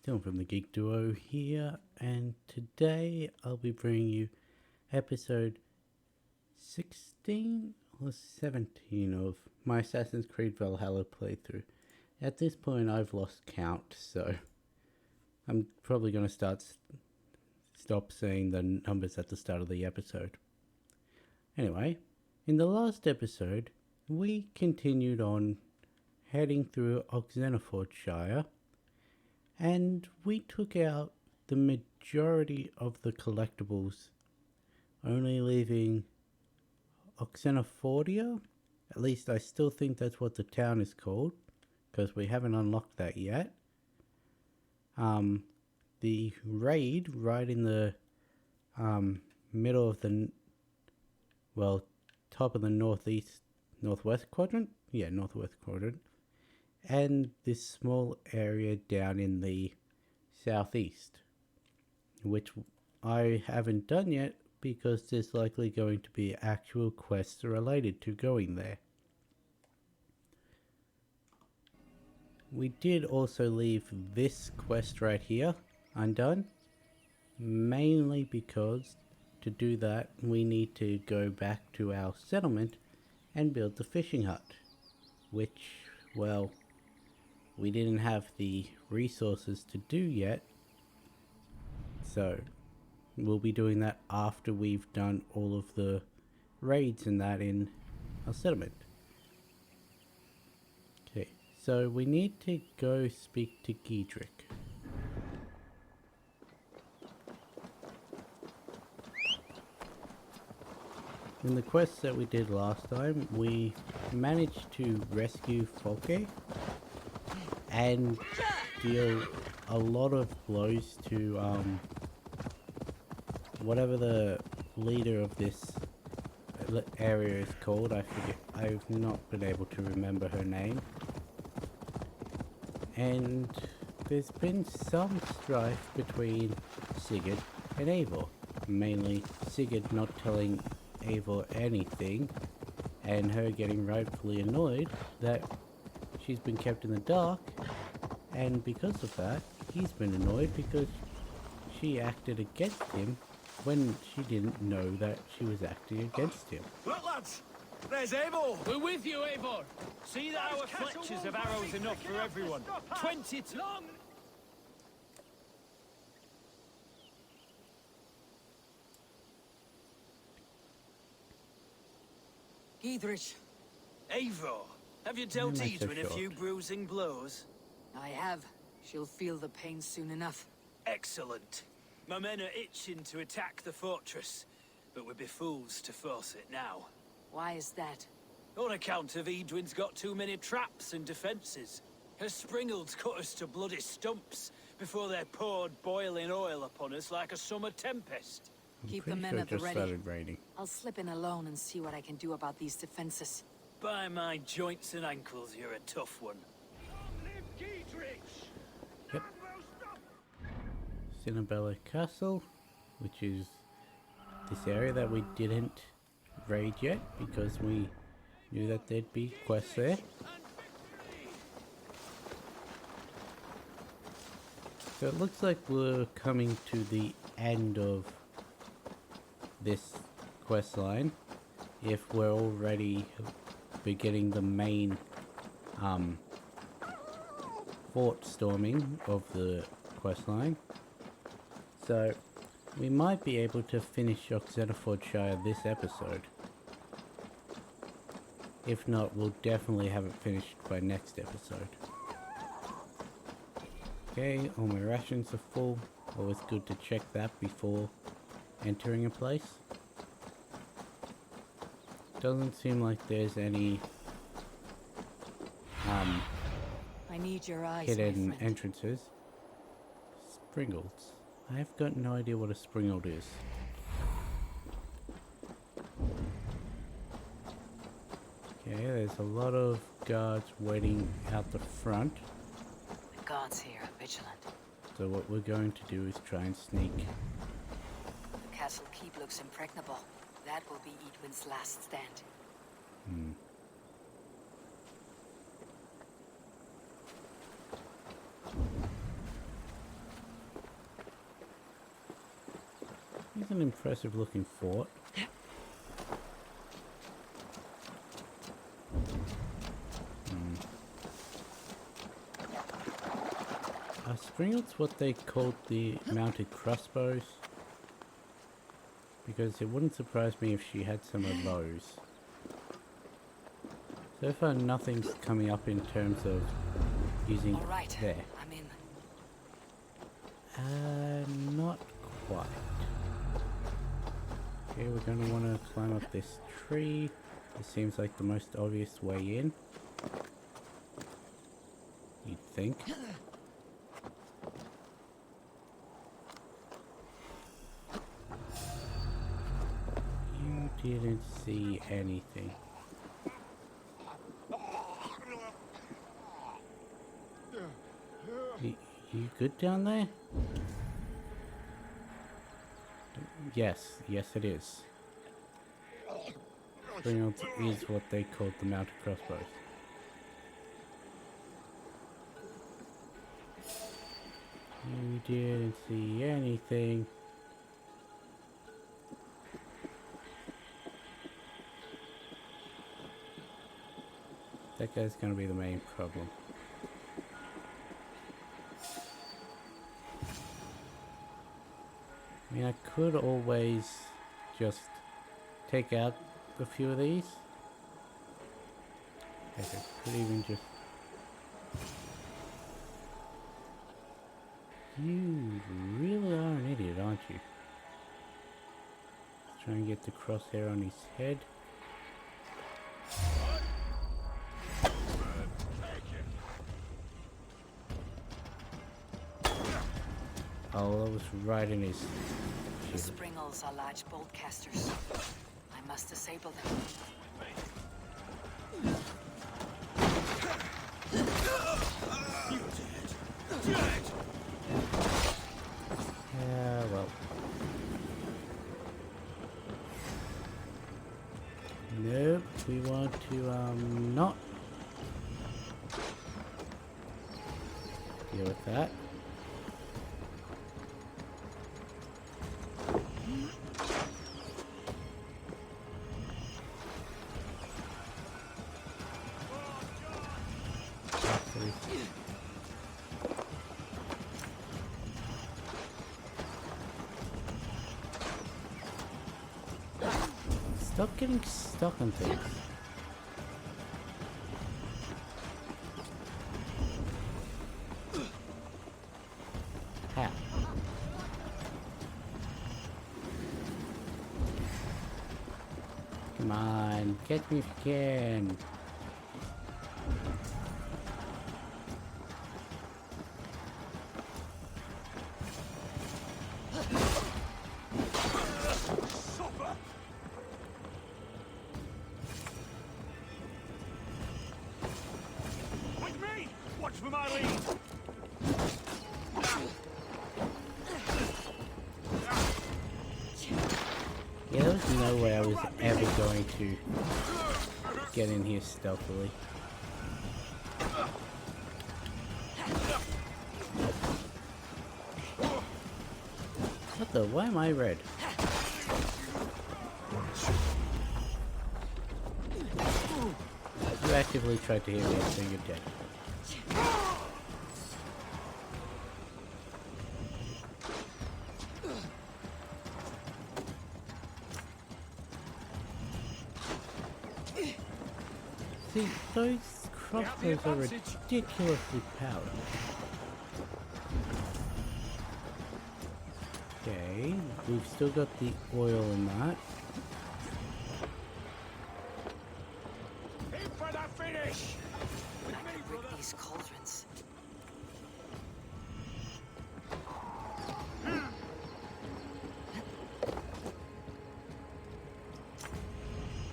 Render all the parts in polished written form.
Dylan from the Geek Duo here, and today I'll be bringing you episode 16 or 17 of my Assassin's Creed Valhalla playthrough. At this point I've lost count, so I'm probably going to stop saying the numbers at the start of the episode. Anyway, in the last episode we continued on heading through Oxenfordshire, and we took out the majority of the collectibles, only leaving Oxenfordia. At least I still think that's what the town is called, because we haven't unlocked that yet. The raid right in the middle of the, top of the northwest quadrant? Yeah, northwest quadrant. And this small area down in the southeast, which I haven't done yet because there's likely going to be actual quests related to going there. We did also leave this quest right here undone, mainly because to do that we need to go back to our settlement and build the fishing hut, which, well, we didn't have the resources to do yet, so we'll be doing that after we've done all of the raids and that in our settlement. Okay, so we need to go speak to Giedrich. In the quests that we did last time, we managed to rescue Folke and deal a lot of blows to whatever the leader of this area is called. I forget. I've not been able to remember her name. And there's been some strife between Sigurd and Eivor. Mainly Sigurd not telling Eivor anything, and her getting rightfully annoyed that she's been kept in the dark, and because of that he's been annoyed because she acted against him when she didn't know that she was acting against him. Look, lads! There's Eivor! We're with you, Eivor! See that our fletchers have arrows enough for everyone. 22 long! Giedrich. Eivor, have you dealt Why am I so Edwin a few shocked? bruising blows? I have. She'll feel the pain soon enough. Excellent. My men are itching to attack the fortress, but we'd be fools to force it now. Why is that? On account of Edwin's got too many traps and defences. Her springalds cut us to bloody stumps before they poured boiling oil upon us like a summer tempest. Keep the Pretty men sure at it the just ready. started raining. I'll slip in alone and see what I can do about these defenses. By my joints and ankles, you're a tough one. Yep. Cinnabella Castle, which is this area that we didn't raid yet because we knew that there'd be quests there. So it looks like we're coming to the end of this quest line if we're already beginning the main fort storming of the quest line. So we might be able to finish Oxenfordshire this episode. If not, we'll definitely have it finished by next episode. Okay, all my rations are full. Always good to check that before entering a place. Doesn't seem like there's any I need your eyes, my hidden friend. entrances. Springles. I have got no idea what a springled is. Okay, there's a lot of guards waiting out the front. The gods here are vigilant. So what we're going to do is try and sneak. The castle keep looks impregnable. That will be Edwin's last stand. is an impressive looking fort. Are Springald's what they called the mounted crossbows? Because it wouldn't surprise me if she had some of those. So far nothing's coming up in terms of using All right, there. I'm in. Not quite. Okay, we're going to want to climb up this tree. This seems like the most obvious way in. You'd think. You didn't see anything. You good down there? Yes, yes it is. Springald is what they called the mounted crossbows. You didn't see anything. That guy's gonna be the main problem. I mean, I could always just take out a few of these. Heck, I could even just... You really are an idiot, aren't you? Let's try and get the crosshair on his head. Oh, that was right in his... The Springals are large bolt casters. I must disable them. Yeah, well. Nope, we want to, not deal with that. Stop getting stuck on things. Ha. Come on, catch me if you can. Watch for my lead! Yeah, there was no way I was ever going to get in here stealthily. What the? Why am I red? You actively tried to hit me, so you're dead. See, those crossbows are ridiculously powered. Okay, we've still got the oil in that. In for the finish! I can rig these cauldrons.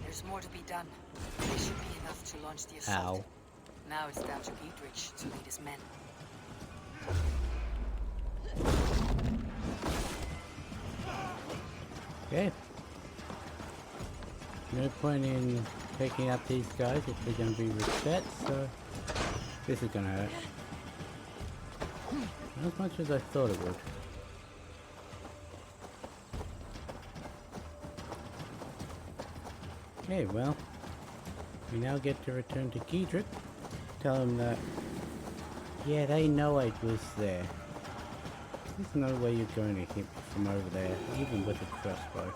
There's more to be done. This should be enough to launch the assault. Ow. Now it's down to Dietrich to lead his men. Okay. No point in taking out these guys if they're going to be reset, so this is going to hurt. Not as much as I thought it would. Okay, well, we now get to return to Giedrick. Tell him that, yeah, they know I was there. There's no way you're going to hit me from over there, even with a crossbow.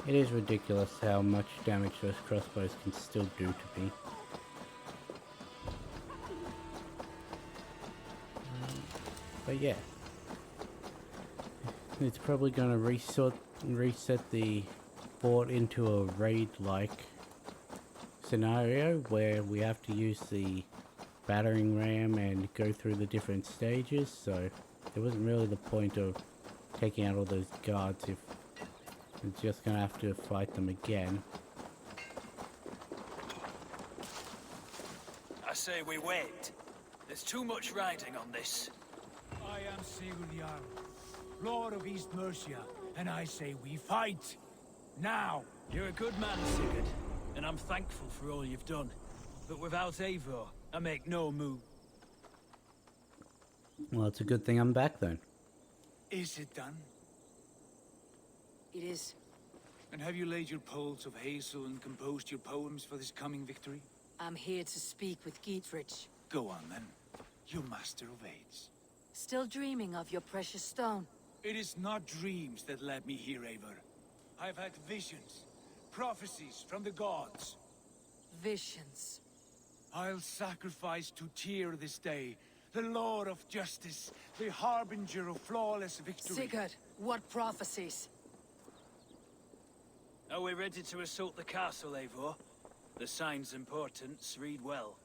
It is ridiculous how much damage those crossbows can still do to me. But yeah, it's probably going to reset the fort into a raid-like scenario where we have to use the battering ram and go through the different stages, so there wasn't really the point of taking out all those guards if we're just going to have to fight them again. I say we wait. There's too much riding on this. I am Sigurd Jarl, Lord of East Mercia, and I say we fight! Now! You're a good man, Sigurd, and I'm thankful for all you've done. But without Eivor, I make no move. Well, it's a good thing I'm back then. Is it done? It is. And have you laid your poles of hazel and composed your poems for this coming victory? I'm here to speak with Giedrich. Go on then, you master of aids. Still dreaming of your precious stone? It is not dreams that led me here, Eivor. I've had visions, prophecies from the gods. Visions. I'll sacrifice to Tyr this day, the Lord of Justice, the harbinger of flawless victory. Sigurd, what prophecies? Are we ready to assault the castle, Eivor? The signs and portents read well.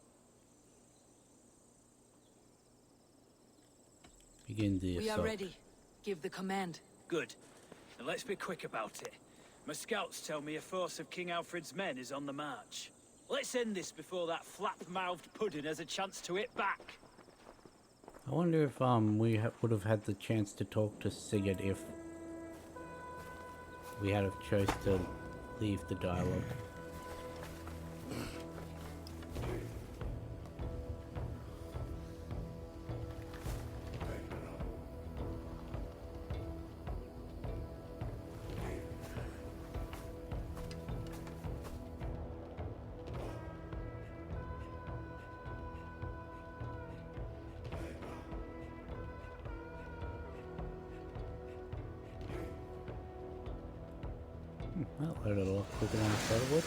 Begin the assault. We are ready. Give the command. Good. And let's be quick about it. My scouts tell me a force of King Alfred's men is on the march. Let's end this before that flap-mouthed pudding has a chance to hit back. I wonder if we would have had the chance to talk to Sigurd if we had have chose to leave the dialogue. Well, load it off quicker than I thought it would.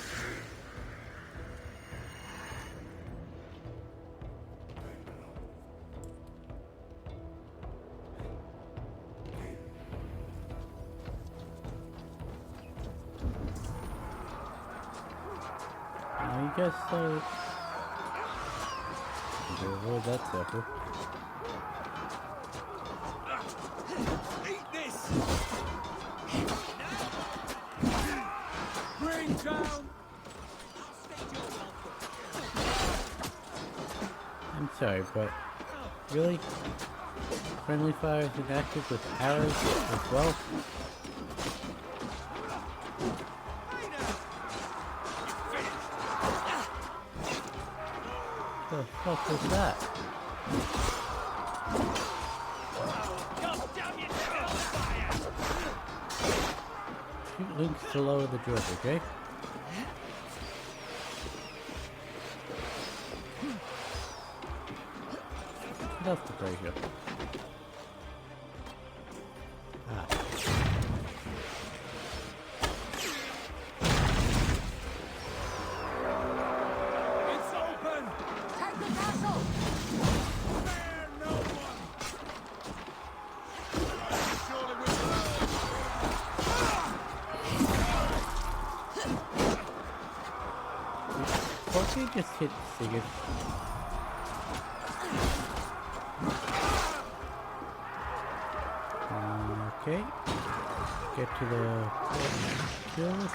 I guess so. Avoid that sucker. Eat this! Bring down! I'm sorry, but really? Friendly fire is inactive with arrows as well? The fuck was that? Shoot links to lower the drill, okay? Get off the pressure. Ah. It's open! Take the castle! Spare no one! Surely we What did you just hit, Sigurd? Okay. Get to the kills.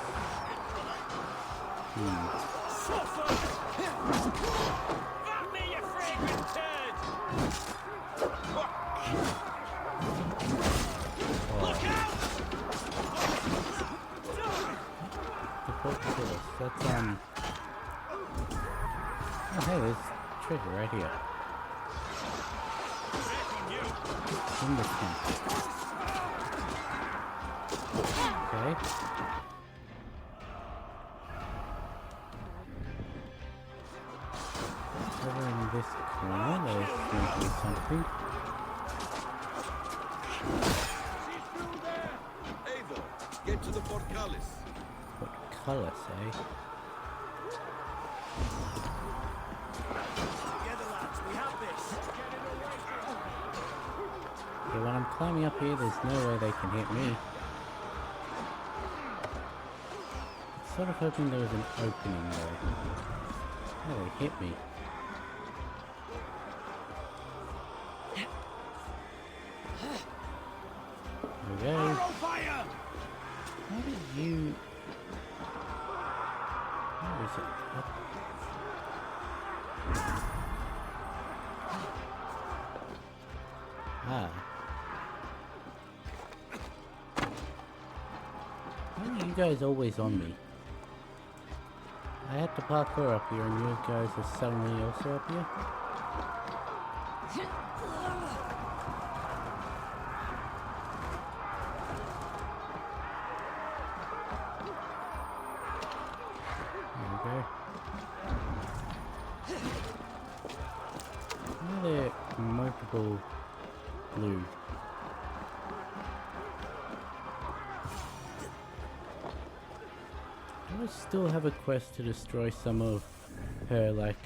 Fuck me, you fragrant turd! Look out! Support kills. That's oh hey, there's treasure right here. In this one. Okay. Over in this corner, there's going to be something. Eivor, get to the portcullis. Portcullis, eh? Together, lads, we have this. Okay, when I'm climbing up here, there's no way they can hit me. Sort of hoping there was an opening there. Oh, they hit me. There we go. Fire! How did you... Where is it? Up. Ah. Why are you guys always on me? I had to parkour up here and you guys are suddenly also up here? There we go. Another multiple blue. Do I still have a quest to destroy some of her, like...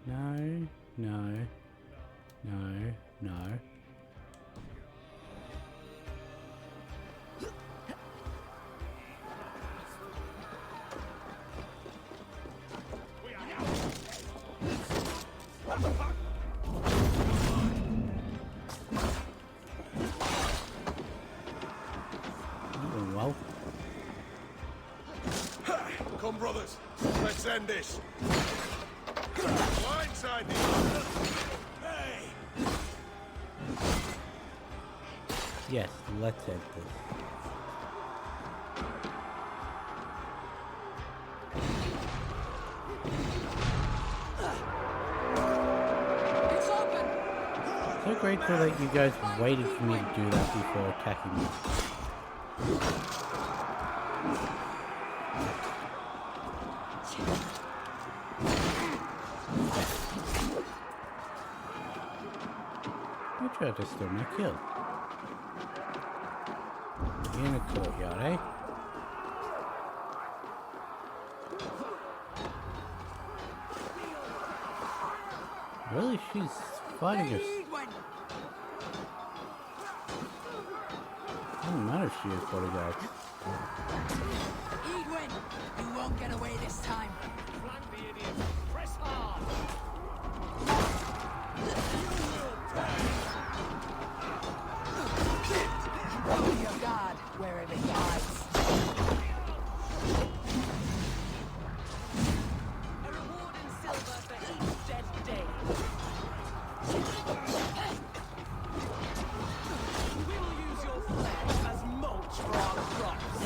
No, no, no, no. Oh, well. Come, brothers. Let's end this. Blindside me. Hey! Yes, let's end this. It's open! So grateful that you guys waited for me to do that before attacking me. You tried to steal my kill. In a courtyard, eh? Really? She's fighting us. I don't know if she is bodyguard. Edwin, you won't get away this time. Flank the idiots. Press hard. Be your guard wherever he hides. A reward in silver for each dead day. We will use your flesh as mulch for our crops.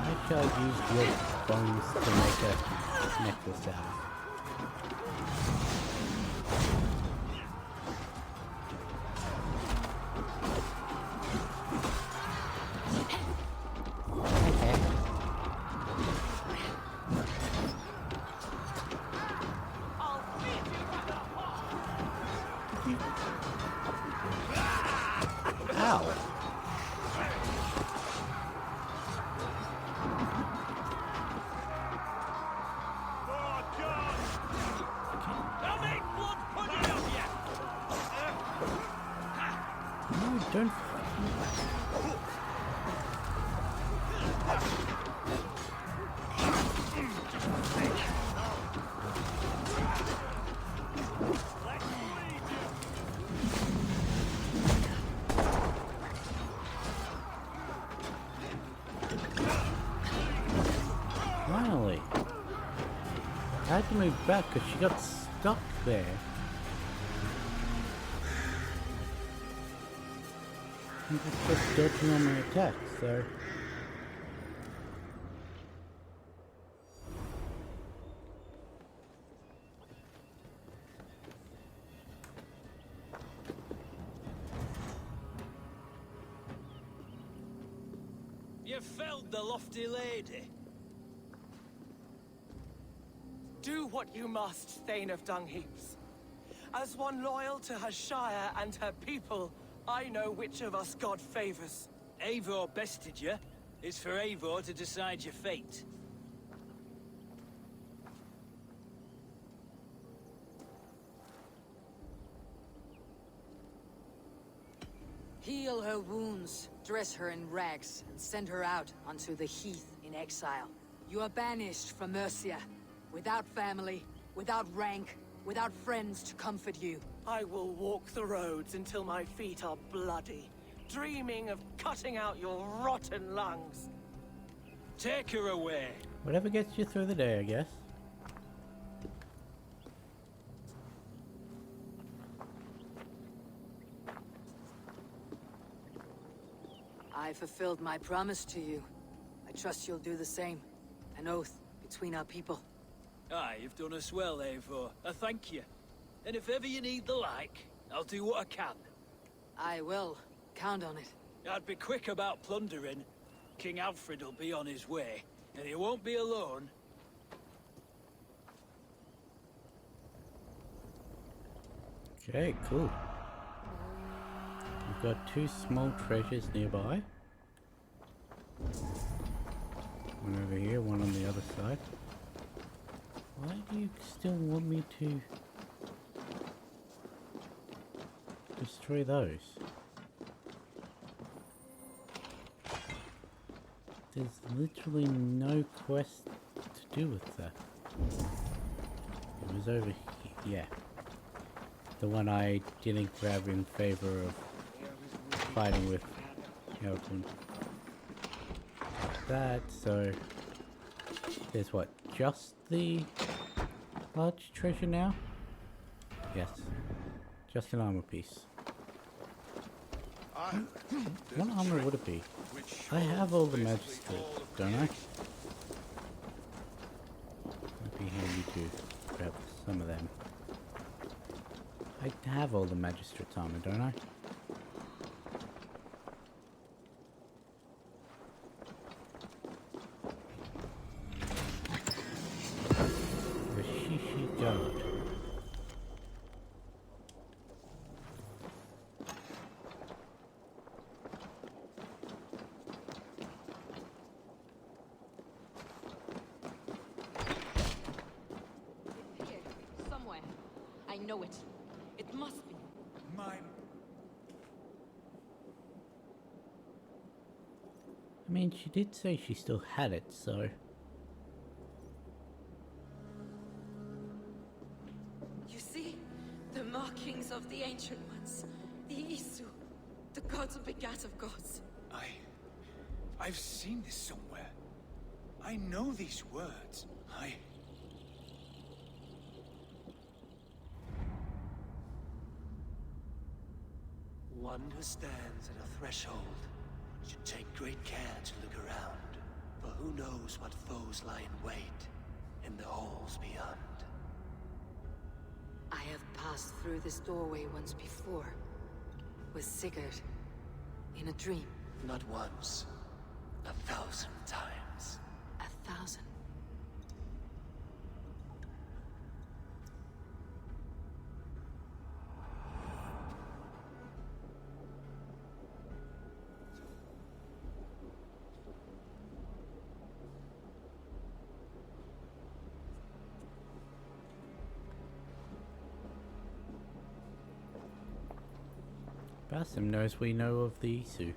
I shall use your bones to make a necklace out of. Okay. I'll feed you with the heart. Ow! They'll make blood pudding of you. No, don't. Let's bleed you. Finally. I had to move back because she got stuck there. I'm just dodging on my attacks, so... You felled the lofty lady. Do what you must, Thane of Dungheaps. As one loyal to her shire and her people, I know which of us God favors. Eivor bested you. It's for Eivor to decide your fate. Heal her wounds, dress her in rags, and send her out onto the heath in exile. You are banished from Mercia, without family, without rank, without friends to comfort you. I will walk the roads until my feet are bloody, dreaming of cutting out your rotten lungs. Take her away. Whatever gets you through the day, I guess. I fulfilled my promise to you. I trust you'll do the same. An oath between our people. Aye, you've done us well, Eivor. I thank you. And if ever you need the like, I'll do what I can. I will. Count on it. I'd be quick about plundering. King Alfred will be on his way, and he won't be alone. Okay, cool. We've got 2 small treasures nearby. One over here, one on the other side. Why do you still want me to destroy those? There's literally no quest to do with that. It was over here, yeah. The one I didn't grab in favor of fighting with Elton. That, so there's what, just the large treasure now? Yes, just an armor piece. What armor would it be? I have all the magistrate, don't I? It'd be handy to grab some of them. I have all the magistrate's armor, don't I? The Shishi Guard. Here, somewhere. I know it. It must be. I mean, she did say she still had it, so... You see? The markings of the Ancient Ones. The Isu. The gods of begat of gods. I've seen this somewhere. I know these words. One who stands at a threshold should take great care to look around, for who knows what foes lie in wait in the halls beyond. I have passed through this doorway once before. With Sigurd. In a dream. Not once, 1,000 times. 1,000. Basim knows we know of the Isu.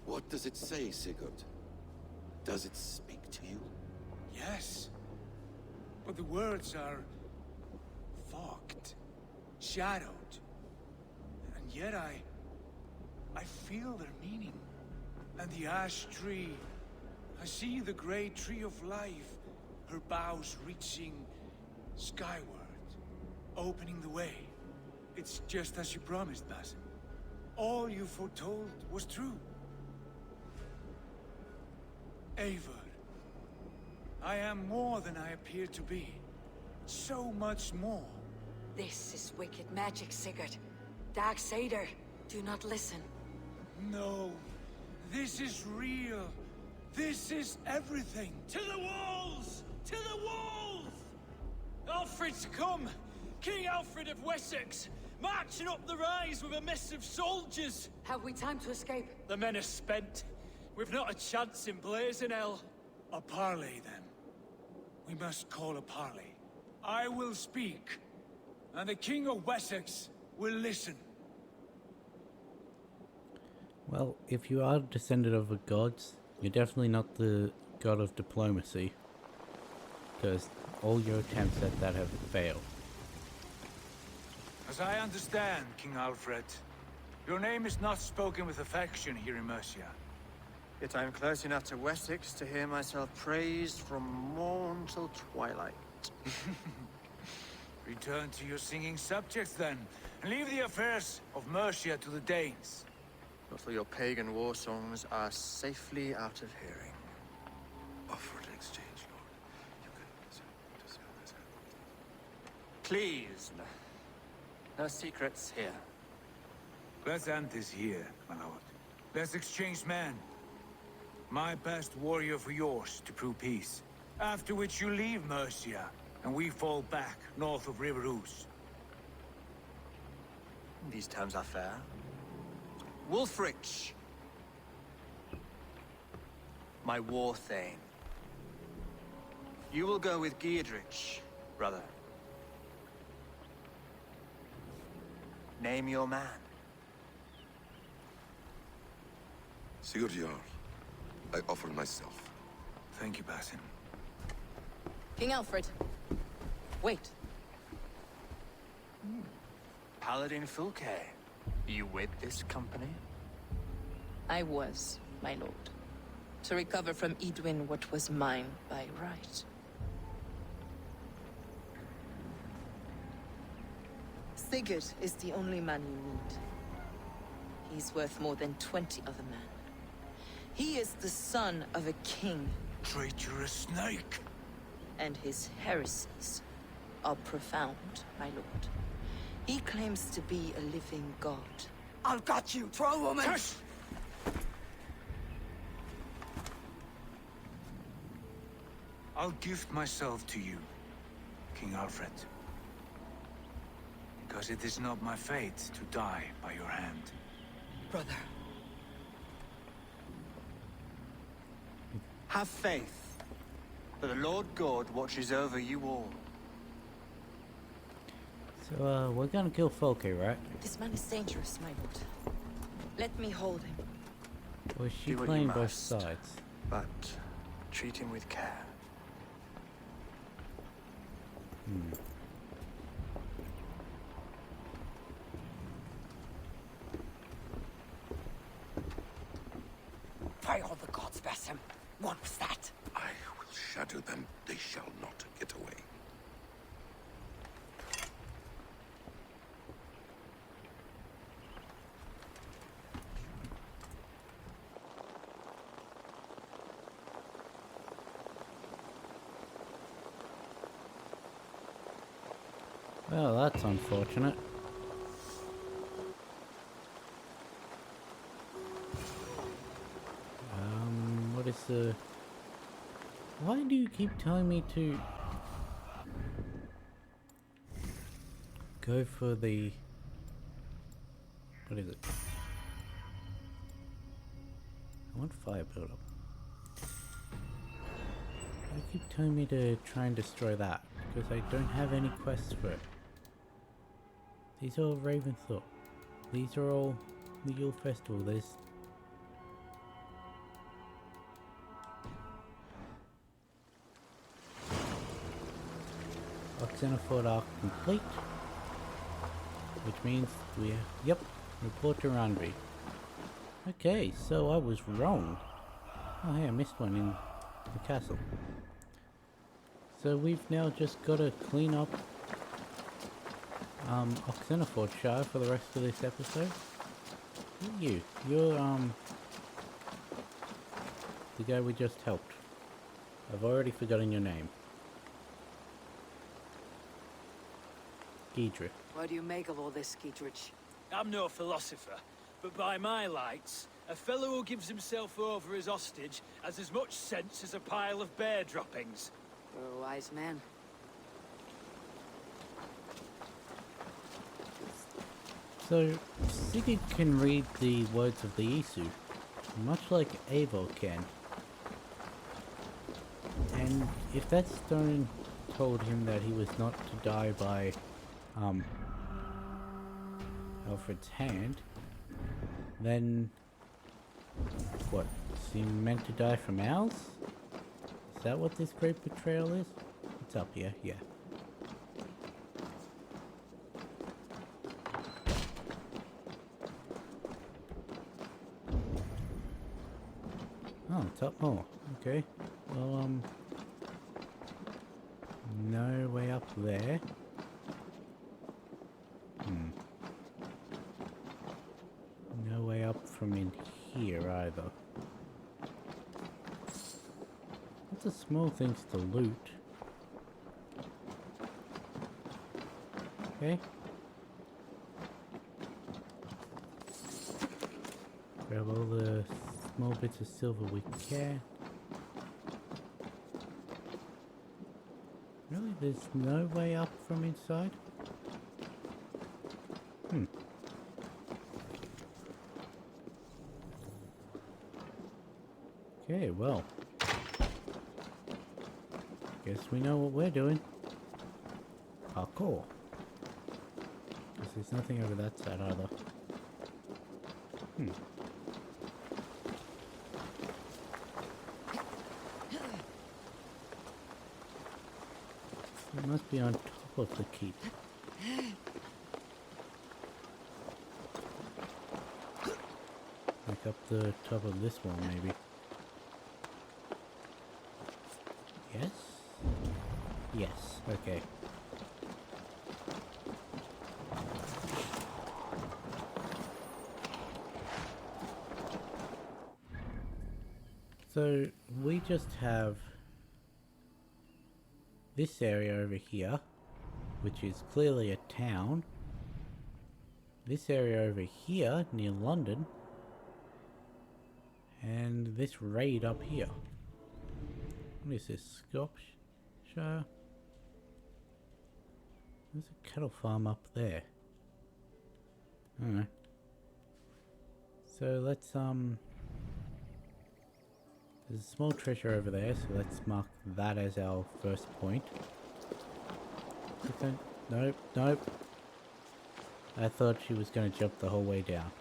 What does it say, Sigurd? Does it speak to you? Yes. But the words are fogged, shadowed. And yet I feel their meaning. And the ash tree, I see the great tree of life, her boughs reaching skyward, opening the way. It's just as you promised, Basim. all you foretold was true. Eivor, I am more than I appear to be. So much more. This is wicked magic, Sigurd. Darksader, do not listen. No, this is real. This is everything. To the walls! To the walls! Alfred's come! King Alfred of Wessex! Marching up the rise with a mess of soldiers! Have we time to escape? The men are spent. We've not a chance in blazing hell. A parley, then. We must call a parley. I will speak, and the King of Wessex will listen. Well, if you are descended of the gods, you're definitely not the god of diplomacy, because all your attempts at that have failed. As I understand, King Alfred, your name is not spoken with affection here in Mercia. Yet I am close enough to Wessex to hear myself praised from morn till twilight. Return to your singing subjects, then, and leave the affairs of Mercia to the Danes. Not till your pagan war songs are safely out of hearing. Offer an exchange, Lord. You can... Please, no secrets here. Let's end this here, my lord. Let's exchange men. My best warrior for yours to prove peace. After which you leave Mercia, and we fall back north of River Ouse. These terms are fair. Wulfrich! My war thane. You will go with Giedrich, brother. Name your man. Sigurd Jarl, I offer myself. Thank you, Basim. King Alfred. Wait. Paladin Fulke. You with this company? I was, my lord. To recover from Edwin what was mine by right. Sigurd is the only man you need. He's worth more than 20 other men. He is the son of a king. Traitorous snake! And his heresies are profound, my lord. He claims to be a living god. I've got you, troll woman! Hush! I'll gift myself to you, King Alfred. Because it is not my fate to die by your hand. Brother. Have faith, for the Lord God watches over you all. So, we're gonna kill Folke, right? This man is dangerous, my lord. Let me hold him. Or is she Do what you playing both must. sides? But treat him with care. By all the gods, Basim. What was that? I will shadow them. They shall not get away. Well, that's unfortunate. What is the... Why do you keep telling me to... go for the... What is it? I want fire buildup. You keep telling me to try and destroy that, because I don't have any quests for it. These are all Raventhorpe. These are all the Yule Festival. There's... Oxenford are complete. Which means we have... Yep, report to Ranby. Okay, so I was wrong. Oh hey, I missed one in the castle. So we've now just got to clean up Oxenford Shire for the rest of this episode. You're, the guy we just helped. I've already forgotten your name. Giedrich. What do you make of all this, Giedrich? I'm no philosopher, but by my lights, a fellow who gives himself over as hostage has as much sense as a pile of bear droppings. You're a wise man. So, Sigurd can read the words of the Isu, much like Eivor can. And if that stone told him that he was not to die by, Alfred's hand, then, what, is he meant to die from ours? Is that what this great betrayal is? It's up here, yeah. Oh, top more. Okay. Well, no way up there. No way up from in here either. Lots of small things to loot. Okay. Grab all the small bits of silver we can. Really, there's no way up from inside? Okay, well. Guess we know what we're doing. Parkour. Guess there's nothing over that side either. It must be on top of the keep. Like up the top of this one, maybe. Yes? Yes, okay. So, we just have this area over here, which is clearly a town. This area over here, near London. And this raid up here. What is this? Shropshire? There's a cattle farm up there. Alright. So let's, there's a small treasure over there, so let's mark that as our first point. Nope, nope. I thought she was going to jump the whole way down.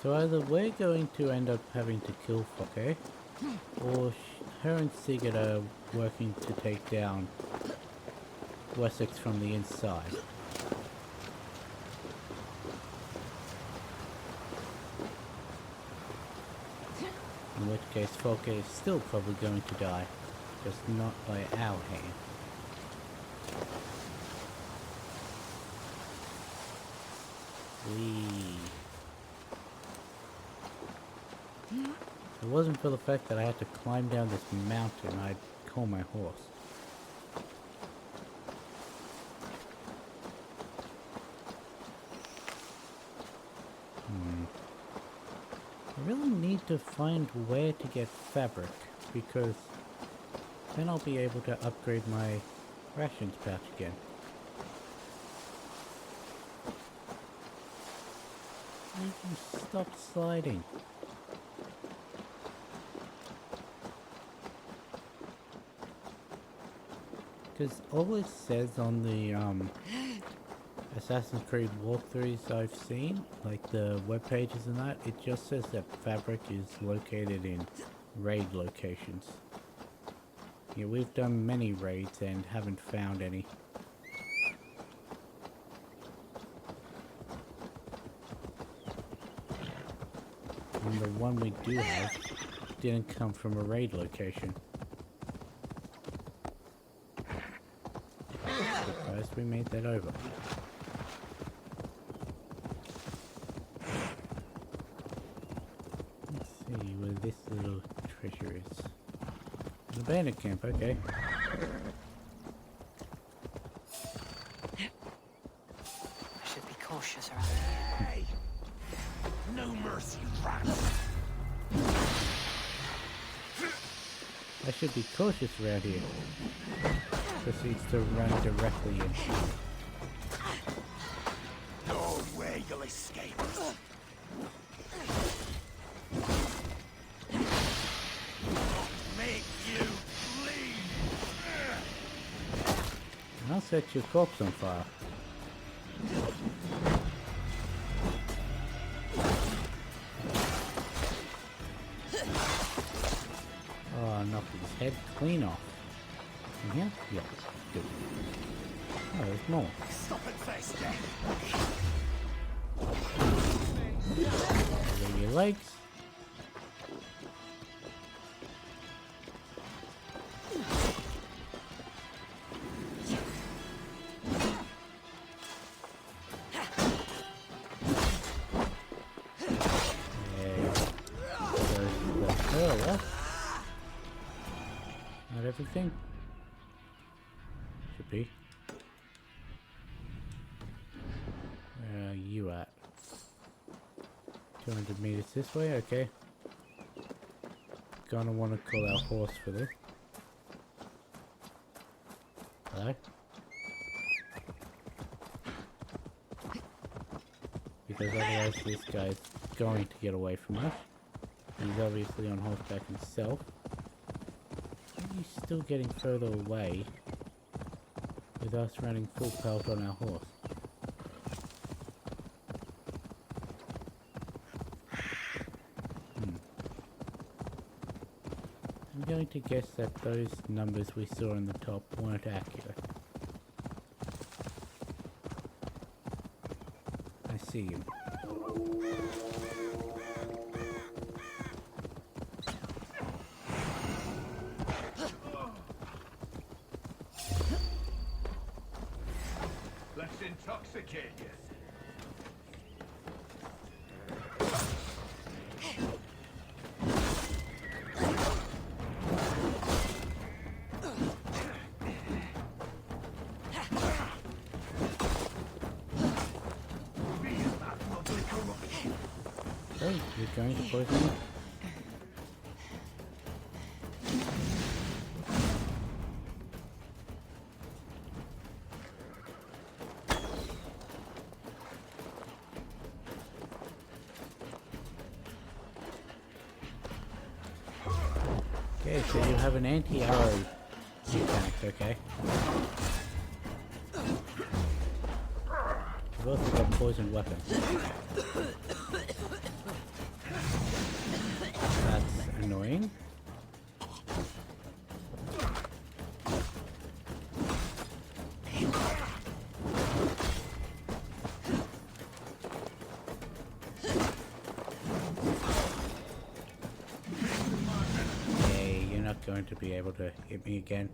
So either we're going to end up having to kill Fokke, or her and Sigurd are working to take down Wessex from the inside. In which case Fokke is still probably going to die, just not by our hand. If it wasn't for the fact that I had to climb down this mountain, I'd call my horse. I really need to find where to get fabric, because then I'll be able to upgrade my rations pouch again. You can stop sliding. Because all it says on the Assassin's Creed walkthroughs I've seen, like the web pages and that, it just says that fabric is located in raid locations. Yeah, we've done many raids and haven't found any. And the one we do have didn't come from a raid location. surprised we made that over. Let's see where this little treasure is. An abandoned camp, okay. I should be cautious around here. Hey! No mercy, rats! I should be cautious around here. Proceeds to run directly in. No way you'll escape. Make you bleed! And I'll set your corpse on fire. Oh, I knocked his head clean off. In here? Yeah, good. Oh, there's more. Stop it first, then! Over your legs. Not everything? Should be. Where are you at? 200 meters this way, okay. Gonna want to call our horse for this. Hello? Because otherwise this guy's going to get away from us. He's obviously on horseback himself. He's still getting further away with us running full pelt on our horse. I'm going to guess that those numbers we saw on the top weren't accurate. I see him. Let's intoxicate you. Oh, you're going to poison me? Okay, so you have an anti-arrow mechanic, okay. You've also got poison weapons. That's annoying. Going to be able to hit me again.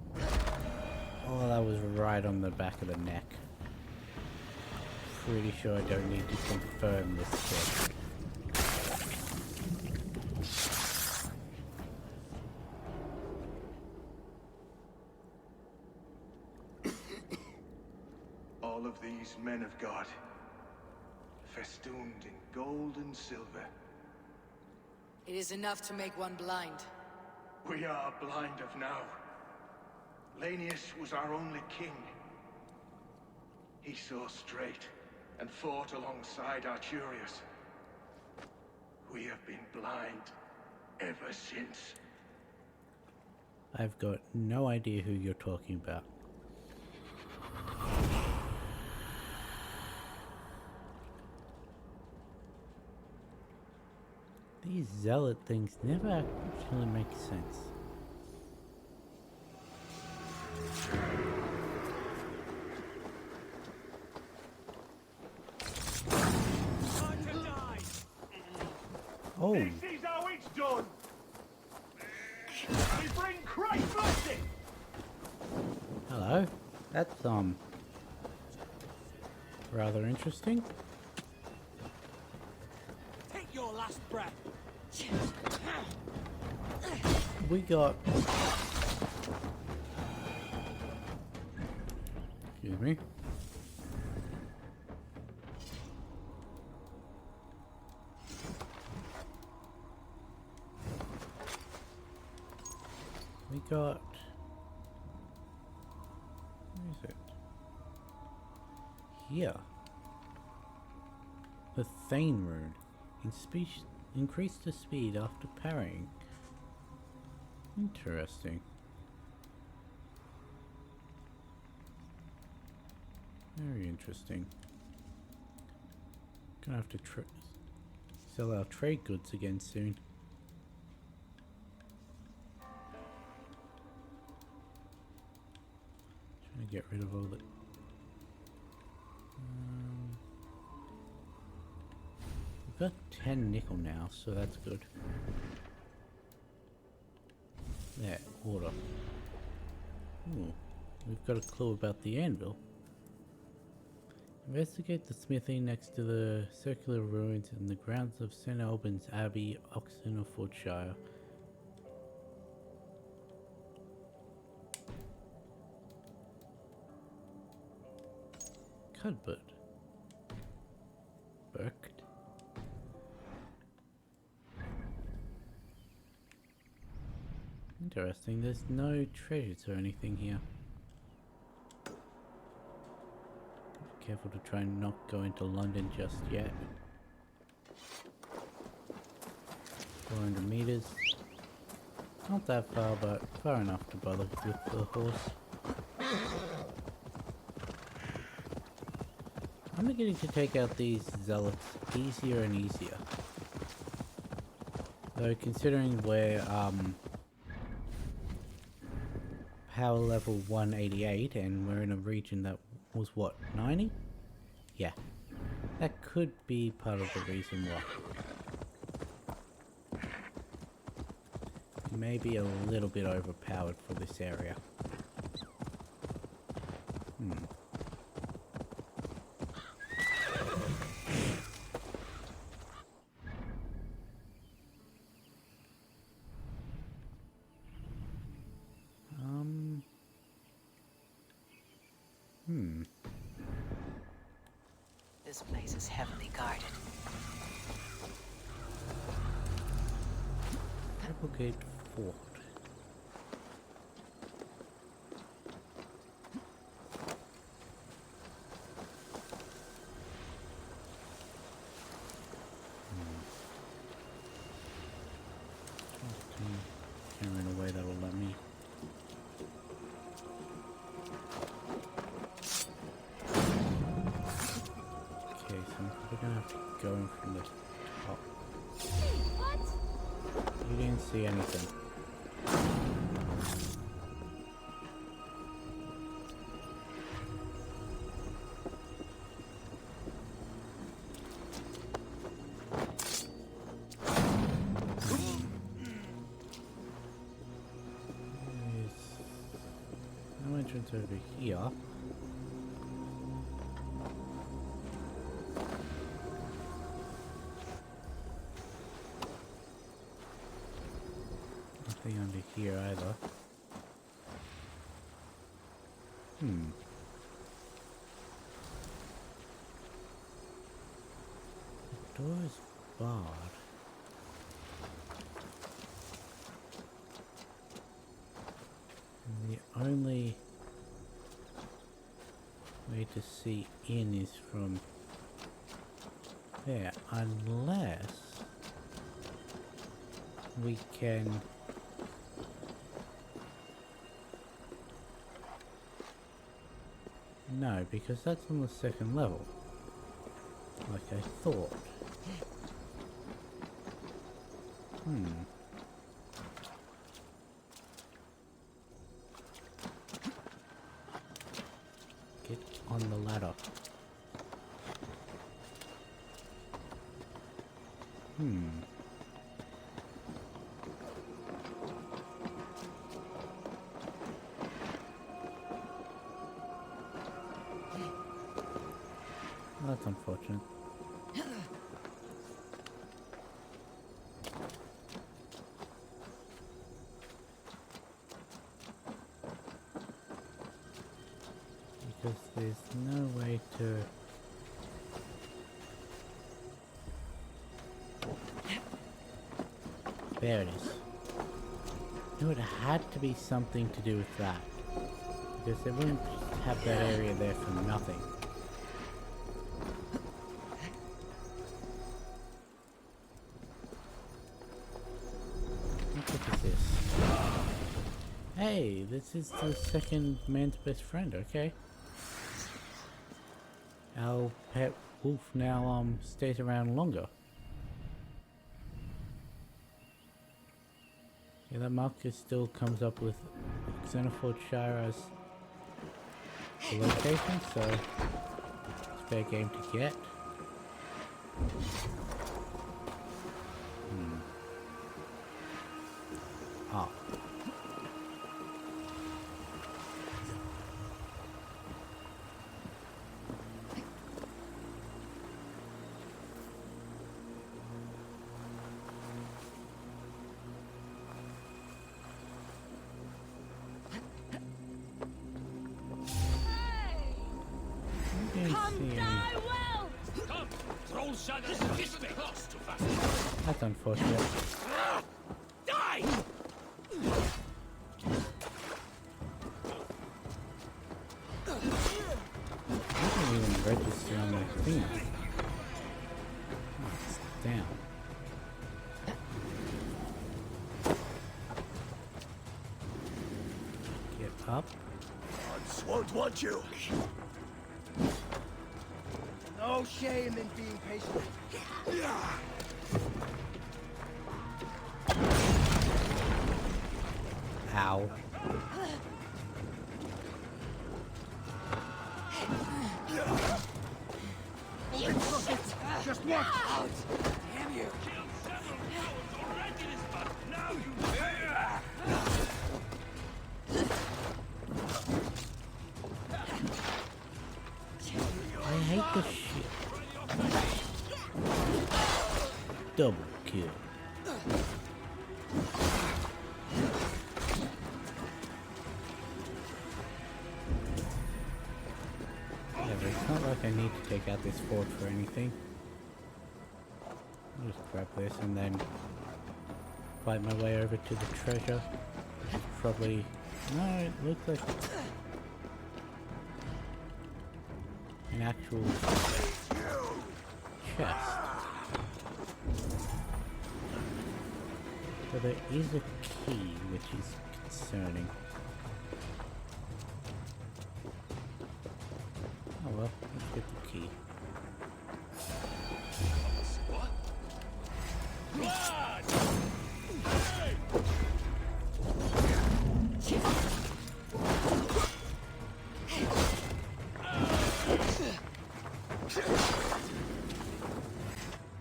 Oh, that was right on the back of the neck. Pretty sure I don't need to confirm this check. All of these men of God, festooned in gold and silver. It is enough to make one blind. We are blind of now. Lanius was our only king. He saw straight and fought alongside Arturius. We have been blind ever since. I've got no idea who you're talking about. These zealot things never actually make sense. Time to die. Oh, This is how it's done. We bring Christ blessing. hello. That's Rather interesting. Take your last breath. We got... Excuse me. We got... Where is it? Here. The Thane rune. Increase the speed after parrying. Interesting. Very interesting. Gonna have to sell our trade goods again soon. Trying to get rid of all the... we've got 10 nickel now, so that's good. Yeah, order. Ooh, we've got a clue about the anvil. Investigate the smithy next to the circular ruins in the grounds of St. Albans Abbey, Oxenfordshire. Cuthbert. Burked. Interesting, there's no treasures or anything here. Be careful to try and not go into London just yet. 400 meters. Not that far, but far enough to bother with the horse. I'm beginning to take out these zealots easier and easier. Though considering we're power level 188 and we're in a region that was what, 90? Yeah, that could be part of the reason why. Maybe a little bit overpowered for this area. This place is heavily guarded. Applegate Fort. Camera in a way that will let me. Okay, so we're gonna have to go in from the top. What? You didn't see anything. There's no entrance over here. Nothing under here either. The door is barred. And the only way to see in is from there, unless we can no, because that's on the second level, like I thought. Get on the ladder. that's unfortunate. Because there's no way to... There it is. No, it had to be something to do with that. Because they wouldn't have that area there for nothing. What is this? Hey, this is the second man's best friend, okay. Our pet wolf now stays around longer. Yeah, that marker still comes up with Xenophort Shire as the location, so it's fair game to get. Ah. That's unfortunate. Die! I didn't even register on my thing. Oh, it's down. Get up. Gods won't want you. No shame in being patient. Ow. Just watch. Damn you! Killed several cowards already this month. Now you... I hate this shit. Double kill. Yeah, but it's not like I need to take out this fort for anything. I'll just grab this and then fight my way over to the treasure. Probably... No, it looks like an actual chest. So there is a key, which is concerning. Oh well, let's get the key. Blood!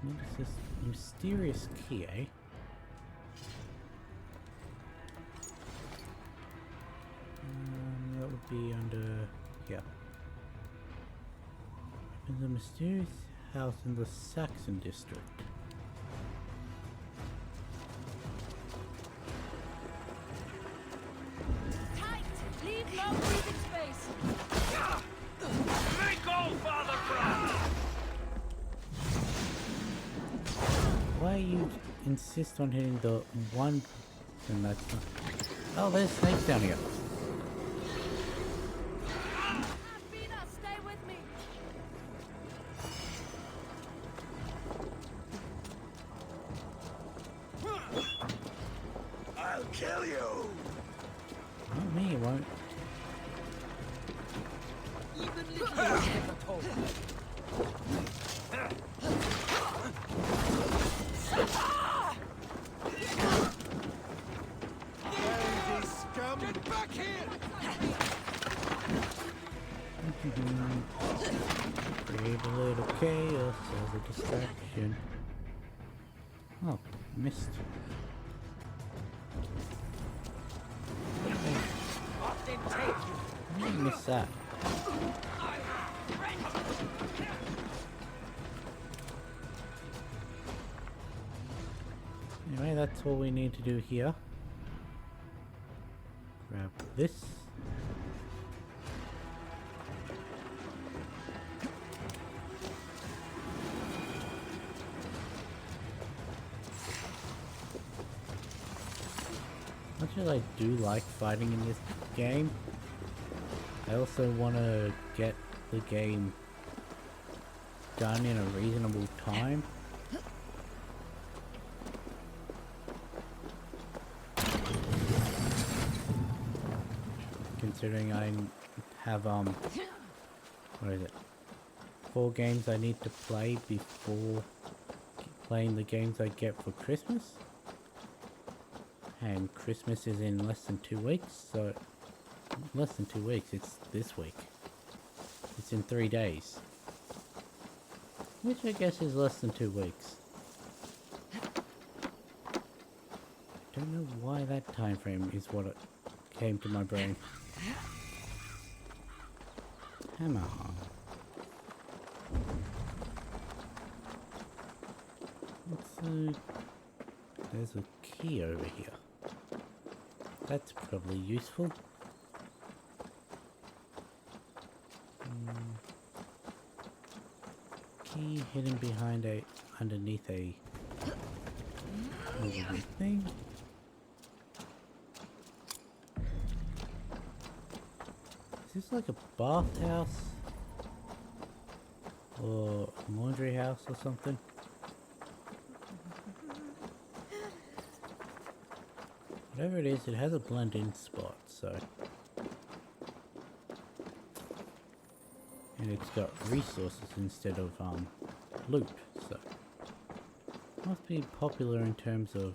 What is this mysterious key, eh? That would be under... yeah. In the mysterious house in the Saxon district. Tight! Leave no breathing space! Make all, Father Brown! Why you insist on hitting the one person that's not... Oh, there's snakes down here. Athena, stay with me! I'll kill you. Not me, it won't. Even little ones never told me. Get back here! Create a little chaos as a distraction. Oh, missed. Often take you. I didn't miss that. Anyway, that's all we need to do here. Grab this. Much as I do like fighting in this game, I also want to get the game done in a reasonable time. Considering I have what is it? 4 games I need to play before playing the games I get for Christmas. And Christmas is in less than 2 weeks, so less than 2 weeks, it's this week. It's in 3 days. Which I guess is less than 2 weeks. Don't know why that time frame is what it came to my brain. Hammer. There's a key over here. That's probably useful. Key hidden behind underneath a movable thing. Is this like a bathhouse? Or a laundry house or something? Whatever it is, it has a blend-in spot, so... And it's got resources instead of, loot, so... Must be popular in terms of...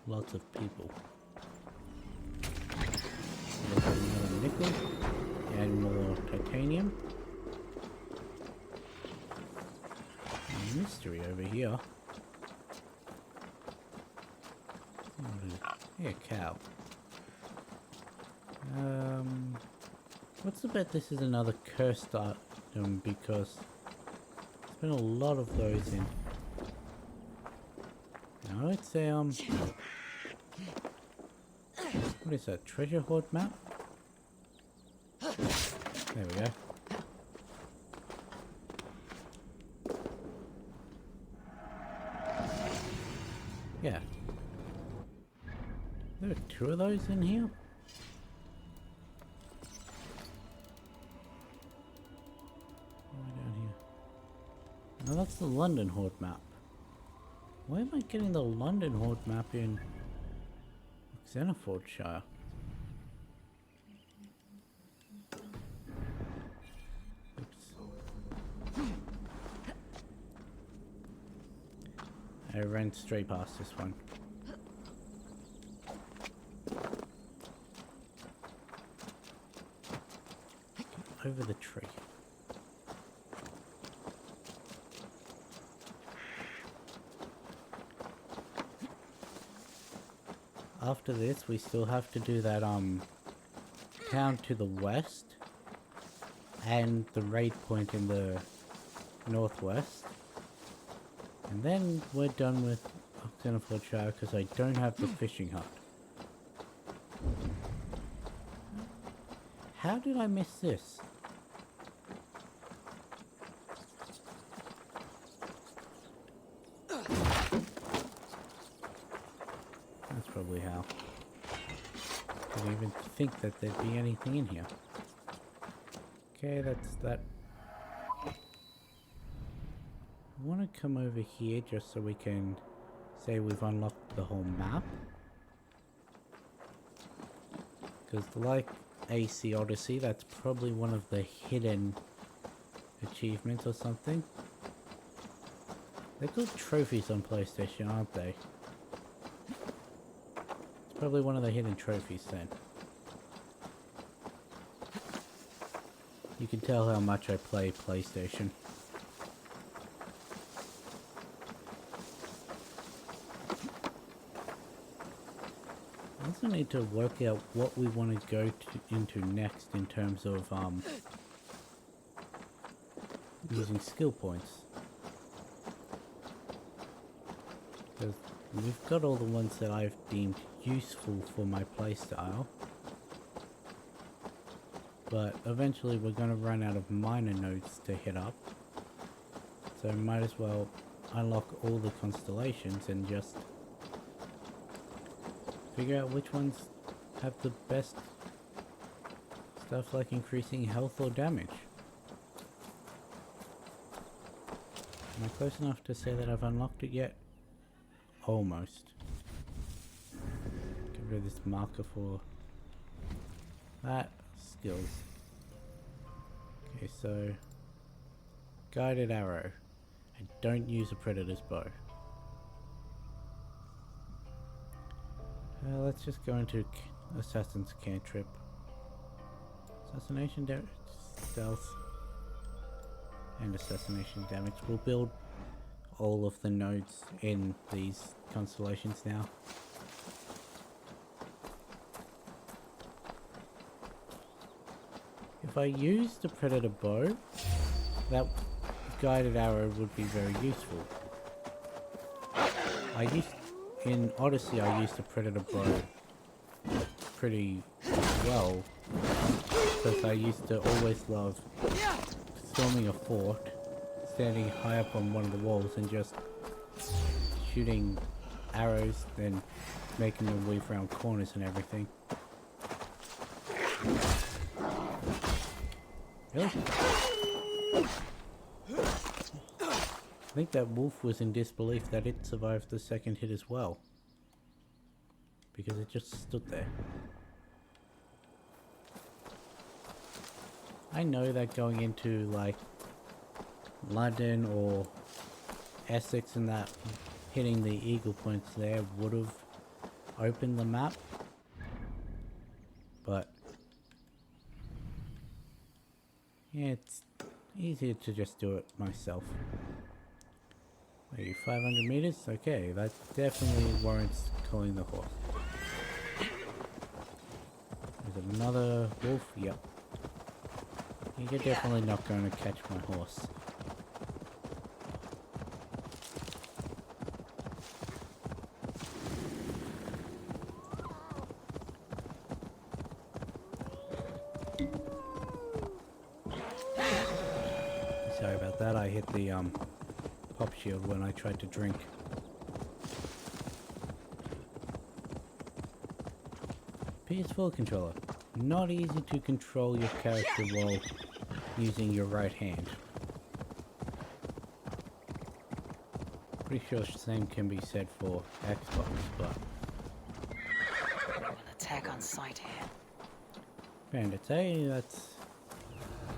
lots of people. There's another nickel, and more titanium. A mystery over here. Yeah, cow. What's the bet this is another cursed item, because there's been a lot of those in. No, it's a what is that? Treasure hoard map? There we go. Yeah. There are 2 of those in here? Down here. Now that's the London Horde map. Why am I getting the London Horde map in Xenofordshire? Oops. I ran straight past this one. Over the tree. After this, we still have to do that town to the west and the raid point in the northwest, and then we're done with Xenofordshire because I don't have the fishing hut. How did I miss this? That's probably how. Didn't even think that there'd be anything in here. Okay, that's that. I want to come over here just so we can say we've unlocked the whole map. Because like AC Odyssey, that's probably one of the hidden achievements or something. They're called trophies on PlayStation, aren't they? It's probably one of the hidden trophies then. You can tell how much I play PlayStation. I also need to work out what we want to go into next in terms of using skill points. Because we've got all the ones that I've deemed useful for my playstyle. But eventually we're going to run out of minor nodes to hit up. So might as well unlock all the constellations and just figure out which ones have the best stuff, like increasing health or damage. Am I close enough to say that I've unlocked it yet? Almost. Get rid of this marker for that. Skills. Okay, so guided arrow. I don't use a predator's bow. Let's just go into assassin's cantrip. Assassination damage, stealth, and assassination damage. We'll build all of the nodes in these constellations now. If I used the predator bow, that guided arrow would be very useful. In Odyssey I used the predator bow pretty well, because I used to always love storming a fort, standing high up on one of the walls and just shooting arrows, then making them weave around corners and everything. Really? I think that wolf was in disbelief that it survived the second hit as well, because it just stood there. I know that going into like London or Essex and that, hitting the eagle points there would have opened the map, but yeah, it's easier to just do it myself. Are you 500 meters? Okay, that definitely warrants calling the horse. There's another wolf. Yep. You're definitely not going to catch my horse. Sorry about that, I hit the pop shield when I tried to drink. PS4 controller. Not easy to control your character while using your right hand. Pretty sure the same can be said for Xbox, but... An attack on sight here. Bandits, hey, that's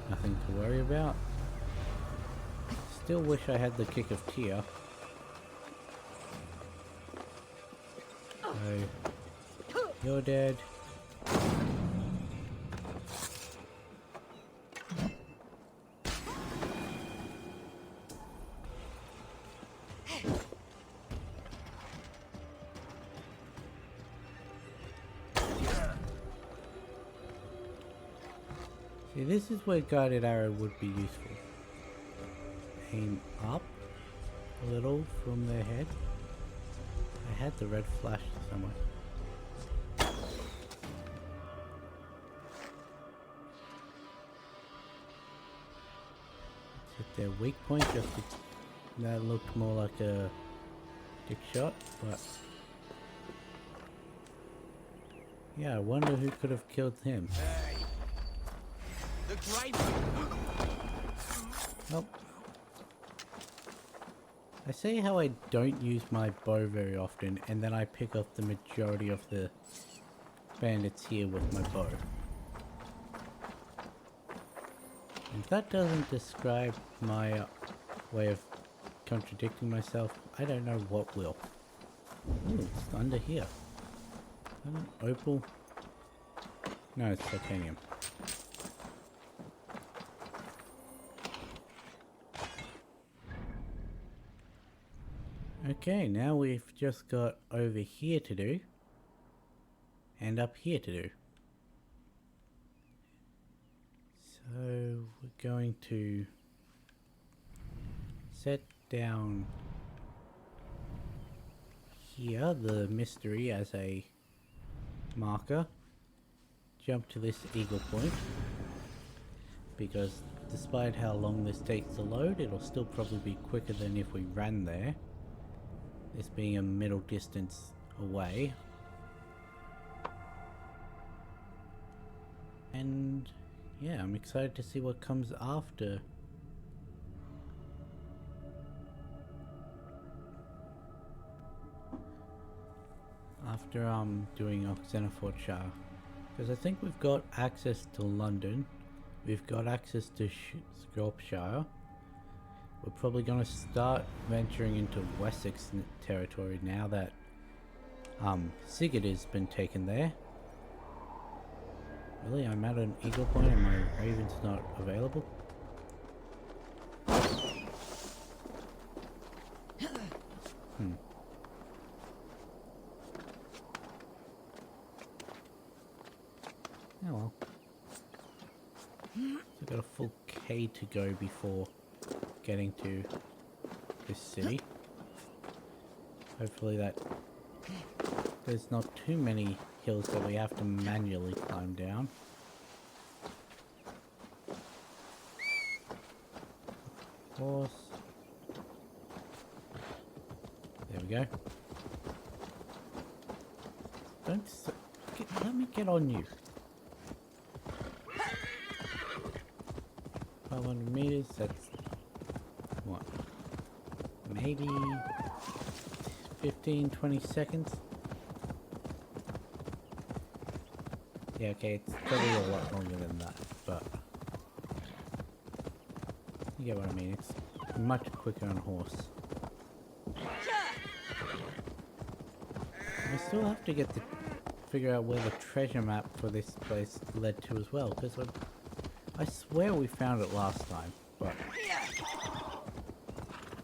nothing to worry about. Still wish I had the kick of Tyr. So, you're dead. See, this is where guided arrow would be useful. Aim up a little from their head. I had the red flash somewhere. Hit their weak point, just that looked more like a dick shot, but yeah, I wonder who could have killed him. Hey. The great. Nope. I see how I don't use my bow very often, and then I pick up the majority of the bandits here with my bow. If that doesn't describe my way of contradicting myself, I don't know what will. Ooh, it's under here. Is that an opal? No, it's titanium. Okay, now we've just got over here to do, and up here to do. So we're going to set down here the mystery as a marker. Jump to this eagle point, because despite how long this takes to load, it'll still probably be quicker than if we ran there, this being a middle distance away. And yeah, I'm excited to see what comes after. Doing Xenofort, because I think we've got access to London, we've got access to Shropshire. We're probably going to start venturing into Wessex territory now that Sigurd has been taken there. Really, I'm at an eagle point and my raven's not available. Oh well. So I've got a full K to go before getting to this city. Hopefully that there's not too many hills that we have to manually climb down. Horse. There we go. Let me get on you. 500 meters, that's what? Maybe 15-20 seconds? Yeah, okay, it's probably a lot longer than that, but you get what I mean, it's much quicker on horse. I still have to figure out where the treasure map for this place led to as well, because I swear we found it last time, but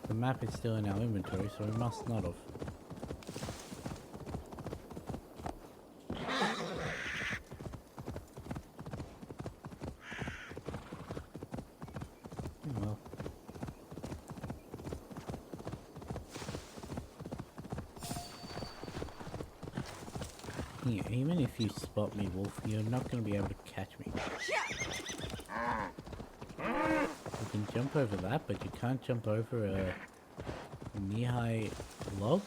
the map is still in our inventory, so we must not have. Oh well. Yeah, even if you spot me, Wolf, you're not going to be able to catch me. You can jump over that, but you can't jump over a knee-high log?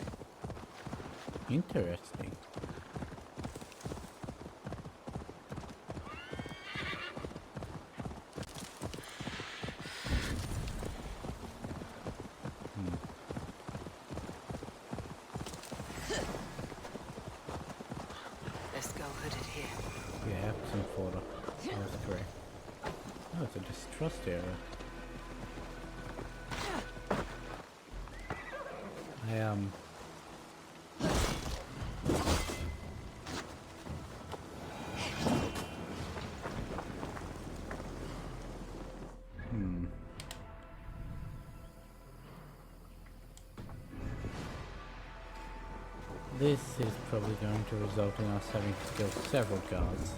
Interesting. Let's go hooded here. Yeah, some fodder. That's correct. Oh, it's a distrust area. This is probably going to result in us having to kill several guards.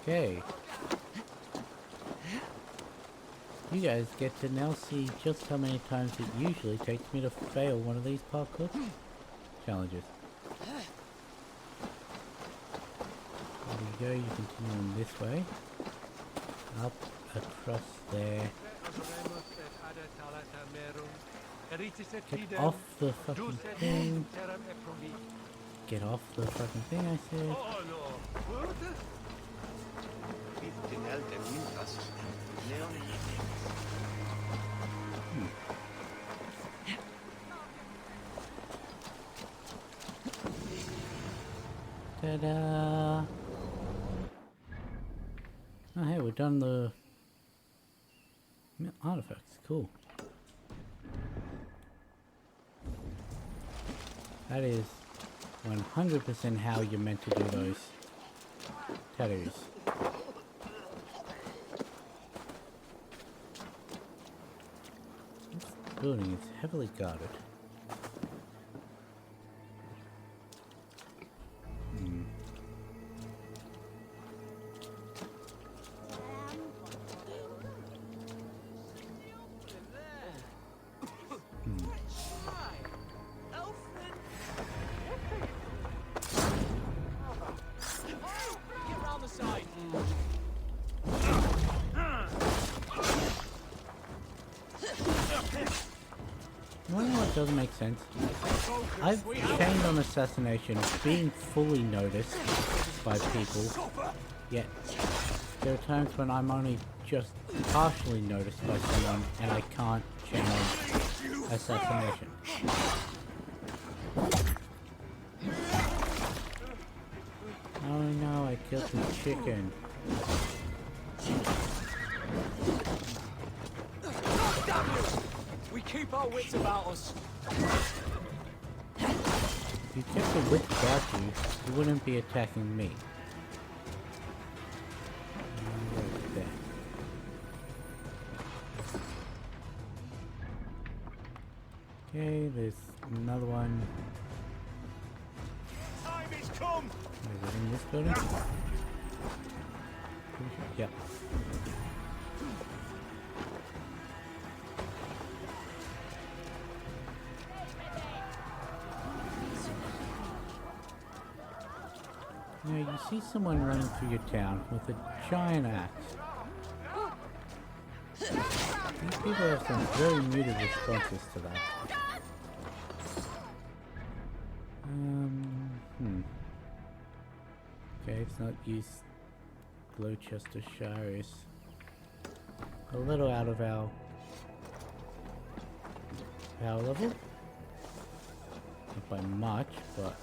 Okay. You guys get to now see just how many times it usually takes me to fail one of these parkour challenges. There you go, you continue on this way. Up, across there. Get off the fucking thing. Get off the fucking thing, I said. Ta-da! Oh hey, we've done the artifacts, cool. That is 100% how you're meant to do those tattoos. This building is heavily guarded. doesn't make sense. I've chained on assassination being fully noticed by people, yet there are times when I'm only just partially noticed by someone and I can't chain on assassination. Oh no, I killed the chicken. Damn you! We keep our wits about us. If you kept your wits about you, you wouldn't be attacking me. Right there. Okay, there's another one. Time is come! Is it in this building? Yep. Now you see someone running through your town with a giant axe. These people have some very muted responses to that. Okay, it's not used. Gloucestershire is a little out of our power level. Not by much, but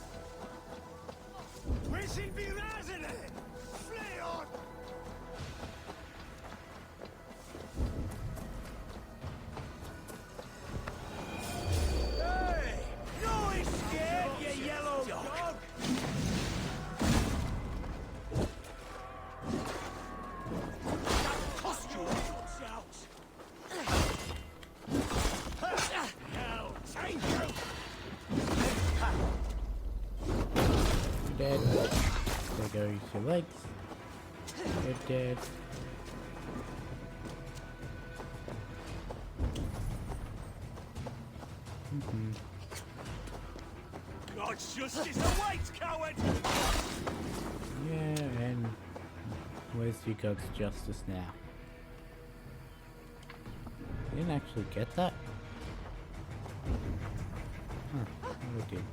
Hey! No escape, you yellow dog! Cost you! Now, take you! dead. There goes your legs. You're dead. God's justice awaits, coward! Yeah, and where's your God's justice now? You didn't actually get that? Huh, we did.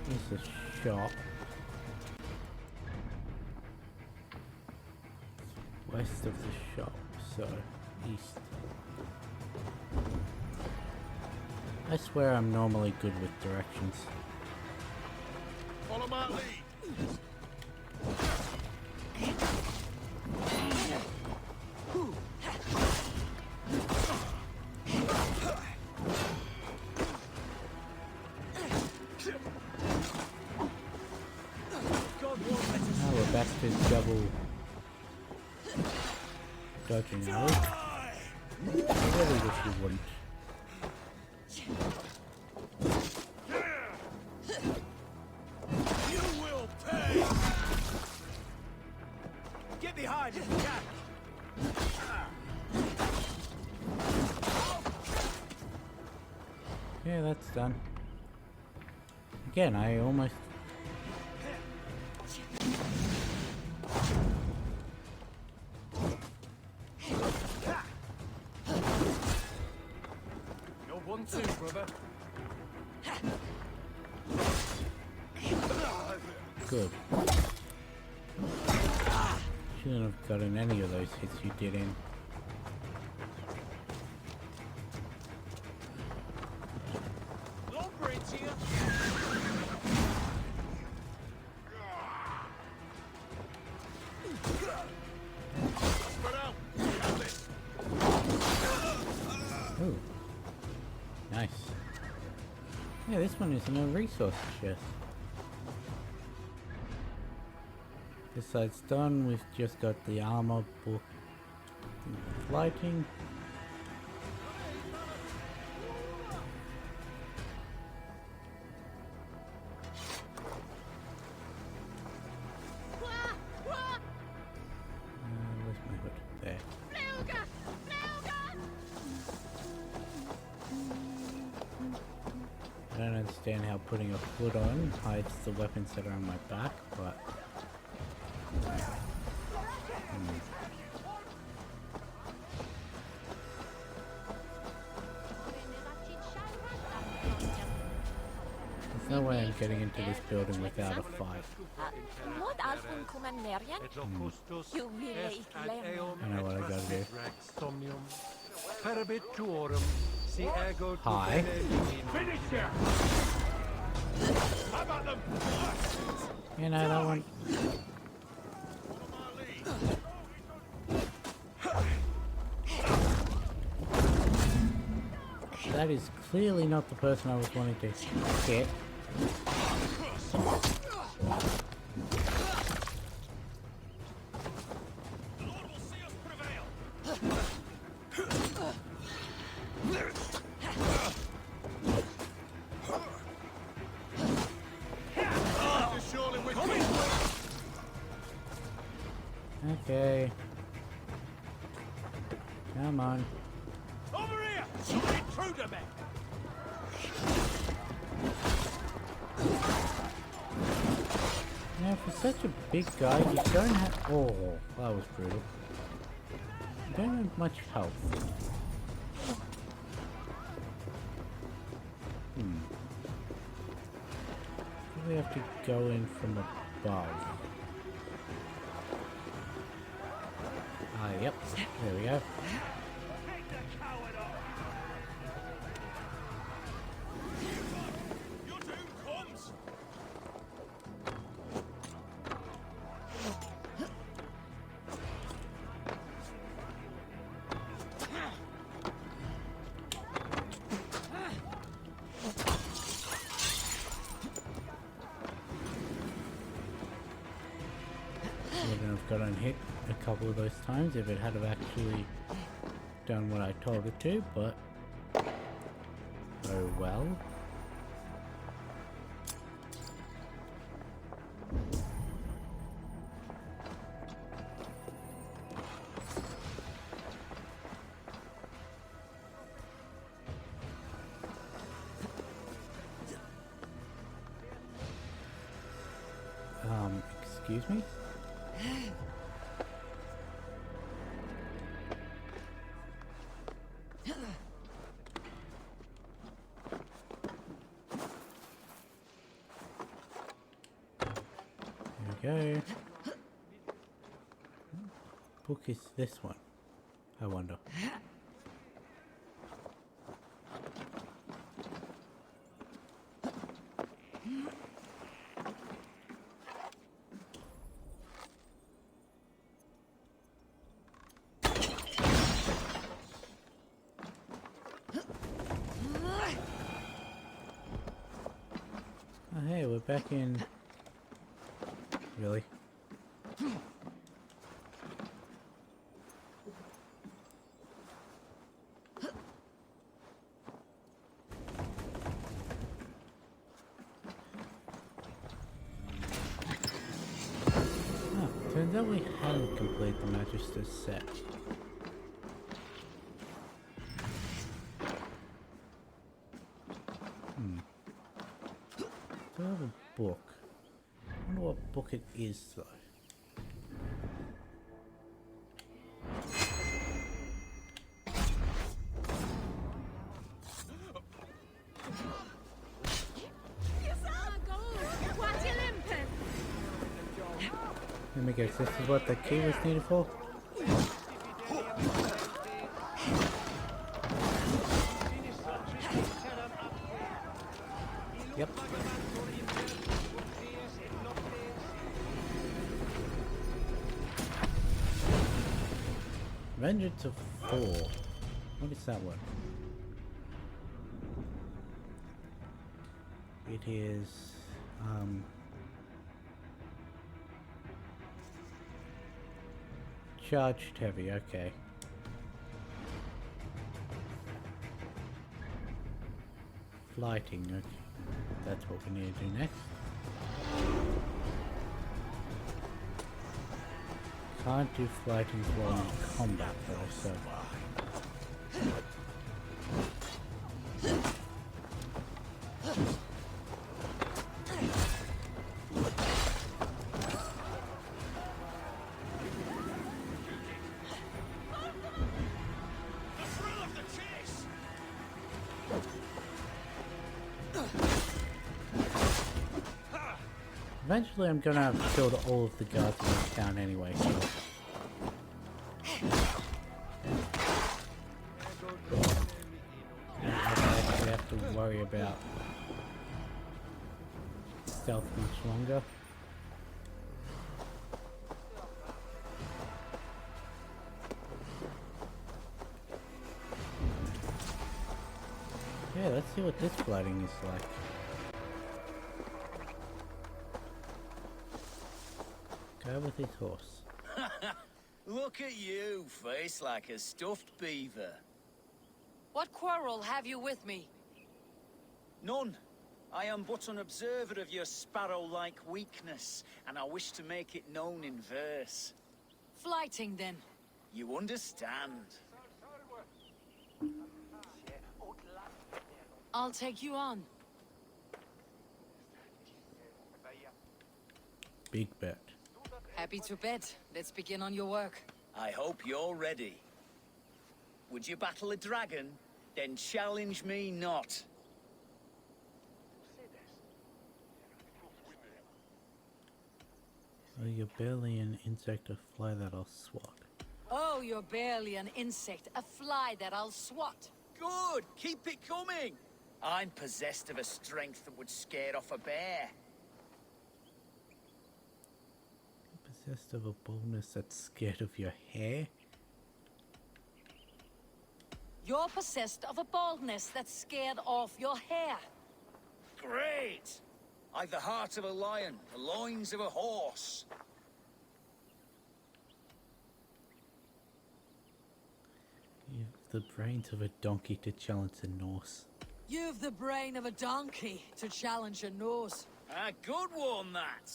There's a shop. West of the shop, so east. I swear I'm normally good with directions. Follow my lead. Now we're back to double dodging arrows. I really wish you wouldn't. You will pay! Get behind if you can! Yeah, that's done. Again, I almost... You're one too, brother. Good. Shouldn't have gotten any of those hits you did in. Longridge here! Spread out. Got this. Ooh. Nice. Yeah, this one isn't a resource chest. This side's done, we've just got the armor book lighting. Where's my hood? There. don't understand how putting a foot on hides the weapons that are on my back, but... There's no way I'm getting into this building without a fight. What alfun kumen nerjen? You will ik I know what I gotta do. Hi. You know that one. That is clearly not the person I was wanting to hit. Okay. Come on. Over here! Intruder man! Now, for such a big guy, you don't have... Oh, that was brutal. You don't have much health. Probably have to go in from above. Ah, yep. There we go. Wouldn't have gotten hit a couple of those times if it had have actually done what I told it to, but oh well. Excuse me? There we go. What book is this one? I wonder. Oh, hey, we're back in... Really? Oh, turns out we hadn't completed the Magister's set. Do I have a book? I wonder what book it is though. Let me guess, this is what the key was needed for? Yep. Vengeance of 4. What is that one? It is, charged heavy, okay. Flighting, okay. That's what we need to do next. Can't do flighting while in combat though, so... Eventually I'm gonna have to kill all of the guards in this town anyway, so... I don't actually have to worry about stealth much longer. Yeah, let's see what this flooding is like. Go with his horse. Look at you, face like a stuffed beaver. What quarrel have you with me? None. I am but an observer of your sparrow-like weakness, and I wish to make it known in verse. Flighting, then. You understand. I'll take you on. Big bet. Happy to bet. Let's begin on your work. I hope you're ready. Would you battle a dragon? Then challenge me not. Oh, you're barely an insect, a fly that I'll swat. Oh, you're barely an insect, a fly that I'll swat. Good! Keep it coming! I'm possessed of a strength that would scare off a bear. Possessed of a boldness that's scared of your hair? You're possessed of a baldness that's scared off your hair. Great! I've the heart of a lion, the loins of a horse. You've the brains of a donkey to challenge the Norse. You've the brain of a donkey to challenge a Norse. A good one, that.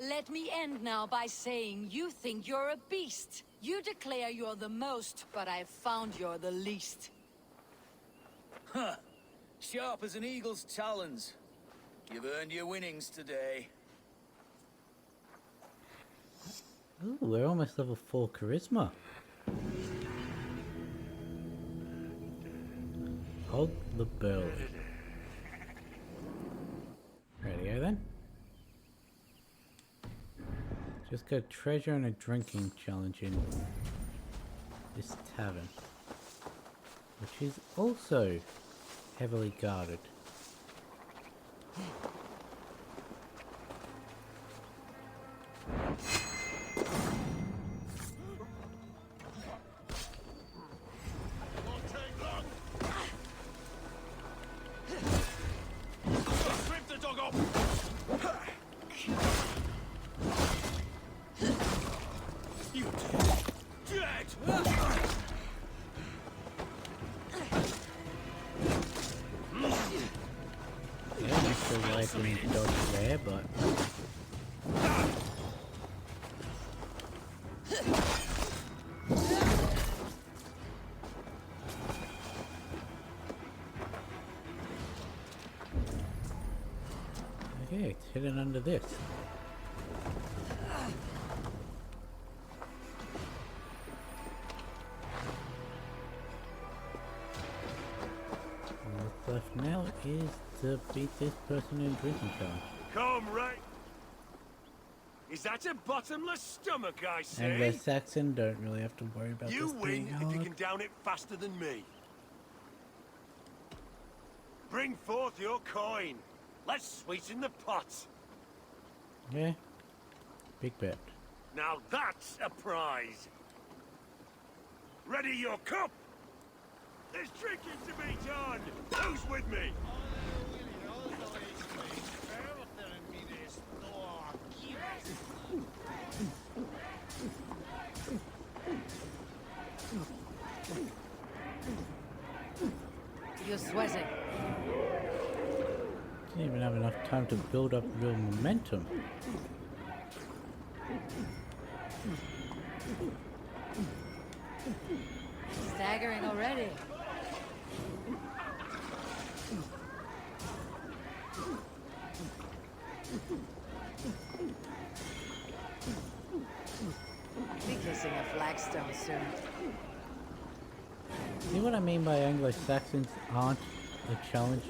Let me end now by saying you think you're a beast. You declare you're the most, but I've found you're the least. Huh. Sharp as an eagle's talons. You've earned your winnings today. Ooh, we're almost level 4 charisma. Hog the Burley. Radio then. Just got treasure and a drinking challenge in this tavern, which is also heavily guarded. But okay, it's hidden under this. What's left now is to beat this person in drinking challenge. Come right. Is that a bottomless stomach, I say? Anglo-Saxon, don't really have to worry about you this being win hard. if you can down it faster than me. Bring forth your coin. Let's sweeten the pot. Yeah, big bet. Now that's a prize. Ready your cup. There's drinking to be done. Who's with me? You're sweating. Didn't even have enough time to build up real momentum. Staggering already. Be kissing a flagstone soon. See what I mean by Anglo-Saxons aren't a challenge?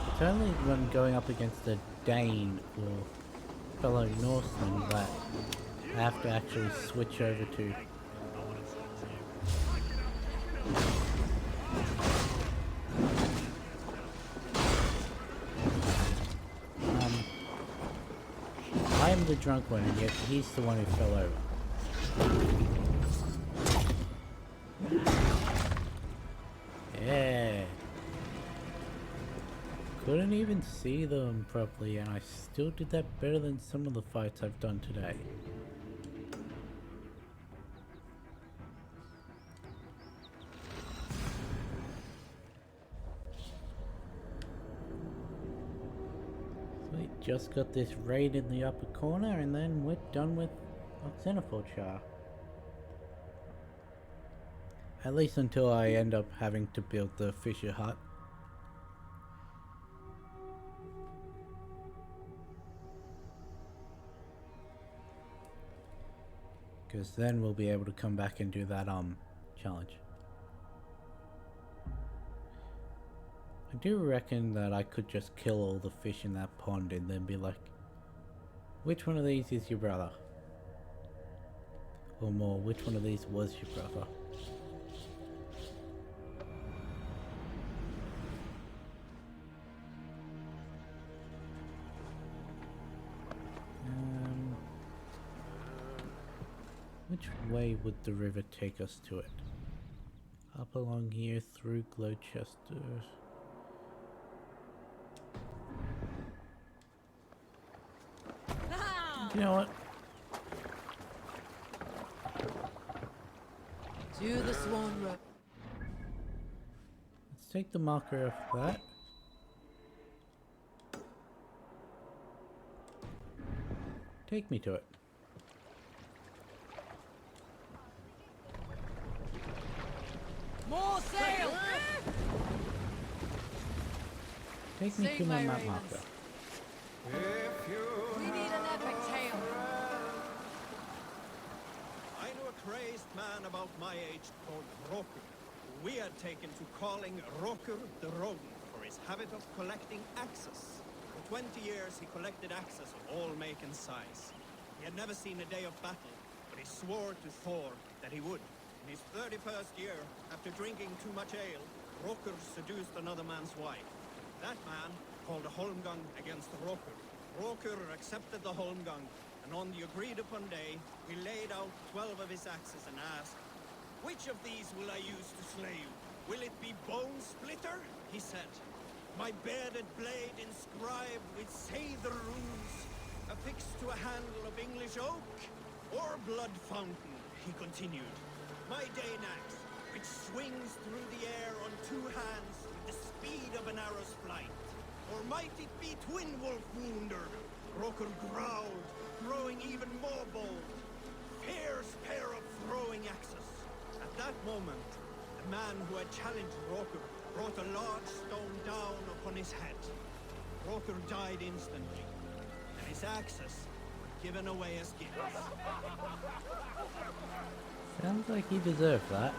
It's only when going up against a Dane or fellow Norseman that I have to actually switch over to. I am the drunk one, and yet he's the one who fell over. Yeah. Couldn't even see them properly, and I still did that better than some of the fights I've done today. We just got this raid in the upper corner, and then we're done with Xenophilchar. At least until I end up having to build the Fisher Hut. Because then we'll be able to come back and do that challenge. I do reckon that I could just kill all the fish in that pond and then be like, which one of these is your brother? Or more, which one of these was your brother? Which way would the river take us to it? Up along here through Gloucester. You know what? To the Swan Road. Let's take the marker off that. Take me to it. More sail! Take me Sing to my my map ravens. marker. We need an epic tale. I knew a crazed man about my age called Roku, who we had taken to calling Rokur the Rodent for his habit of collecting axes. For 20 years he collected axes of all make and size. He had never seen a day of battle, but he swore to Thor that he would. In his 31st year, after drinking too much ale, Rokur seduced another man's wife. That man called a holmgang against Rokur. Rokur accepted the holmgang, and on the agreed-upon day, he laid out 12 of his axes and asked, "Which of these will I use to slay you? Will it be Bone Splitter?" he said. "My bearded blade inscribed with Seidr runes, affixed to a handle of English oak? Or Blood Fountain?" he continued. "My Dane axe, which swings through the air on two hands with the speed of an arrow's flight. Or might it be Twin Wolf Wounder?" Rokur growled, growing even more bold. Fierce pair of throwing axes. At that moment, the man who had challenged Rokur brought a large stone down upon his head. Rokur died instantly, and his axes were given away as gifts. Sounds like he deserved that.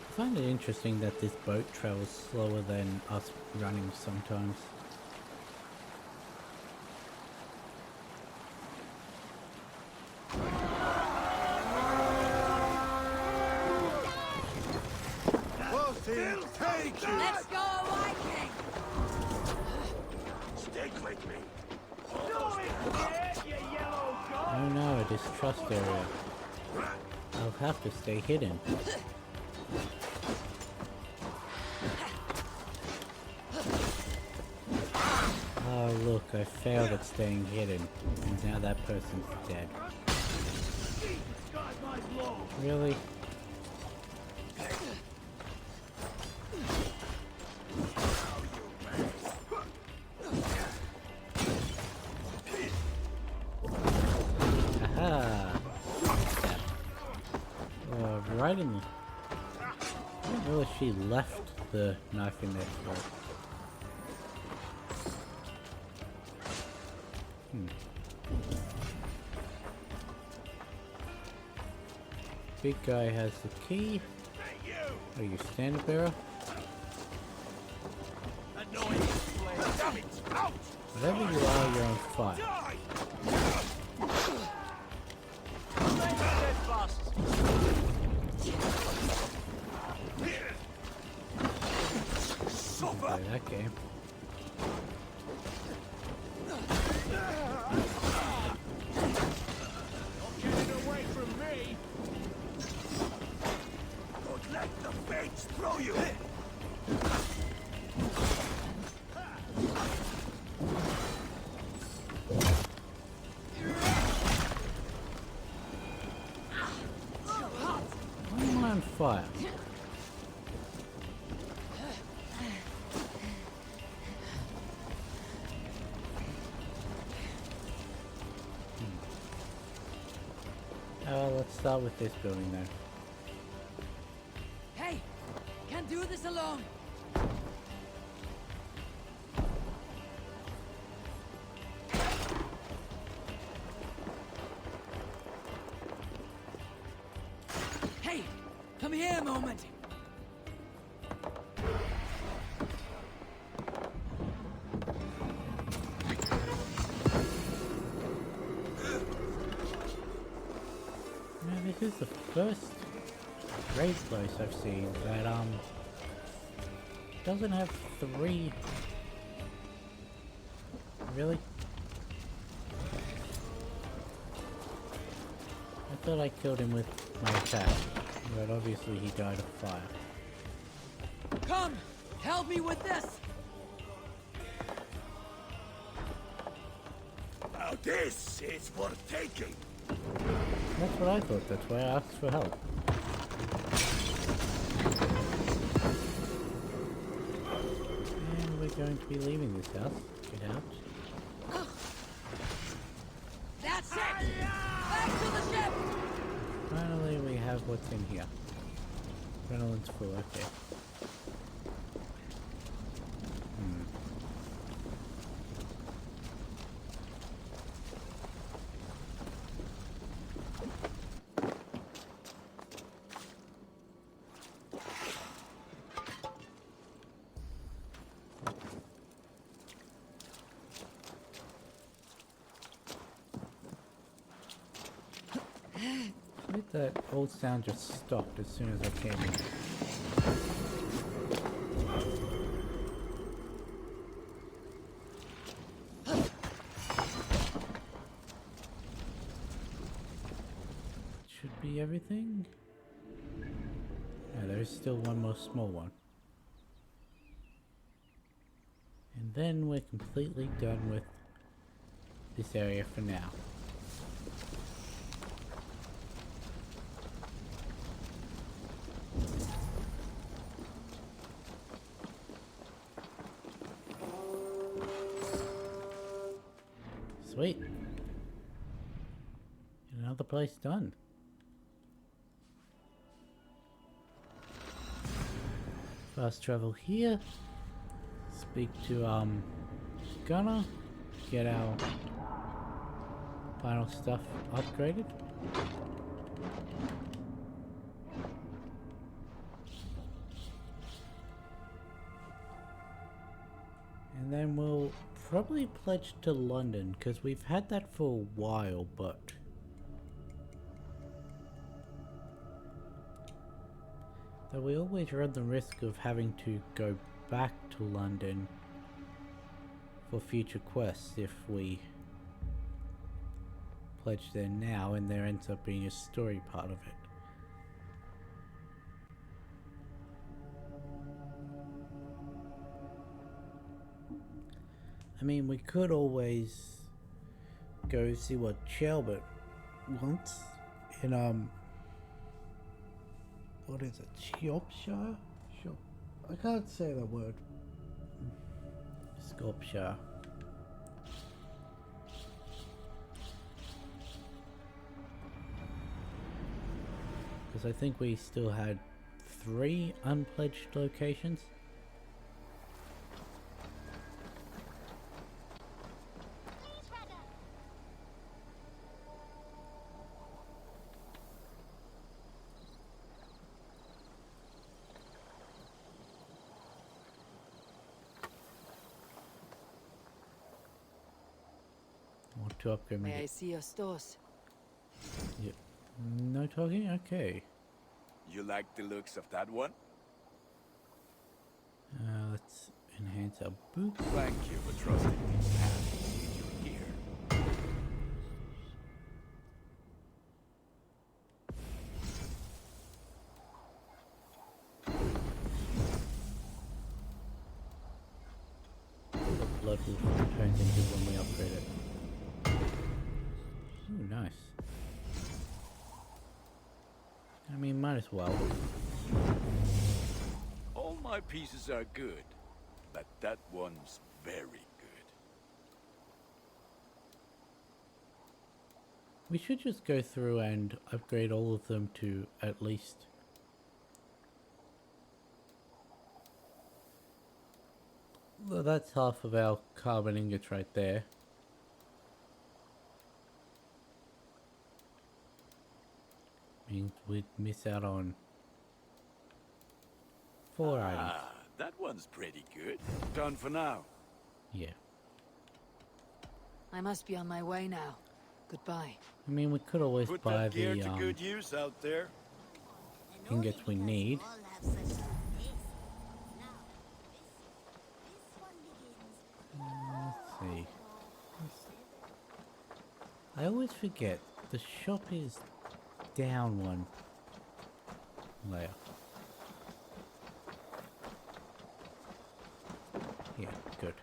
I find it interesting that this boat travels slower than us running sometimes. Let's go, Viking! Stick with me. Oh no, a distrust area. I'll have to stay hidden. Oh look, I failed at staying hidden, and now that person's dead. Really? right in the... I don't know if she left the knife in their throat. Big guy has the key. Are you standard bearer? Whatever you are, you're on fire. Play that game. Getting away from me! Don't let the fates throw you! Why am I on fire? Let's start with this building then. Hey! Can't do this alone! Hey! Come here a moment! This is the first raid place I've seen that doesn't have 3. Really? I thought I killed him with my attack, but obviously he died of fire. Come! Help me with this! Now this is worth taking! That's what I thought, that's why I asked for help. And we're going to be leaving this house. Get out. That's it! Back to the ship! Finally we have what's in here. Adrenaline's full, okay. That old sound just stopped as soon as I came in. Should be everything. Yeah, there's still one more small one. And then we're completely done with this area for now. Sweet. Another place done. Fast travel here. Speak to Gunner. Get our final stuff upgraded. And then we'll probably pledge to London, because we've had that for a while, but though we always run the risk of having to go back to London for future quests if we pledge there now and there ends up being a story part of it. I mean, we could always go see what Chalbert wants in, what is it, Shropshire? I can't say that word. Shropshire. Because I think we still had 3 unpledged locations. Want to upgrade May I my... see your stores? Yep. No talking? Okay. You like the looks of that one? Let's enhance our boots. Thank you for trusting these hands. You're here. The blood will turn into when we upgrade it. Ooh, nice. I mean, might as well. All my pieces are good, but that one's very good. We should just go through and upgrade all of them to at least... Well, that's half of our carbon ingots right there. Means we'd miss out on 4 items. Ah, that one's pretty good. Done for now. Yeah. I must be on my way now. Goodbye. I mean, we could always Put buy that gear the to good use out there. ingots we need. Let's see. I always forget the shop is down one layer. Yeah, good.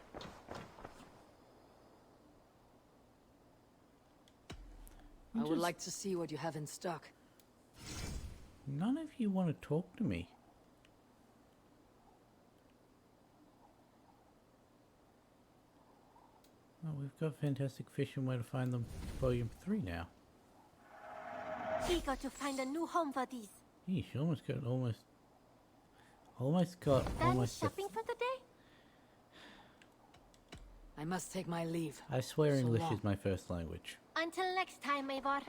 I would like to see what you have in stock. None of you want to talk to me. Oh, we've got Fantastic Fish and Where to Find Them Volume 3 now. Eager to find a new home for these. Yeesh, almost got Done a shopping for the day? I must take my leave. I swear So English long. is my first language. Until next time, Eivor.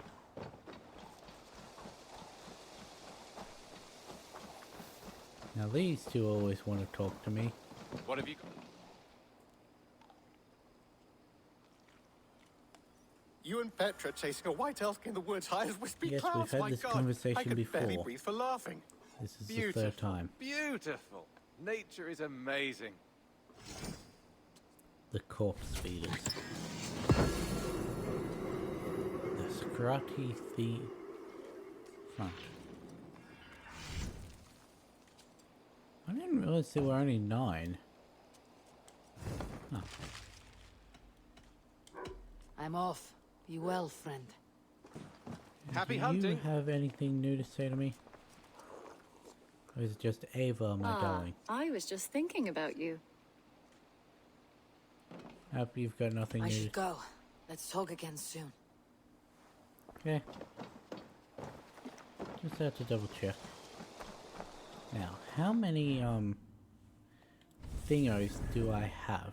Now these two always want to talk to me. What have you... You and Petra chasing a white elk in the woods high as wispy Yes, clouds. we've had My this God, conversation I could barely before. breathe for laughing. This is the Beautiful. 3rd time. Beautiful. Nature is amazing. The corpse feeders. The Scrotty the front. I didn't realize there were only 9. Huh. I'm off. Be well, friend. Happy Do hunting. you have anything new to say to me? Or is it just Ava, my darling? I was just thinking about you. Hope you've got nothing I new should to... go. Let's talk again soon. Okay. Just have to double check. Now, how many, thingos do I have?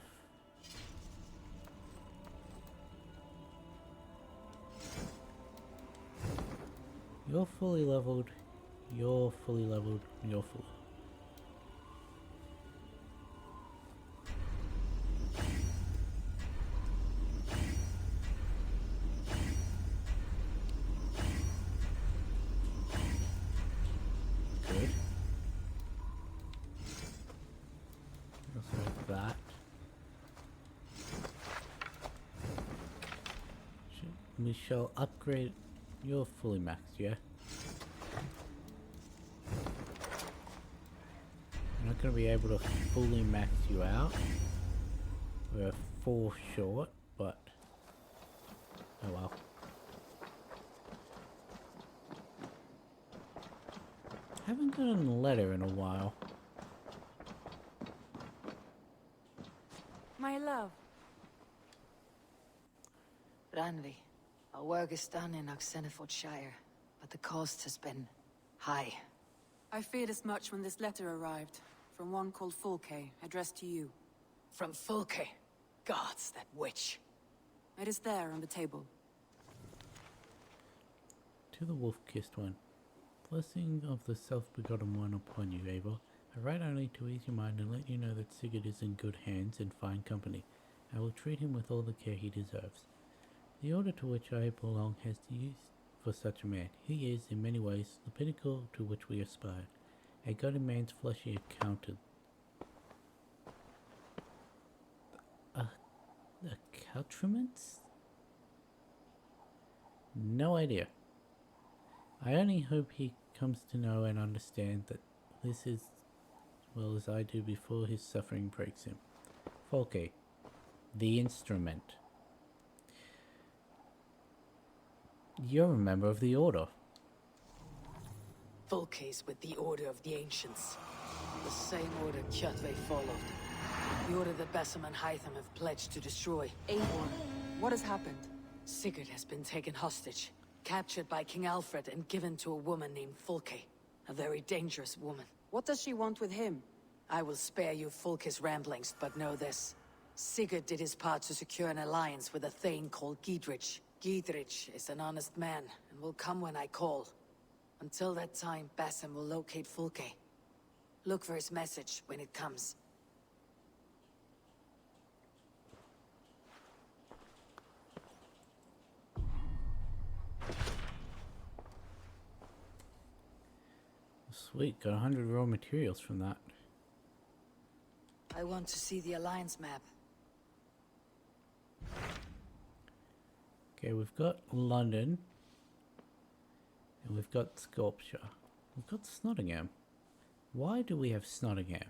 You're fully leveled. You're fully leveled. You're full. Good. Also have that. We shall upgrade. You're fully maxed, yeah? I'm not going to be able to fully max you out. We're 4 short, but oh well. Haven't gotten a letter in a while. My love. Ranvi, our work is done in Oxenfordshire, but the cost has been Hi. I feared as much when this letter arrived, from one called Fulke, addressed to you. From Fulke? Gods, that witch. It is there on the table. To the wolf-kissed one. Blessing of the self-begotten one upon you, Eivor. I write only to ease your mind and let you know that Sigurd is in good hands and fine company. I will treat him with all the care he deserves. The order to which I belong has use for such a man. He is, in many ways, the pinnacle to which we aspire. A god in man's fleshy accounted. Accoutrements? No idea. I only hope he comes to know and understand that this is well as I do before his suffering breaks him. Folke, the instrument. You're a member of the Order. Fulke's with the Order of the Ancients. The same order Kjotve followed. The order that Basim and Hytham have pledged to destroy. Eivor, what has happened? Sigurd has been taken hostage, captured by King Alfred and given to a woman named Fulke. A very dangerous woman. What does she want with him? I will spare you Fulke's ramblings, but know this. Sigurd did his part to secure an alliance with a thane called Gidrich. Gidrich is an honest man, and will come when I call. Until that time, Basim will locate Fulke. Look for his message when it comes. Sweet, got 100 raw materials from that. I want to see the Alliance map. Okay, we've got London. And we've got Sculpture. We've got Snottingham. Why do we have Snottingham?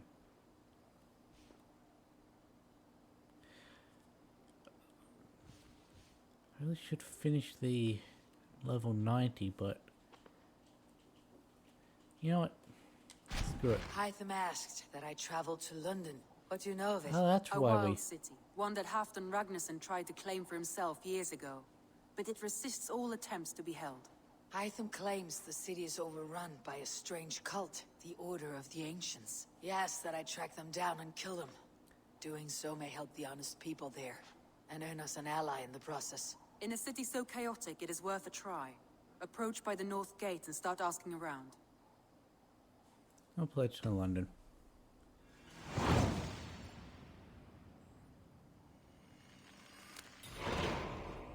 I really should finish the level 90, but... You know what? Screw it. Hytham asked that I travel to London. What do you know of it? Oh, that's A why we... wild city. One that Halfdan Ragnarsson tried to claim for himself years ago. But it resists all attempts to be held. Hytham claims the city is overrun by a strange cult, the Order of the Ancients. He asks that I track them down and kill them. Doing so may help the honest people there, and earn us an ally in the process. In a city so chaotic, it is worth a try. Approach by the North Gate and start asking around. I'll pledge to London.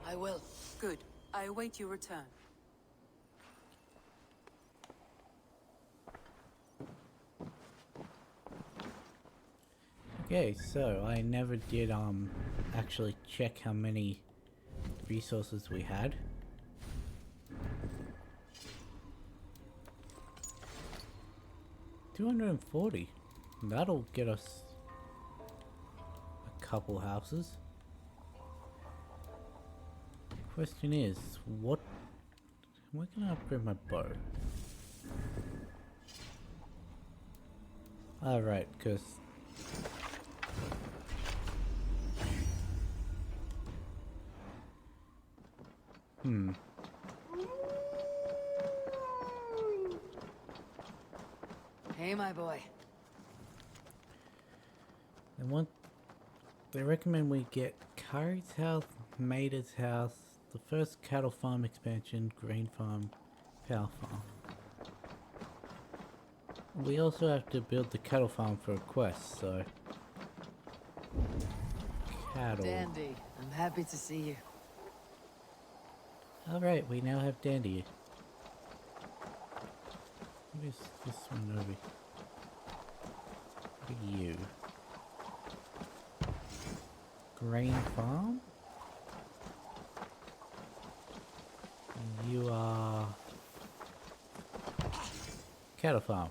I will. Good. I await your return. Okay, so I never did actually check how many resources we had. $240. That'll get us a couple houses. Question is, what? Am I gonna upgrade my bow? Alright, because Hey, my boy. they recommend we get Kari's house, Maida's house, the first cattle farm expansion, grain farm, power farm. We also have to build the cattle farm for a quest, so... Cattle. Dandy, I'm happy to see you. Alright, we now have Dandy. What is this one over? What are you? Grain farm? You are... Cattle farm.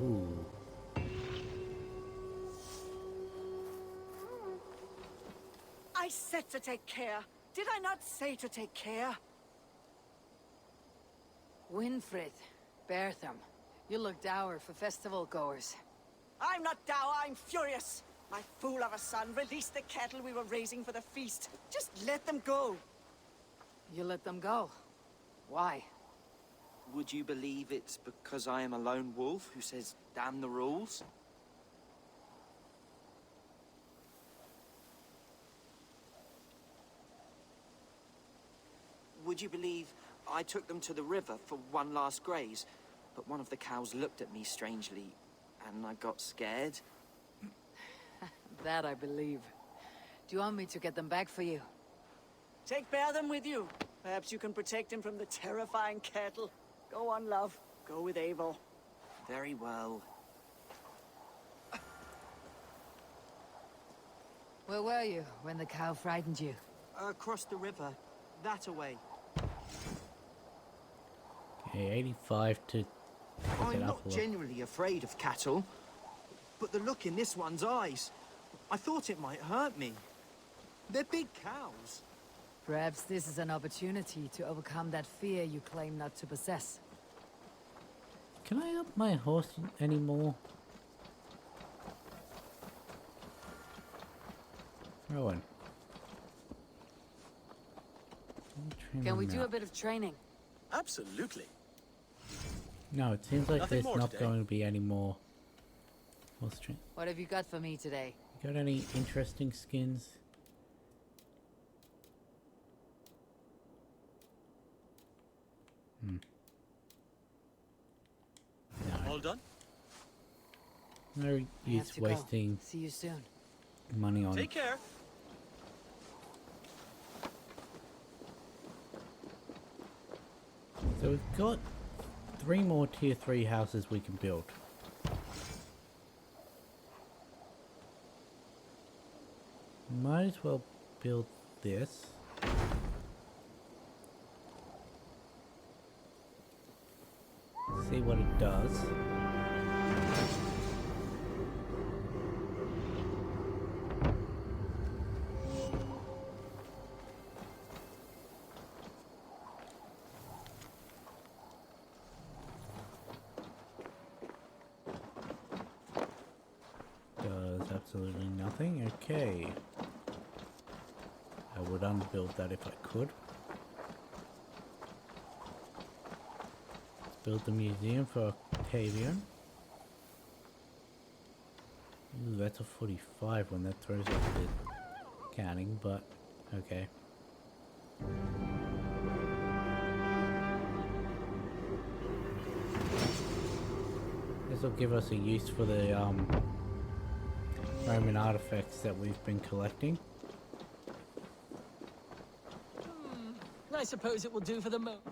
Ooh. I said to take care. Did I not say to take care? Winfried, Bertham, you look dour for festival goers. I'm not dour, I'm furious. My fool of a son released the cattle we were raising for the feast. Just let them go. You let them go? Why? Would you believe it's because I am a lone wolf who says, damn the rules? Would you believe I took them to the river for one last graze, but one of the cows looked at me strangely, and I got scared? That I believe. Do you want me to get them back for you? Take Bertham with you. Perhaps you can protect him from the terrifying cattle. Go on, love. Go with Eivor. Very well. Where were you when the cow frightened you? Across the river. That away. Okay, 85 to pick I'm it up not a lot. genuinely afraid of cattle, but the look in this one's eyes, I thought it might hurt me. They're big cows. Perhaps this is an opportunity to overcome that fear you claim not to possess. Can I up my horse anymore? Rowan. Can we do a bit of training? Absolutely. No, it seems like Nothing there's more not today. going to be any more horse training. What have you got for me today? You got any interesting skins? All done? No I have use to go. wasting See you soon. money on Take care. So we've got 3 more tier 3 houses we can build. Might as well build this. See what it does. Does absolutely nothing. Okay. I would unbuild that if I could. Let's build the museum for Octavian. Ooh, that's a 45 when that throws off the counting, but okay. This will give us a use for the Roman artifacts that we've been collecting. I suppose it will do for the moment.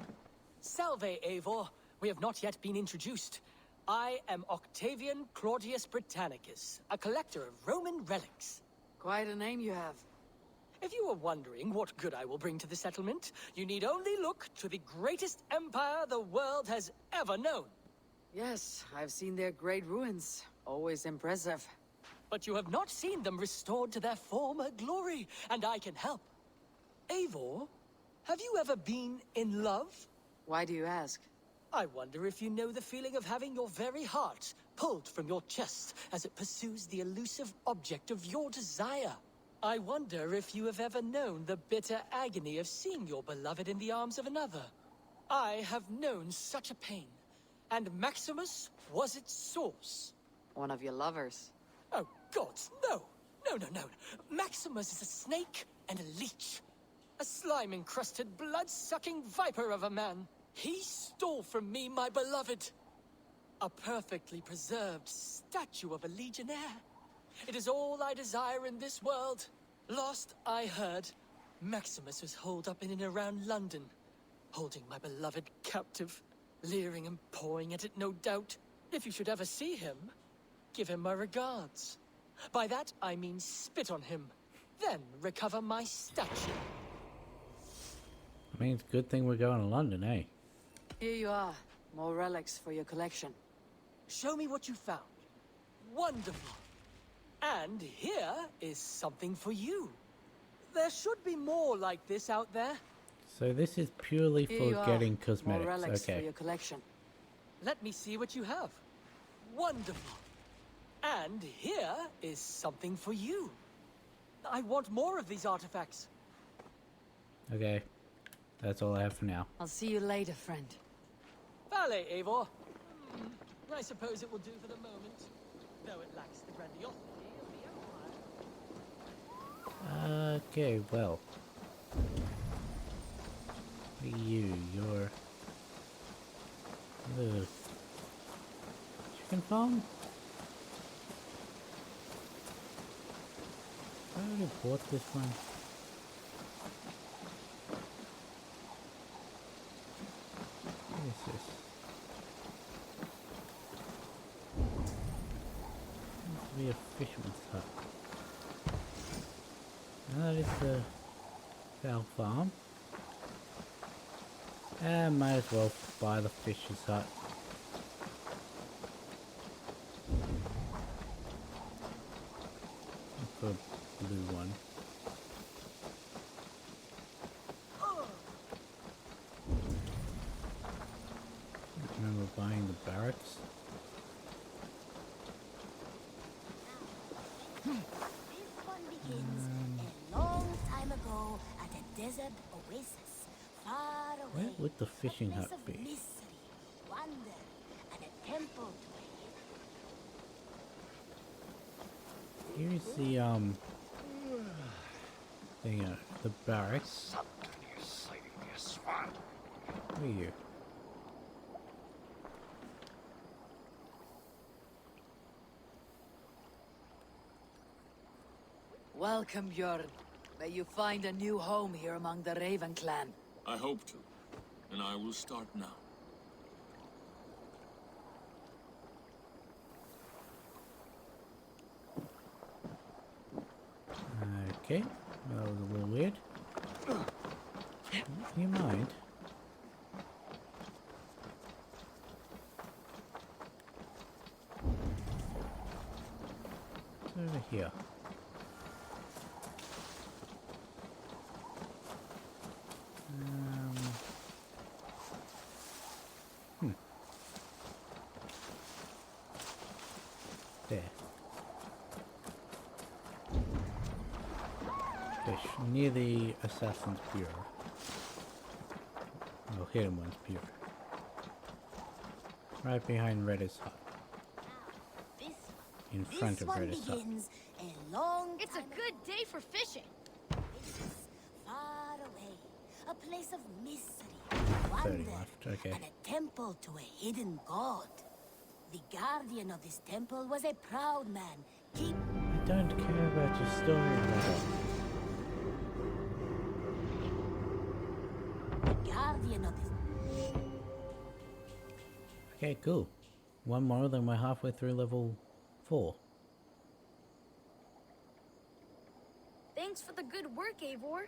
Salve, Eivor. We have not yet been introduced. I am Octavian Claudius Britannicus, a collector of Roman relics. Quite a name you have. If you are wondering what good I will bring to the settlement, you need only look to the greatest empire the world has ever known. Yes, I've seen their great ruins. Always impressive. But you have not seen them restored to their former glory, and I can help. Eivor, have you ever been in love? Why do you ask? I wonder if you know the feeling of having your very heart pulled from your chest as it pursues the elusive object of your desire. I wonder if you have ever known the bitter agony of seeing your beloved in the arms of another. I have known such a pain, and Maximus was its source. One of your lovers. Oh, gods, no! No, no, no. Maximus is a snake and a leech. A slime-encrusted, blood-sucking viper of a man. He stole from me my beloved. A perfectly preserved statue of a legionnaire. It is all I desire in this world. Last I heard, Maximus was holed up in and around London, holding my beloved captive, leering and pawing at it, no doubt. If you should ever see him, give him my regards. By that, I mean spit on him, then recover my statue. I mean, it's a good thing we're going to London, eh? Here you are. More relics for your collection. Show me what you found. Wonderful. And here is something for you. There should be more like this out there. So this is purely Here for you are. getting More cosmetics. relics Okay. for your collection. Let me see what you have. Wonderful. And here is something for you. I want more of these artifacts. Okay. That's all I have for now. I'll see you later, friend. Vale, Eivor. I suppose it will do for the moment, though it lacks the grandiosity of the Empire. Okay, well. You're... the chicken farm? I already bought this one. What is this? Seems to be a fisherman's hut. And that is the fowl farm. And might as well buy the fisher's hut. For a blue one. I remember buying the barracks. This one begins a long time ago at a desert oasis, far away. Where would the fishing a place hut of be? mystery, wonder, and a temple to Here's the the barracks. Who are you? Welcome, Bjorn. May you find a new home here among the Raven clan. I hope to, and I will start now. Okay, that was a little weird. Do you mind? It's over here. There. Fish near the Assassin's Bureau. Oh, Hidden One's Bureau. Right behind Redda's hut. In front of Redda's hut. a long It's a good day for fishing. oasis, far away, a place of mystery, 30 wonder, left, okay. and a temple to a hidden god. The guardian of this temple was a proud man. I don't care about your story, Redda. The guardian of this. Okay, cool. One more, then we're halfway through level 4. Thanks for the good work, Eivor.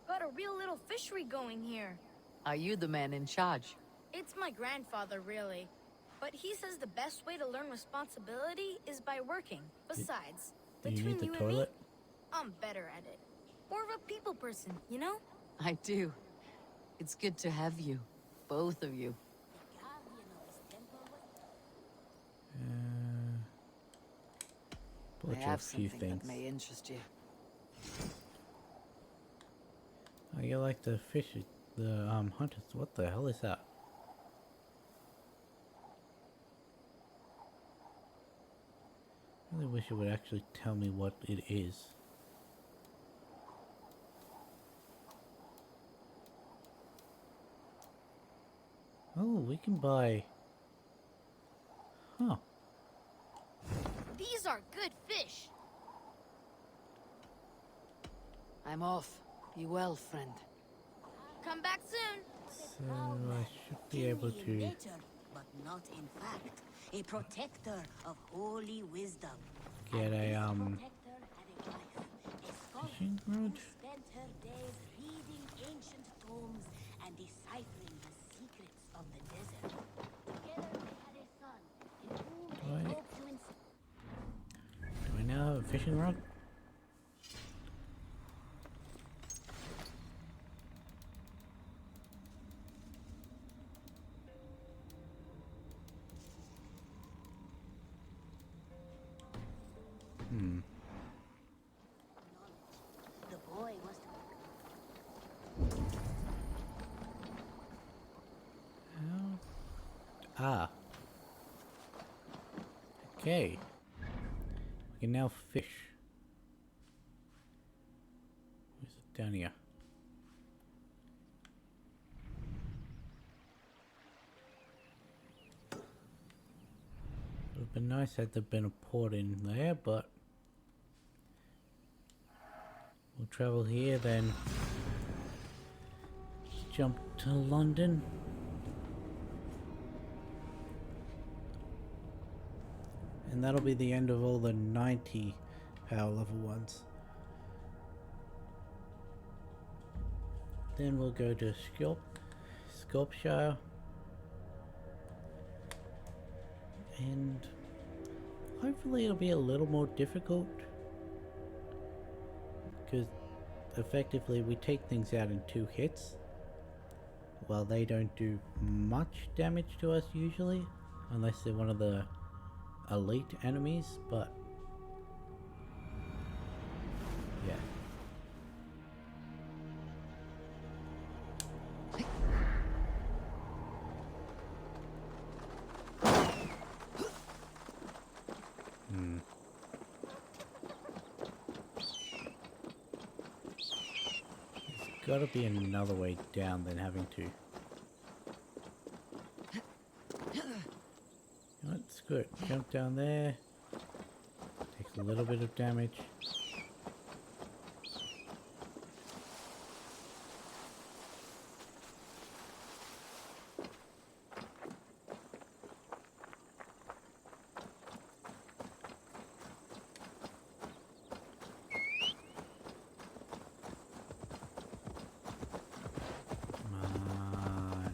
Got a real little fishery going here. Are you the man in charge? It's my grandfather, really. But he says the best way to learn responsibility is by working. Besides, Do you between need the you and toilet? me, I'm better at it. More of a people person, you know? I do. It's good to have you. Both of you. Bought I you a have few something things. that may interest you. Oh, you like the fish, the hunters. What the hell is that? I really wish it would actually tell me what it is. Oh, we can buy... Huh. These are good fish. I'm off. Be well, friend. Come back soon. So I should be able In to... nature, but not in fact. A protector of holy wisdom. get a, Protector had a wife, a fishing scholar rod? who spent her days reading ancient tomes and deciphering the secrets of the desert. Together they had a son, in whom they hoped to Do I now have a fishing rod? Okay. We can now fish. Where's it down here? It would have been nice had there been a port in there, but we'll travel here, then jump to London. And that'll be the end of all the 90 power level ones. Then we'll go to Sculpture. And hopefully it'll be a little more difficult. Because effectively we take things out in 2 hits. While they don't do much damage to us usually. Unless they're one of the elite enemies, but yeah. There's gotta be another way down than having to. That's good. Jump down there. Takes a little bit of damage. Come on.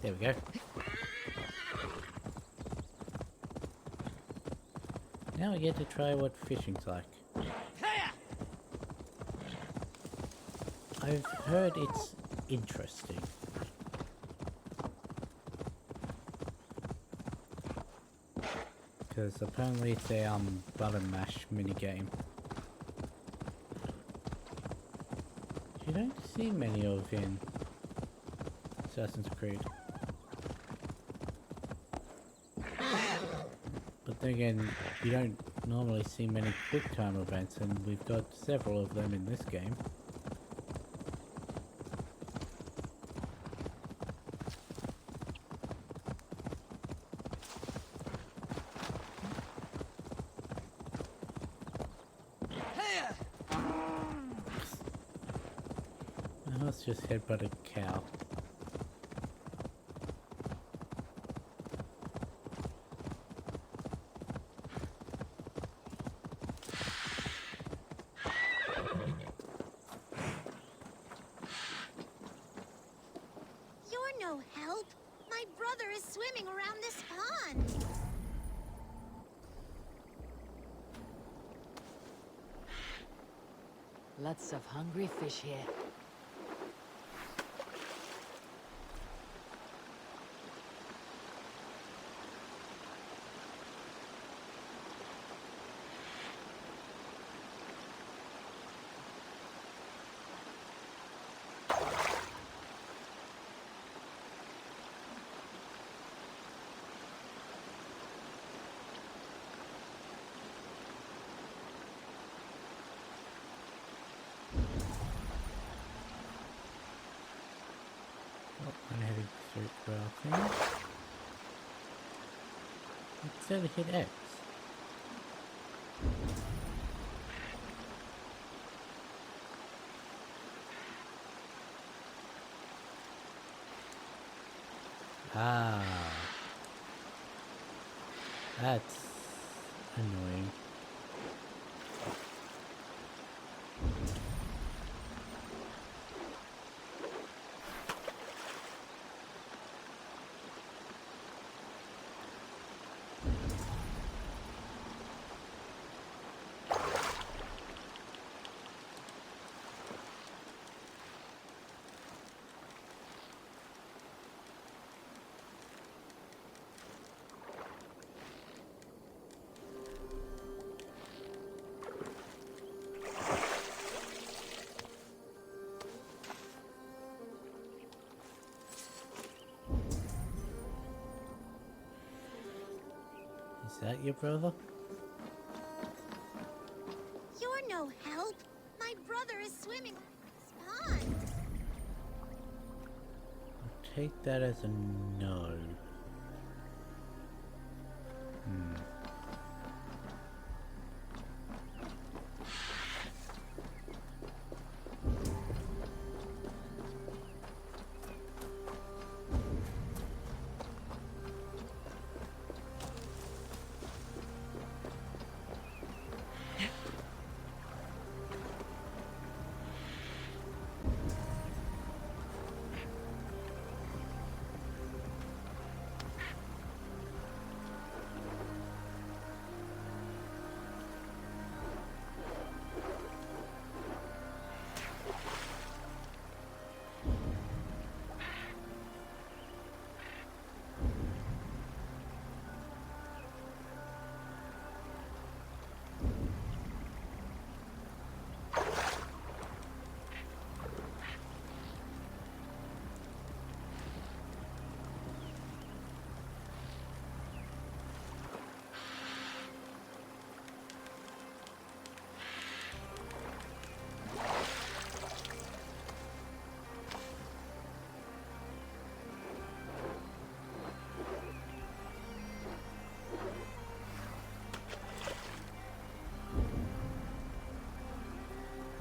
There we go. Now we get to try what fishing's like. I've heard it's interesting. Because apparently it's a button mash minigame. You don't see many of in Assassin's Creed. But then again, you don't normally see many quick time events, and we've got several of them in this game. Now let's just headbutt a cow. No help. My brother is swimming around this pond. Lots of hungry fish here. I'm heading straight for our thing. It said hit X. Ah. That's annoying. that your brother? You're no help. My brother is swimming pond. I'll take that as a no.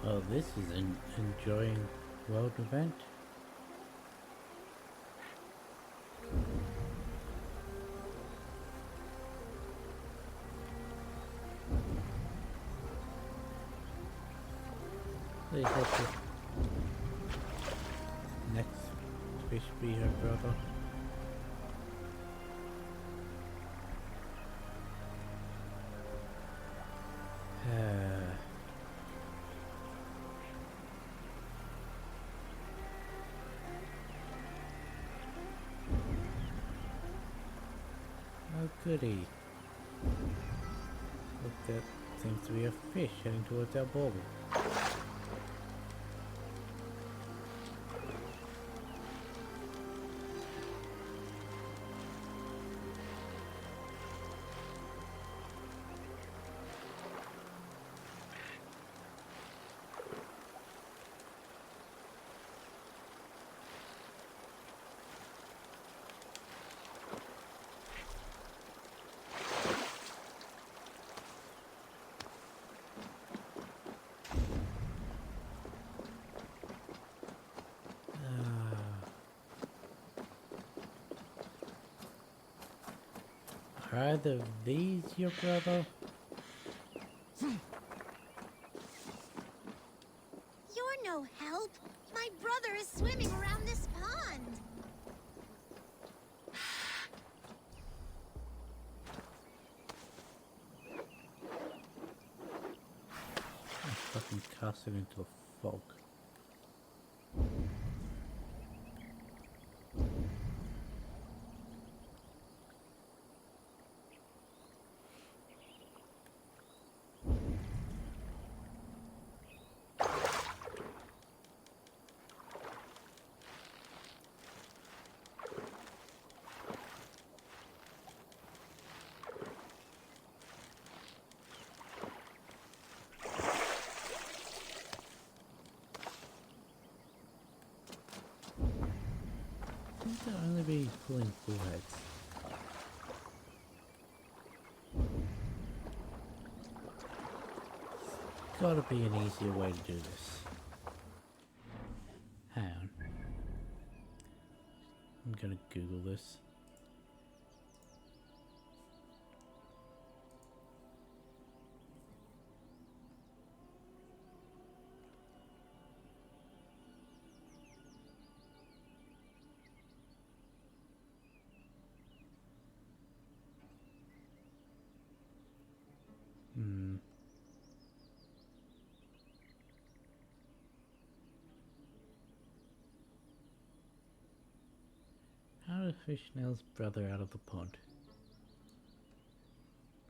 Well, this is an enjoying world event. Please let the next fish be her brother. Oh goody. Look, that seems to be a fish heading towards our bauble. Are either of these your brother? You're no help. My brother is swimming around this pond. I fucking cast it into the fog. Seems to only be pulling full heads. Gotta be an easier way to do this. Hang on. I'm gonna Google this. How to fish Nell's brother out of the pond.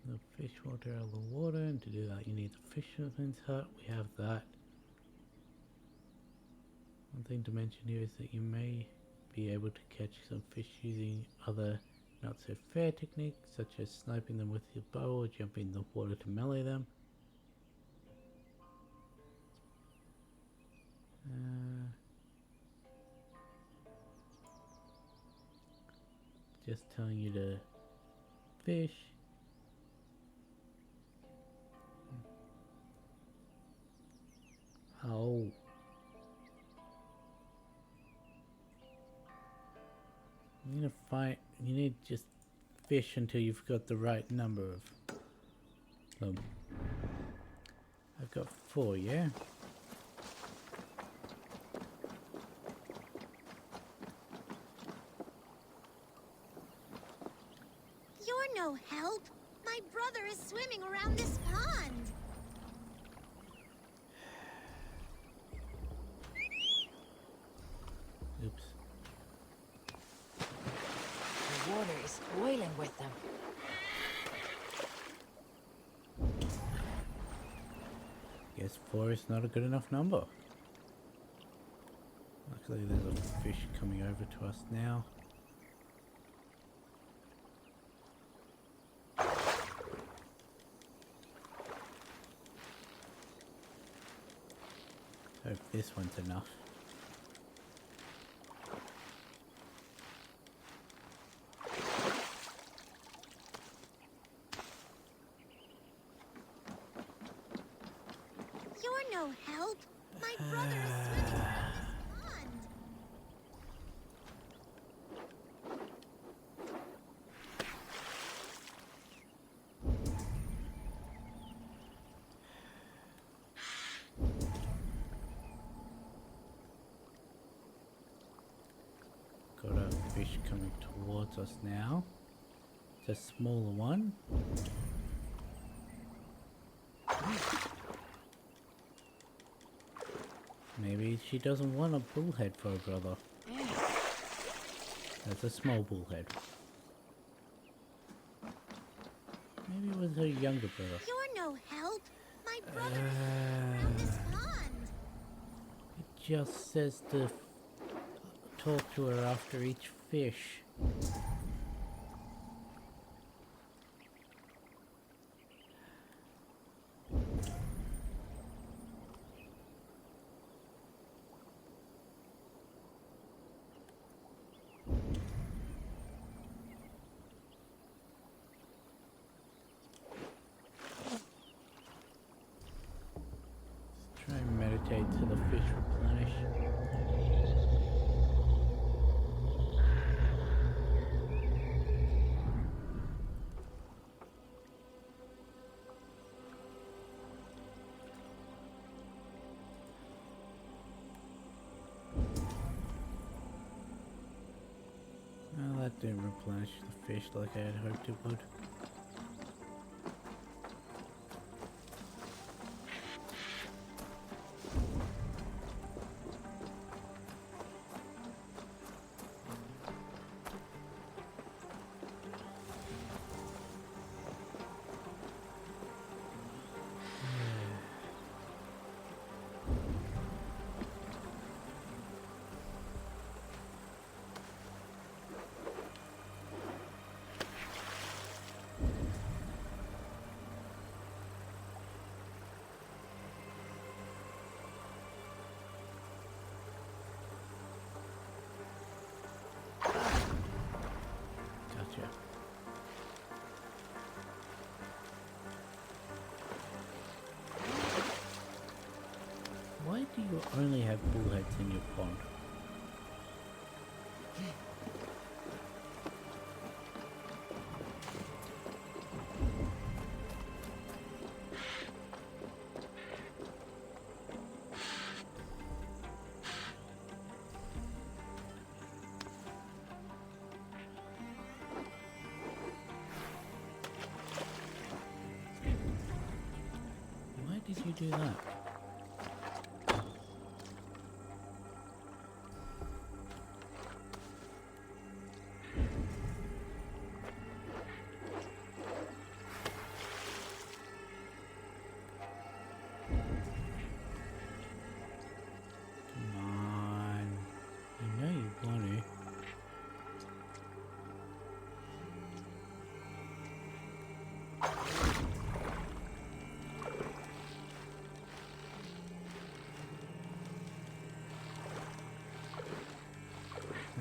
The fish water out of the water, and to do that you need the fisherman's hut. We have that. One thing to mention here is that you may be able to catch some fish using other not so fair techniques such as sniping them with your bow or jumping in the water to melee them. Just telling you to fish. Oh. You need to find, you need to just fish until you've got the right number of them. I've got 4, yeah? You're no help. My brother is swimming around this pond. Oops. The water is boiling with them. Guess 4 is not a good enough number. Luckily there's a fish coming over to us now. Hope this one's enough. You're no help. My brother is swimming around this pond. Got a fish coming towards us now. It's a smaller one. Maybe she doesn't want a bullhead for her brother. That's a small bullhead. Maybe it was her younger brother. You're no help. My brother is swimming around this pond. It just says to talk to her after each fish. Try and meditate till the fish replenish. Well, that didn't replenish the fish like I had hoped it would. Gotcha. Why do you only have bullheads in your pond? Why did you do that? Come on. You know you want to.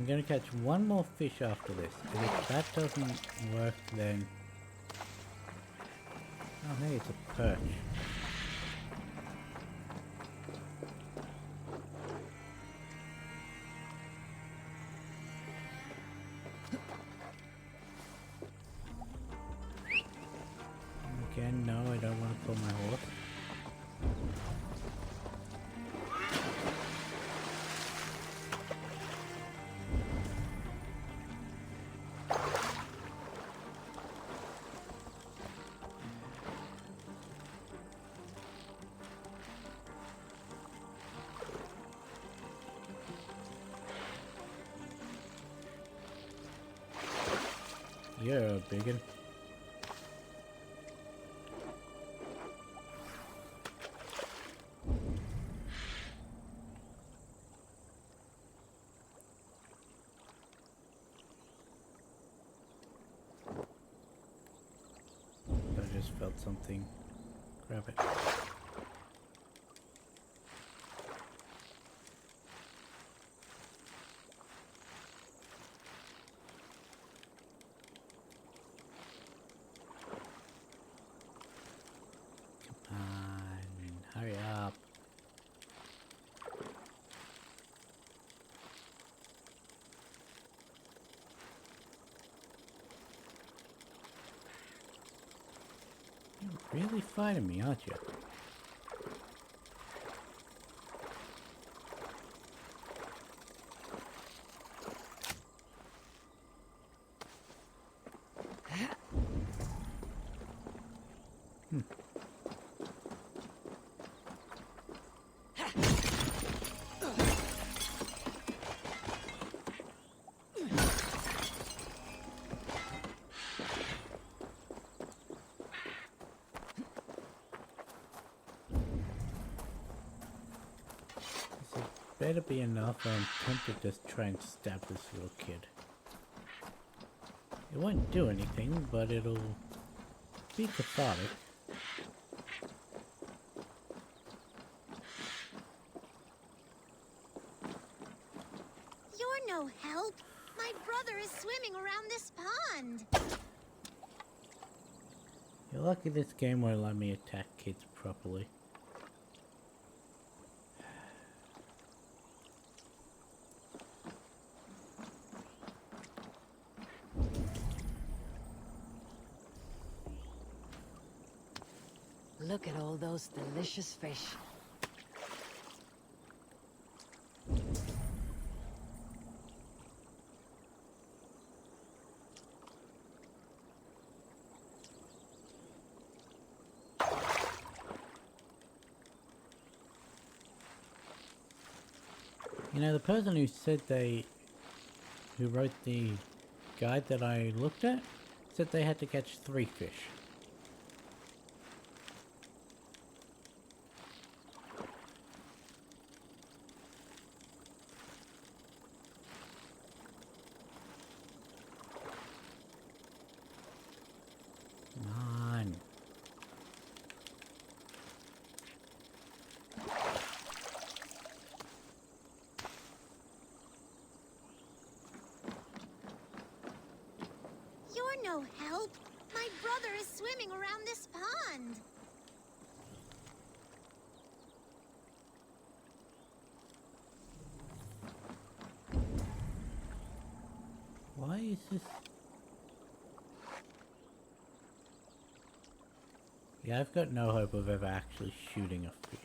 I'm gonna catch one more fish after this, and if that doesn't work then... Oh hey, it's a perch. Again, no, I don't want to pull my horse. You're a biggin. I just felt something. Grab it. Hurry up. You're really fighting me, aren't you? Better be enough. I'm tempted to just try and stab this little kid. It won't do anything, but it'll be cathartic. You're no help. My brother is swimming around this pond. You're lucky this game won't let me attack kids properly. Look at all those delicious fish. You know, the person who wrote the guide that I looked at, said they had to catch 3 fish. Come on. You're no help. My brother is swimming around this pond. Why is this? Yeah, I've got no hope of ever actually shooting a fish.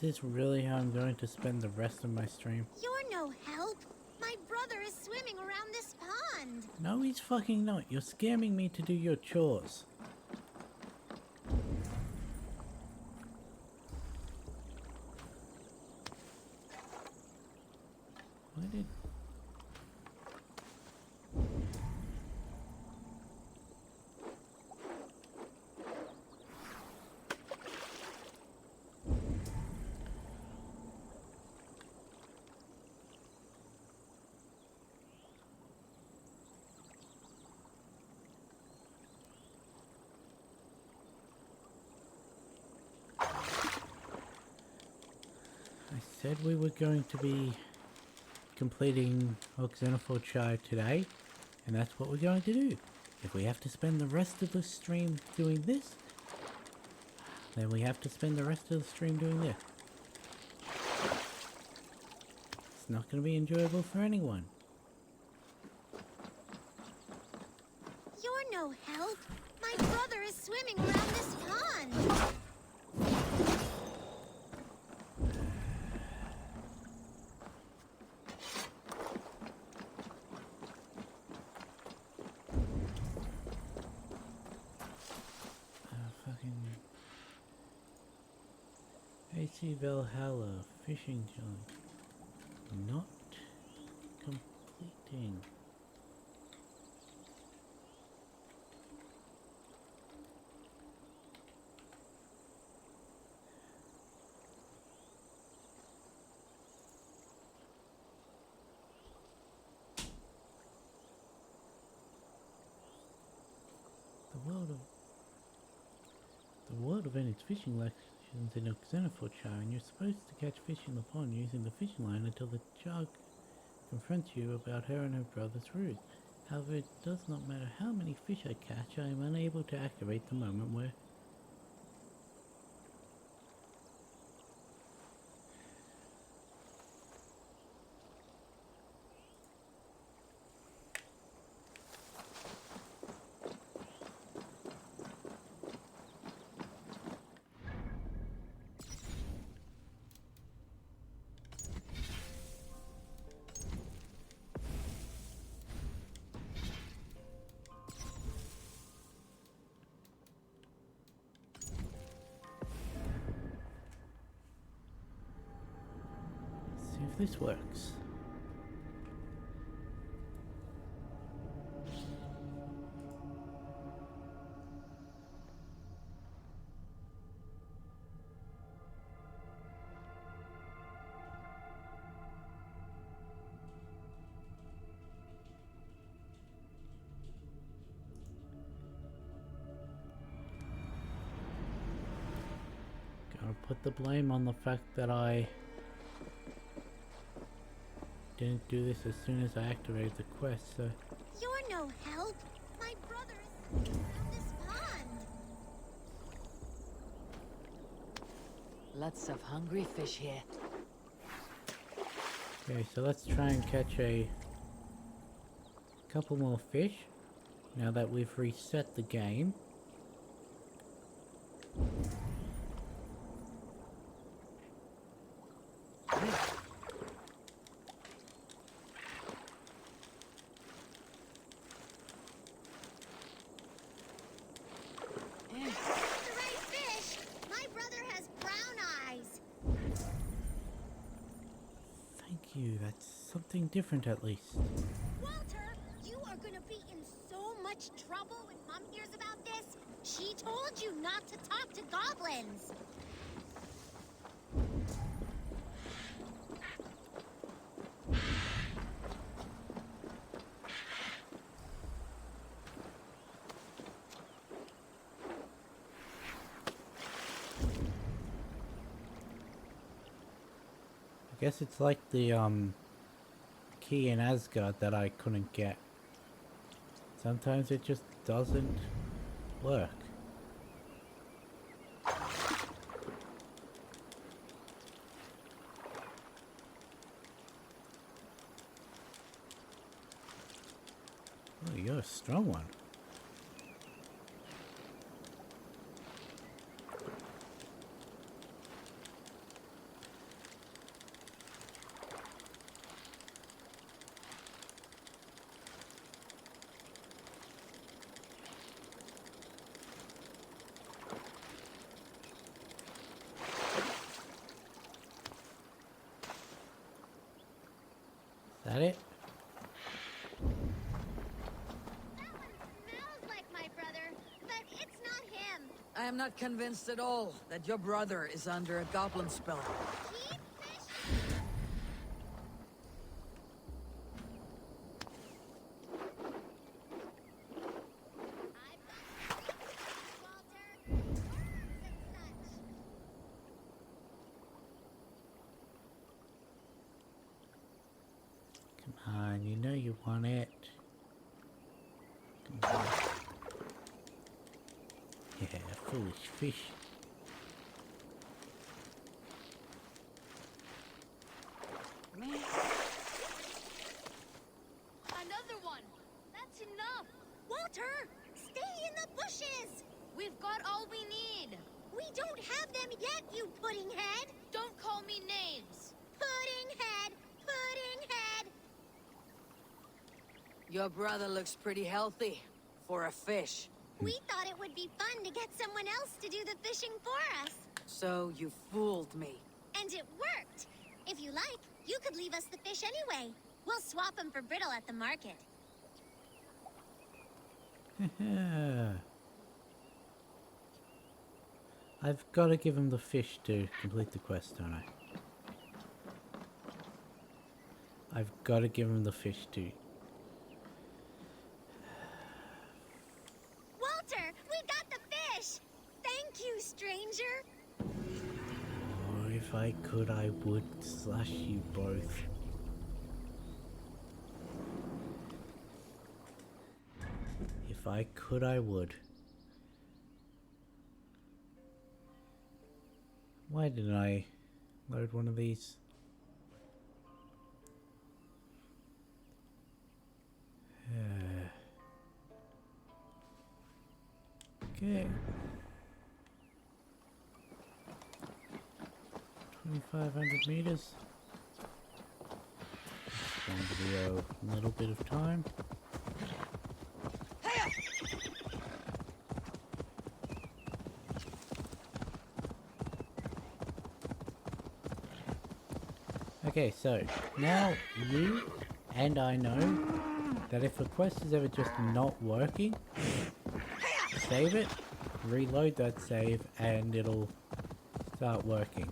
this really how I'm going to spend the rest of my stream? You're no help. My brother is swimming around this pond. No, he's fucking not. You're scamming me to do your chores. Why did... I said we were going to be completing Xenophort Shire today, and that's what we're going to do. If we have to spend the rest of the stream doing this, then we have to spend the rest of the stream doing this. It's not going to be enjoyable for anyone. You're no help. My brother is swimming around this pond. AC Valhalla fishing challenge not completing. The world of its fishing lessons in Xenophort Shire, and you're supposed to catch fish in the pond using the fishing line until the shark confronts you about her and her brother's ruse. However, it does not matter how many fish I catch, I am unable to activate the moment where... See if this works. Gotta put the blame on the fact that I didn't do this as soon as I activated the quest, so... You're no help. My brother is swimming around this pond. Lots of hungry fish here. Okay, so let's try and catch a couple more fish now that we've reset the game. Something different at least. Walter, you are gonna be in so much trouble when Mom hears about this. She told you not to talk to goblins. I guess it's like the key in Asgard that I couldn't get. Sometimes it just doesn't work. Oh, you're a strong one. that it? Smells like my brother, but it's not him. I am not convinced at all that your brother is under a goblin spell. Keep fishing. Come on, you know you want it. Come on. Yeah, foolish fish. Another one. That's enough. Walter, stay in the bushes. We've got all we need. We don't have them yet, you pudding head. Don't call me names. Pudding head. Pudding head. Your brother looks pretty healthy for a fish. We thought it would be fun to get someone else to do the fishing for us. So you fooled me. And it worked. If you like, you could leave us the fish anyway. We'll swap them for brittle at the market. I've got to give him the fish to complete the quest, don't I? I've got to give him the fish too. Walter, we got the fish! Thank you, stranger. Oh, if I could, I would slash you both. If I could, I would. Why didn't I load one of these? Okay. 2,500 meters. It's going to be a little bit of time. Okay, so now you and I know that if a quest is ever just not working, save it, reload that save, and it'll start working.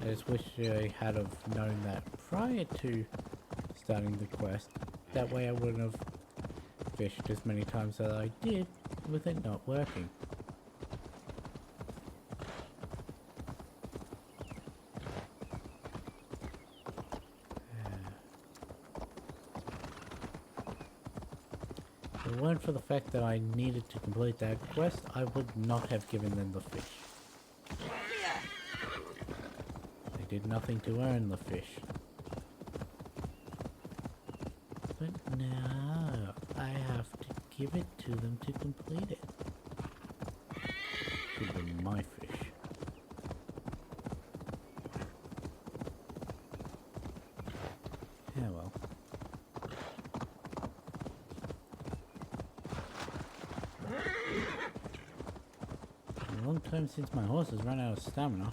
I just wish I had have known that prior to starting the quest. That way I wouldn't have fished as many times as I did with it not working. If it weren't for the fact that I needed to complete that quest, I would not have given them the fish. They did nothing to earn the fish. But now I have to give it to them to complete it. Give them my fish. Yeah, well. A long time since my horse has run out of stamina.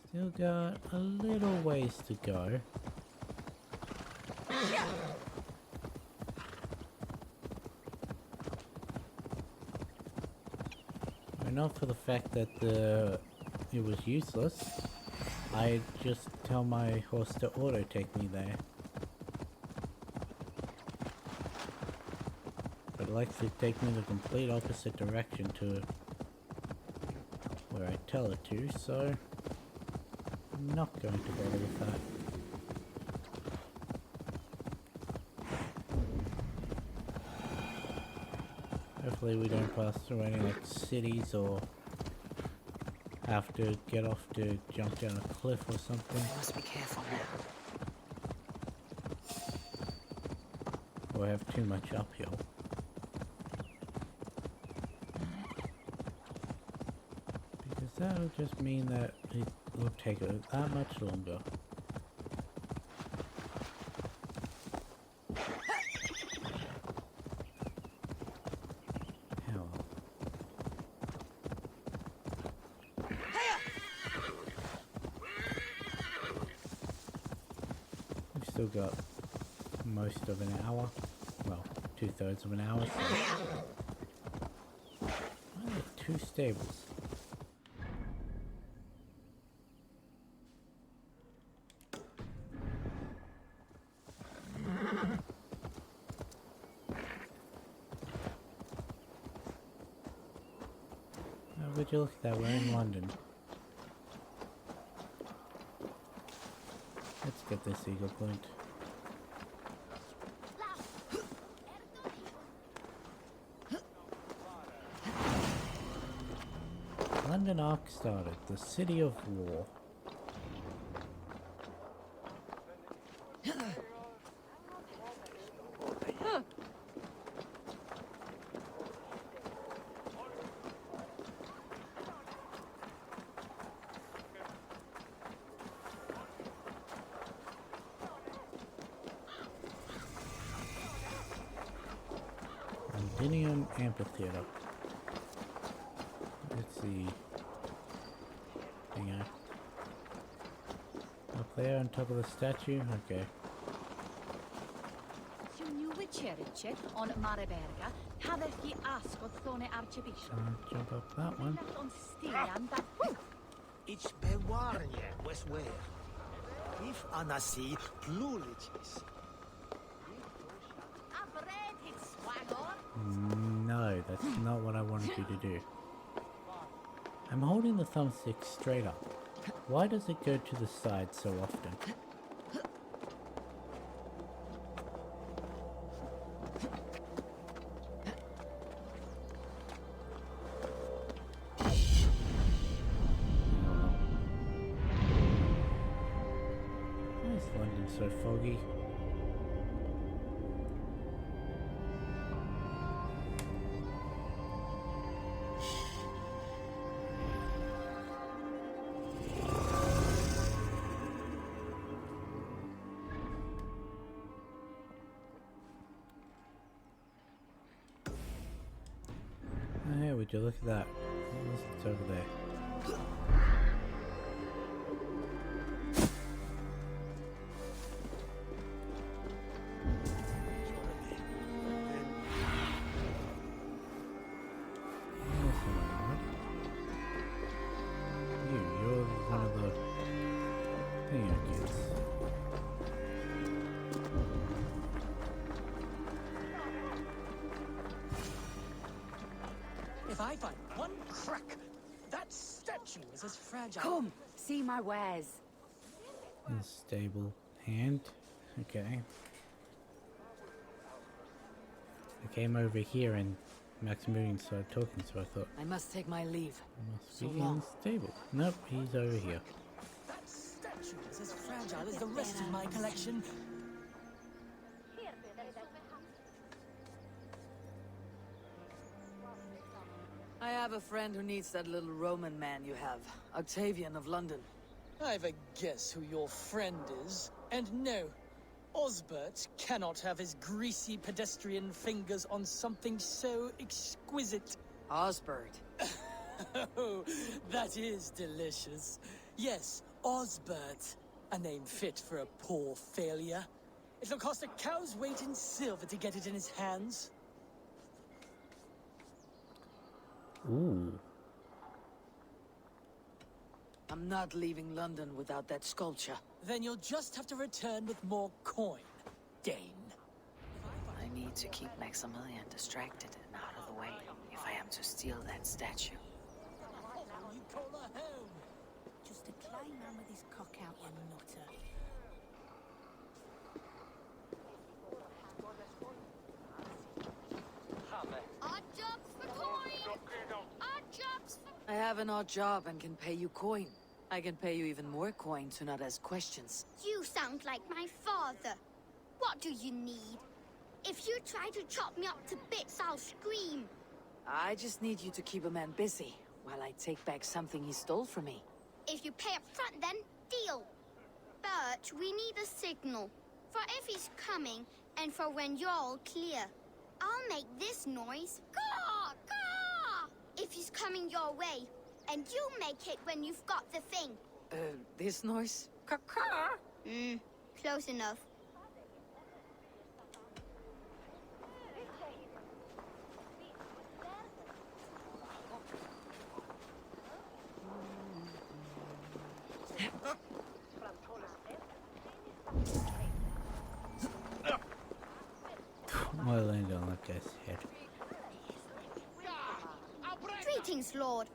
Still got a little ways to go. Not for the fact that it was useless. I just tell my horse to auto take me there. But it likes to take me the complete opposite direction to where I tell it to, so I'm not going to bother with that. Hopefully we don't pass through any like cities or have to get off to jump down a cliff or something. Must be careful now. Or have too much uphill. Because that'll just mean that it will take that much longer. Still got most of an hour. Well, 2/3 of an hour. So. Why are there 2 stables? Oh, would you look at that? We're in London. Let's get this eagle point. London Ark started, the city of war. Londinium Amphitheater. Let's see. Hang on. Up there on top of the statue? Okay. on Mariberga, hadder hi ascot thone archbishop. Jump up that one. On stian that It's bewarnie, westware. If anasi plulitis. No, that's not what I wanted you to do. I'm holding the thumbstick straight up. Why does it go to the side so often? Why is London so foggy? Hey, would you look at that? What's over there? You're one of the kids. If I find one crack, that statue is as fragile. Come, see my wares. Stable hand. Okay. I came over here and Maximilian started talking, so I thought I must take my leave. must So be long. unstable. Nope, he's over here. That statue is as fragile as the rest of my collection. I have a friend who needs that little Roman man you have, Octavian of London. I've a guess who your friend is. And no, Osbert cannot have his greasy pedestrian fingers on something so exquisite. Osbert. Oh, that is delicious. Yes, Osbert. A name fit for a poor failure. It'll cost a cow's weight in silver to get it in his hands. Ooh. I'm not leaving London without that sculpture. Then you'll just have to return with more coin, Dane. I need to keep Maximilian distracted and out of the way if I am to steal that statue. You call her home. Just a klein man with his cock out, you nutter. Odd jobs for coin! Odd jobs for... I have an odd job and can pay you coin. I can pay you even more coin to not ask questions. You sound like my father. What do you need? If you try to chop me up to bits, I'll scream. I just need you to keep a man busy while I take back something he stole from me. If you pay up front, then deal. But we need a signal. For if he's coming, and for when you're all clear. I'll make this noise. Caw! Caw! If he's coming your way. And you make it when you've got the thing. This noise? Close enough. I landed on that guy's head. Greetings, Lord.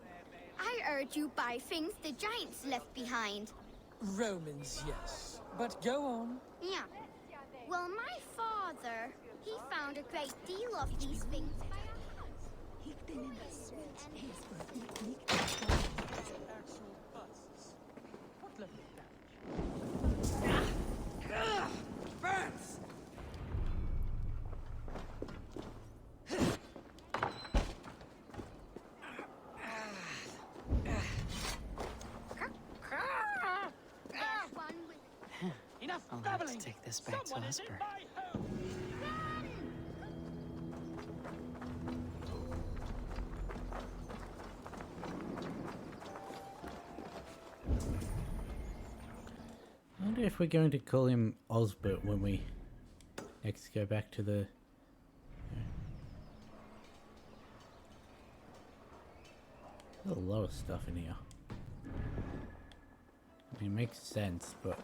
I heard you buy things the giants left behind. Romans, yes. But go on. Yeah. Well, my father, he found a great deal of these things by our house. Burns! Enough I'll have babbling. to take this back to Esper. I wonder if we're going to call him Osbert when we next go back to the... There's a lot of stuff in here. I mean, it makes sense, but...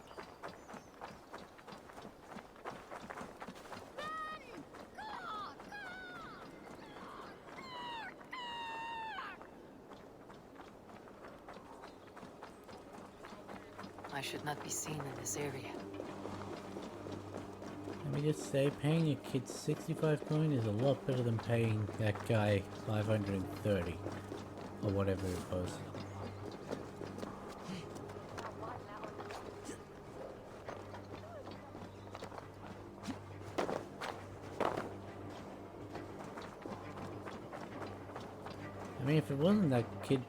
I should not be seen in this area. Let me just say, paying a kid 65 coin is a lot better than paying that guy 530. Or whatever it was. I mean, if it wasn't that kid,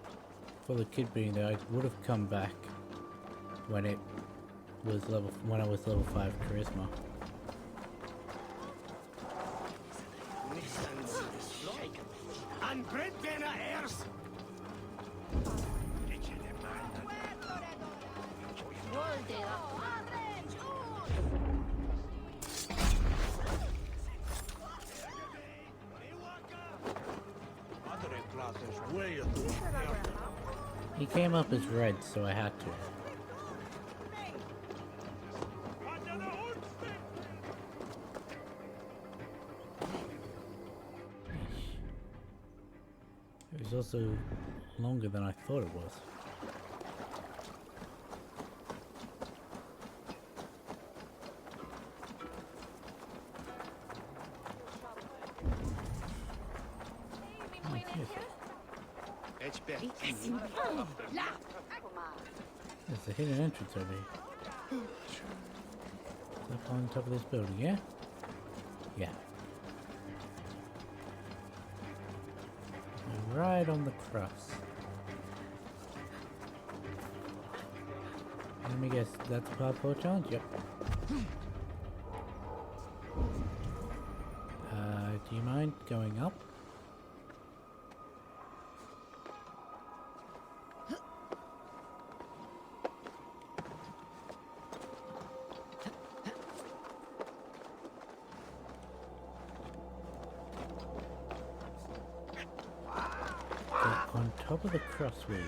for the kid being there, I would have come back when it was when I was level 5 charisma. And great Bena heirs! He came up as red, so I had to. It was also longer than I thought it was. There's a hidden entrance over here. Is up on top of this building, yeah? Yeah. Right on the cross. Let me guess, that's a parkour challenge? Yep. Do you mind going up? On top of the cross wheel.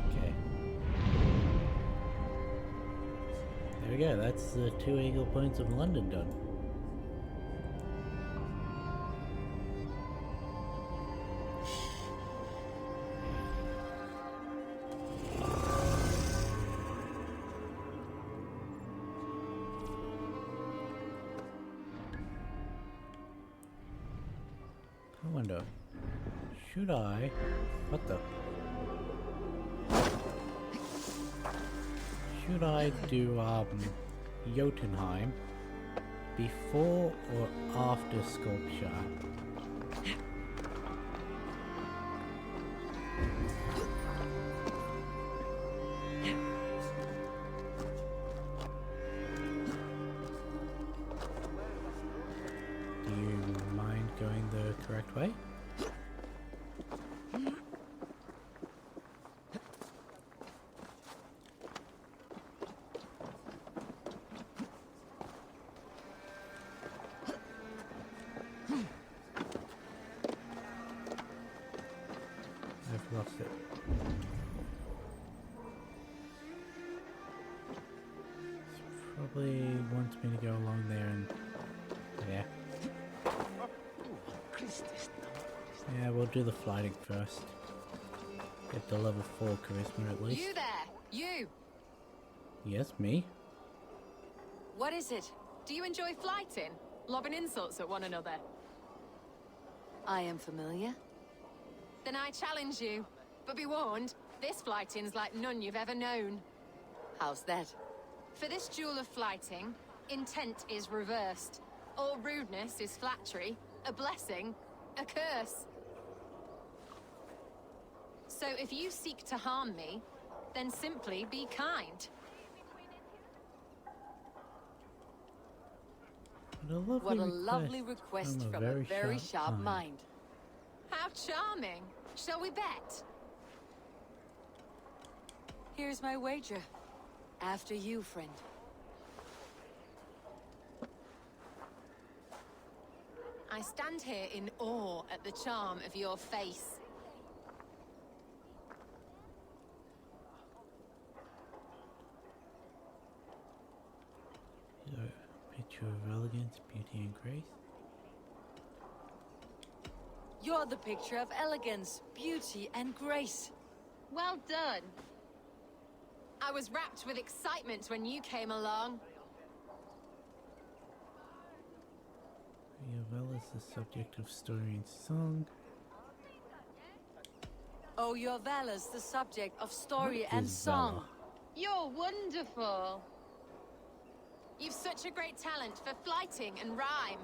Okay. There we go, that's the 2 eagle points of London done. I wonder, should I... What the... Should I do, Jotunheim before or after Sculpture? Do you mind going the correct way? lost it. Probably wants me to go along there and... yeah. Yeah, we'll do the flighting first. Get the level 4 charisma at least. You there! You! Yes, me? What is it? Do you enjoy flighting? Lobbing insults at one another? I am familiar. Then I challenge you. But be warned, this flighting's like none you've ever known. How's that? For this duel of flighting, intent is reversed. All rudeness is flattery, a blessing, a curse. So if you seek to harm me, then simply be kind. What a lovely request from a very sharp mind. How charming. Shall we bet? Here's my wager. After you, friend. I stand here in awe at the charm of your face. Picture of elegance, beauty, and grace. You're the picture of elegance, beauty, and grace. Well done. I was rapt with excitement when you came along. Valhalla is the subject of story and song. Oh, your Vala's the subject of story What and is song. Vala? You're wonderful. You've such a great talent for flighting and rhyme.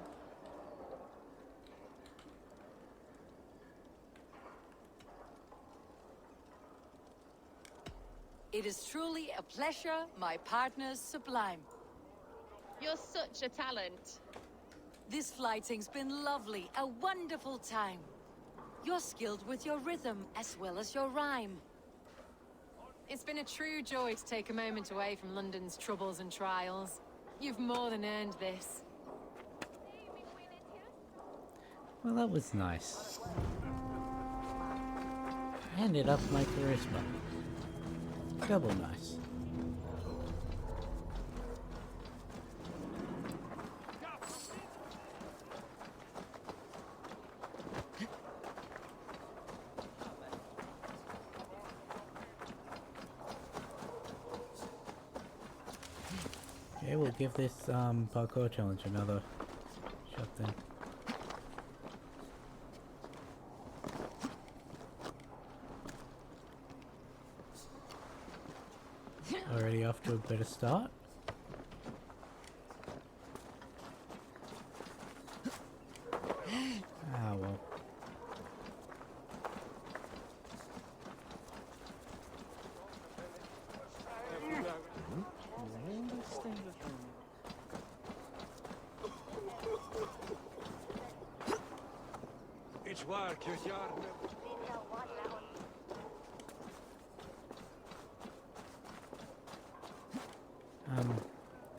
It is truly a pleasure, my partners sublime. You're such a talent. This flighting's been lovely, a wonderful time. You're skilled with your rhythm as well as your rhyme. It's been a true joy to take a moment away from London's troubles and trials. You've more than earned this. Well, that was nice. And it upped my charisma. Double nice. Okay, we'll give this parkour challenge another shot then. Already off to a better start. Ah well. It's waar, Kjusjar.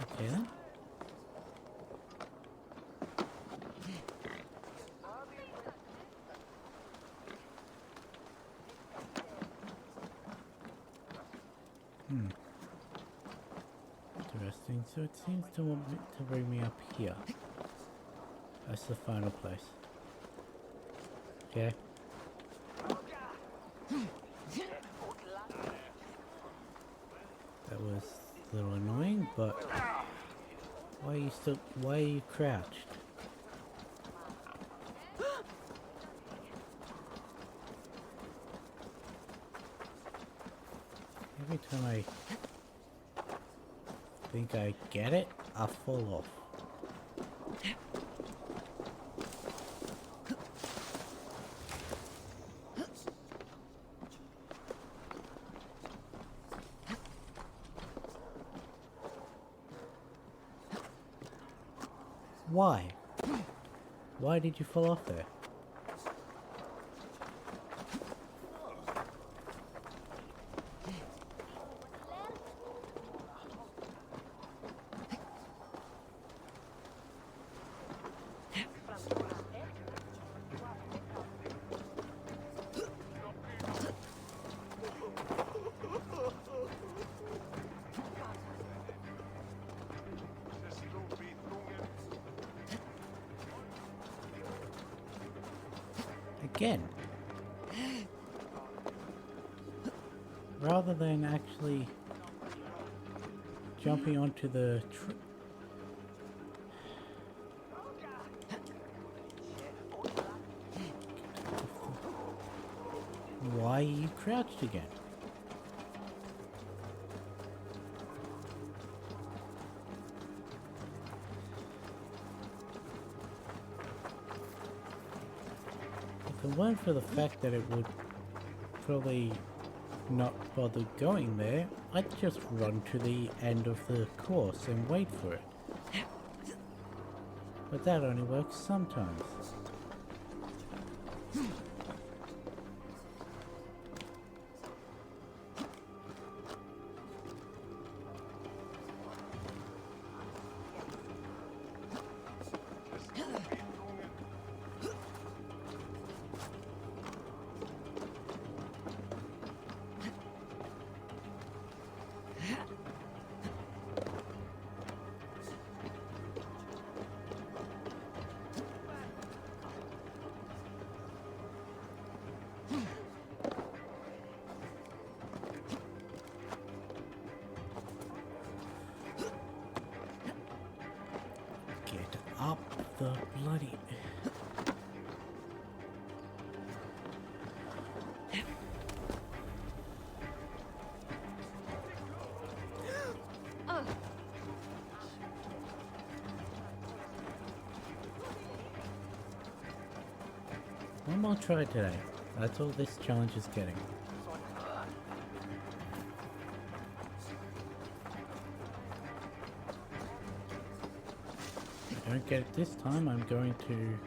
Okay then. Interesting. So it seems to want me to bring me up here. That's the final place. Okay. That was a little annoying, but why are you crouched? Every time I think I get it, I fall off. Why? Why did you fall off there? again. Rather than actually jumping onto the Why are you crouched again? If it weren't for the fact that it would probably not bother going there, I'd just run to the end of the course and wait for it. But that only works sometimes. Get up the bloody... One more try today. That's all this challenge is getting. If I don't get it this time, I'm going to...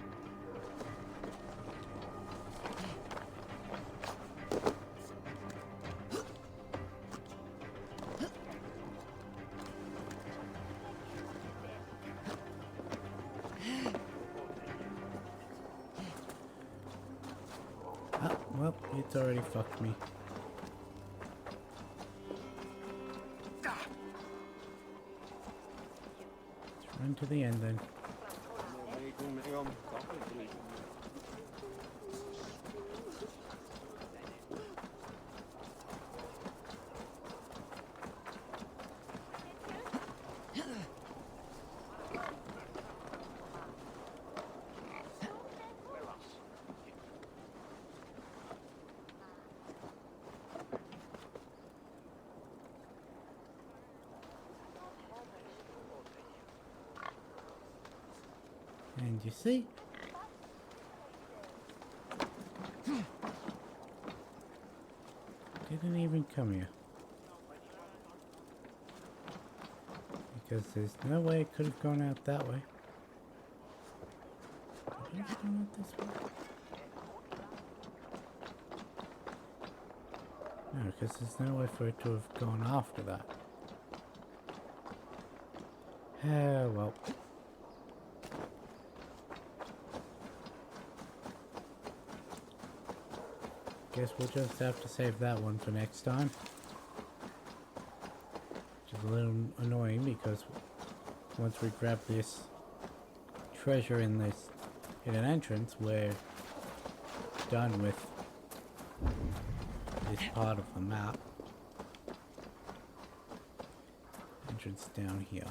Ah, well, it's already fucked me. Let's run to the end then. And you see? Didn't even come here. Because there's no way it could have gone out that way. Could it have gone out this way? No, because there's no way for it to have gone after that. Well. Guess we'll just have to save that one for next time. Which is a little annoying because once we grab this treasure in this hidden entrance, we're done with this part of the map. Entrance down here.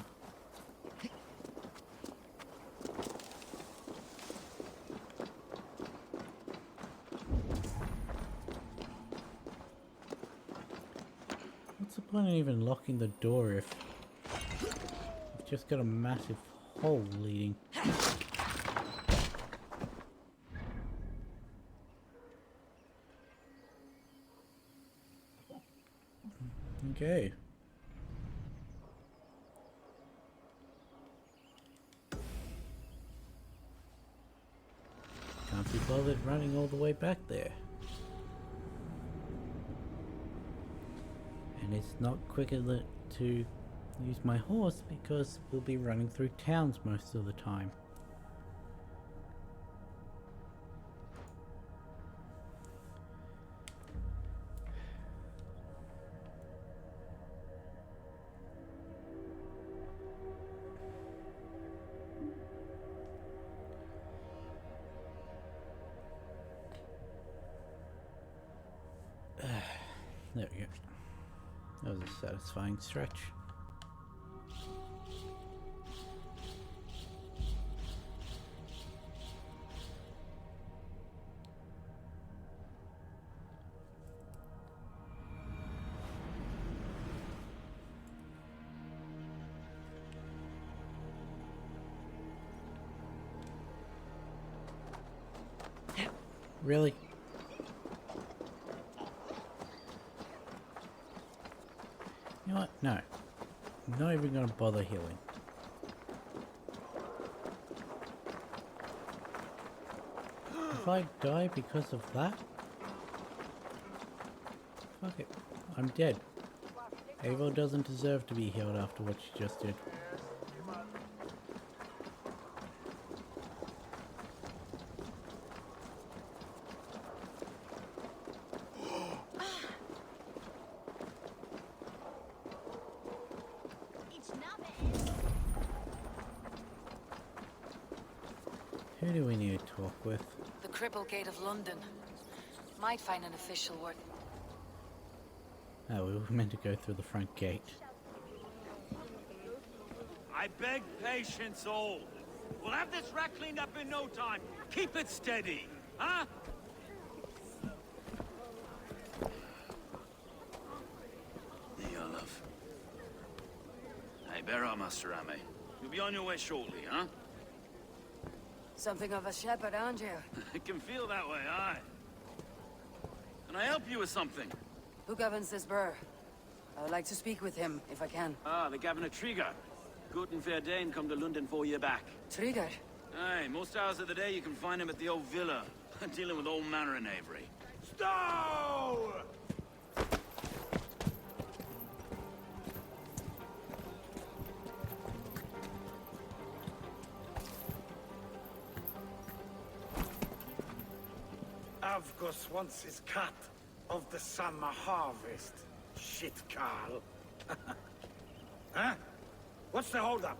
What's the point of even locking the door if you've just got a massive hole leading? Okay. Can't be bothered running all the way back there. And it's not quicker to use my horse because we'll be running through towns most of the time. There we go. That was a satisfying stretch. Really? You know what? No. I'm not even gonna bother healing. If I die because of that? Fuck it. I'm dead. Avo doesn't deserve to be healed after what she just did. Who do we need to talk with? The Cripple Gate of London. Might find an official word. Oh, we were meant to go through the front gate. I beg patience, all. We'll have this wreck cleaned up in no time. Keep it steady, huh? There you are, love. Hey, bear up, Master Ame. You'll be on your way shortly, huh? Something of a shepherd, aren't you? It can feel that way, aye. Can I help you with something? Who governs this burr? I would like to speak with him, if I can. Ah, the Governor Trigger. Good and fair Dane come to London 4 year back. Trigger? Aye, most hours of the day you can find him at the old villa, dealing with all manner of knavery. Stow! Avgos wants his cut of the summer harvest. Shit, Carl. Huh? What's the holdup?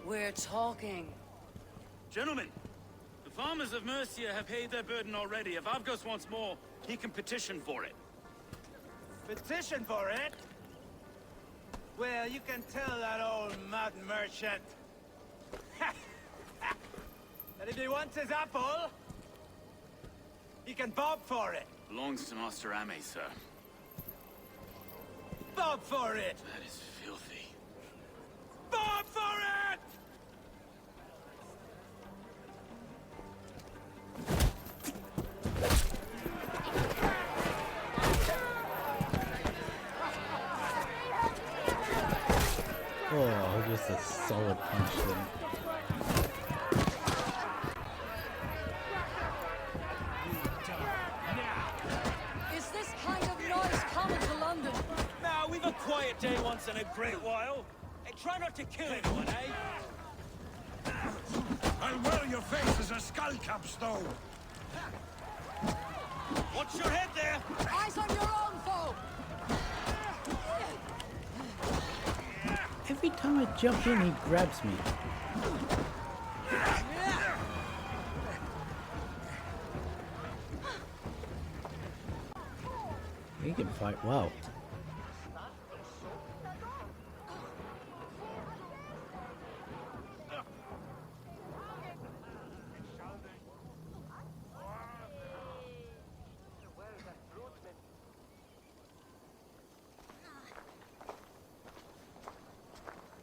We're talking. Gentlemen, the farmers of Mercia have paid their burden already. If Avgos wants more, he can petition for it. Petition for it? Well, you can tell that old mud merchant that if he wants his apple, he can bob for it. Belongs to Master Ame, sir. Bob for it! That is filthy. Bob for it! Oh, just a solid punch then. Is this kind of noise common to London? Now, we've a quiet day once in a great while. And try not to kill anyone, eh? I'll wear your face as a skull cap stone. Watch your head there! Eyes on your own foe! Every time I jump in, he grabs me. He can fight well.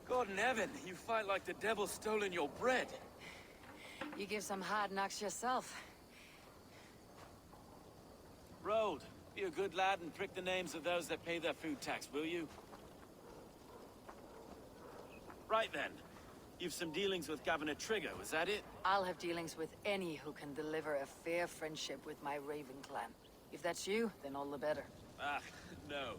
God in heaven, you fight like the devil's stolen your bread. You give some hard knocks yourself. Road, be a good lad and prick the names of those that pay their food tax, will you? Right then. You've some dealings with Governor Trigger, was that it? I'll have dealings with any who can deliver a fair friendship with my Raven clan. If that's you, then all the better. Ah, no.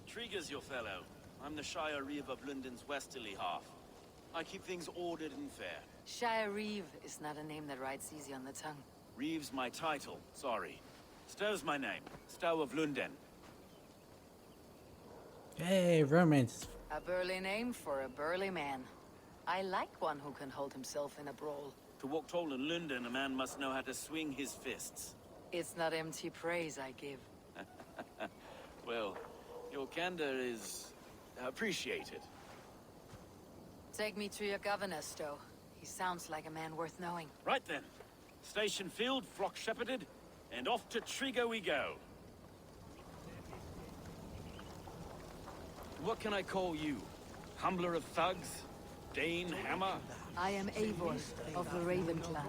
Trigger's your fellow. I'm the Shire Reeve of London's westerly half. I keep things ordered and fair. Shire Reeve is not a name that rides easy on the tongue. Reeve's my title, sorry. Stow's my name. Stow of London. Hey, romance. A burly name for a burly man. I like one who can hold himself in a brawl. To walk tall in London, a man must know how to swing his fists. It's not empty praise I give. Well, your candor is appreciated. Take me to your governor, Stowe. He sounds like a man worth knowing. Right then. Station filled, flock shepherded, and off to Trigo we go. What can I call you? Humbler of thugs? Dane Hammer? I am Eivor of the Raven clan.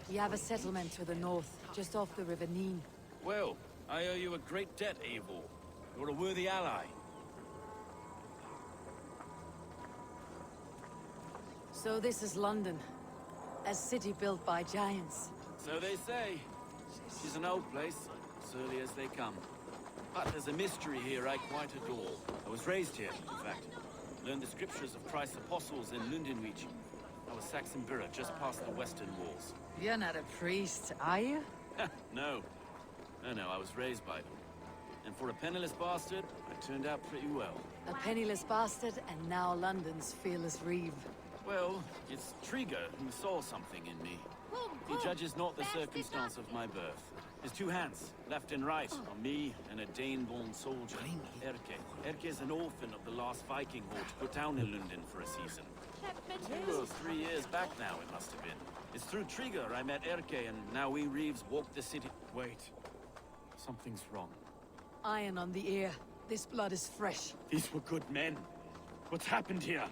We have a settlement to the north, just off the River Neen. Well, I owe you a great debt, Eivor. You're a worthy ally. So this is London. A city built by giants. So they say. She's an old place, surly as they come. But there's a mystery here I quite adore. I was raised here, in fact. Learned the scriptures of Christ's apostles in Lundenwich. I was Saxon Borough, just past the western walls. You're not a priest, are you? No. No, I was raised by them. And for a penniless bastard, I turned out pretty well. A penniless bastard, and now London's fearless reeve. Well, it's Trigo who saw something in me. He judges not the circumstance of my birth. His two hands, left and right, on me and a Dane-born soldier, Erke. Erke is an orphan of the last Viking horde put down in London for a season. 2 or 3 years back now, it must have been. It's through Trigo I met Erke, and now we Reeves walk the city. Wait. Something's wrong. Iron on the ear. This blood is fresh. These were good men. What's happened here?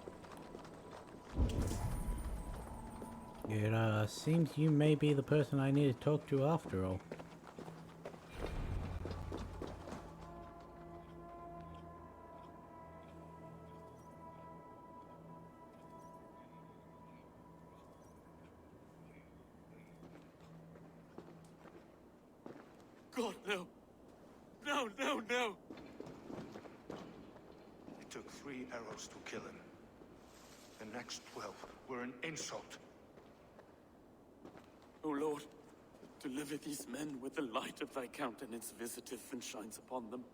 It seems you may be the person I need to talk to after all. God, no. No, no, no! It took 3 arrows to kill him. The next 12 were an insult. O Lord, deliver these men with the light of thy countenance visitive and shines upon them.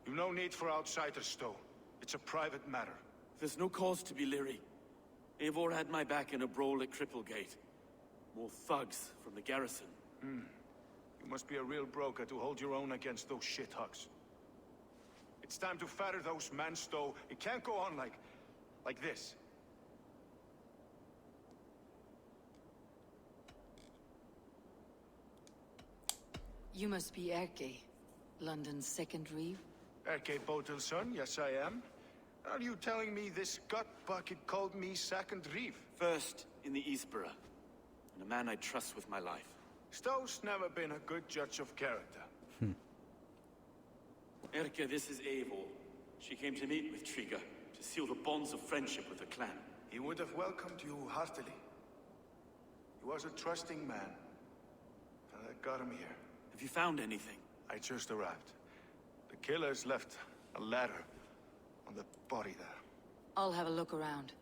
You've no need for outsiders, Stowe. It's a private matter. There's no cause to be leery. Eivor had my back in a brawl at Cripplegate. More thugs from the garrison. You must be a real broker to hold your own against those shithugs. It's time to fatter those men, Stowe. It can't go on like this. You must be Erke, London's second reeve. Erke Botel's son, yes I am. Are you telling me this gut bucket called me second reeve? First in the Eastborough, and a man I trust with my life. Stowe's never been a good judge of character. Erke, this is Eivor. She came to meet with Triga, to seal the bonds of friendship with her clan. He would have welcomed you heartily. He was a trusting man. And I got him here. Have you found anything? I just arrived. The killers left a ladder on the body there. I'll have a look around.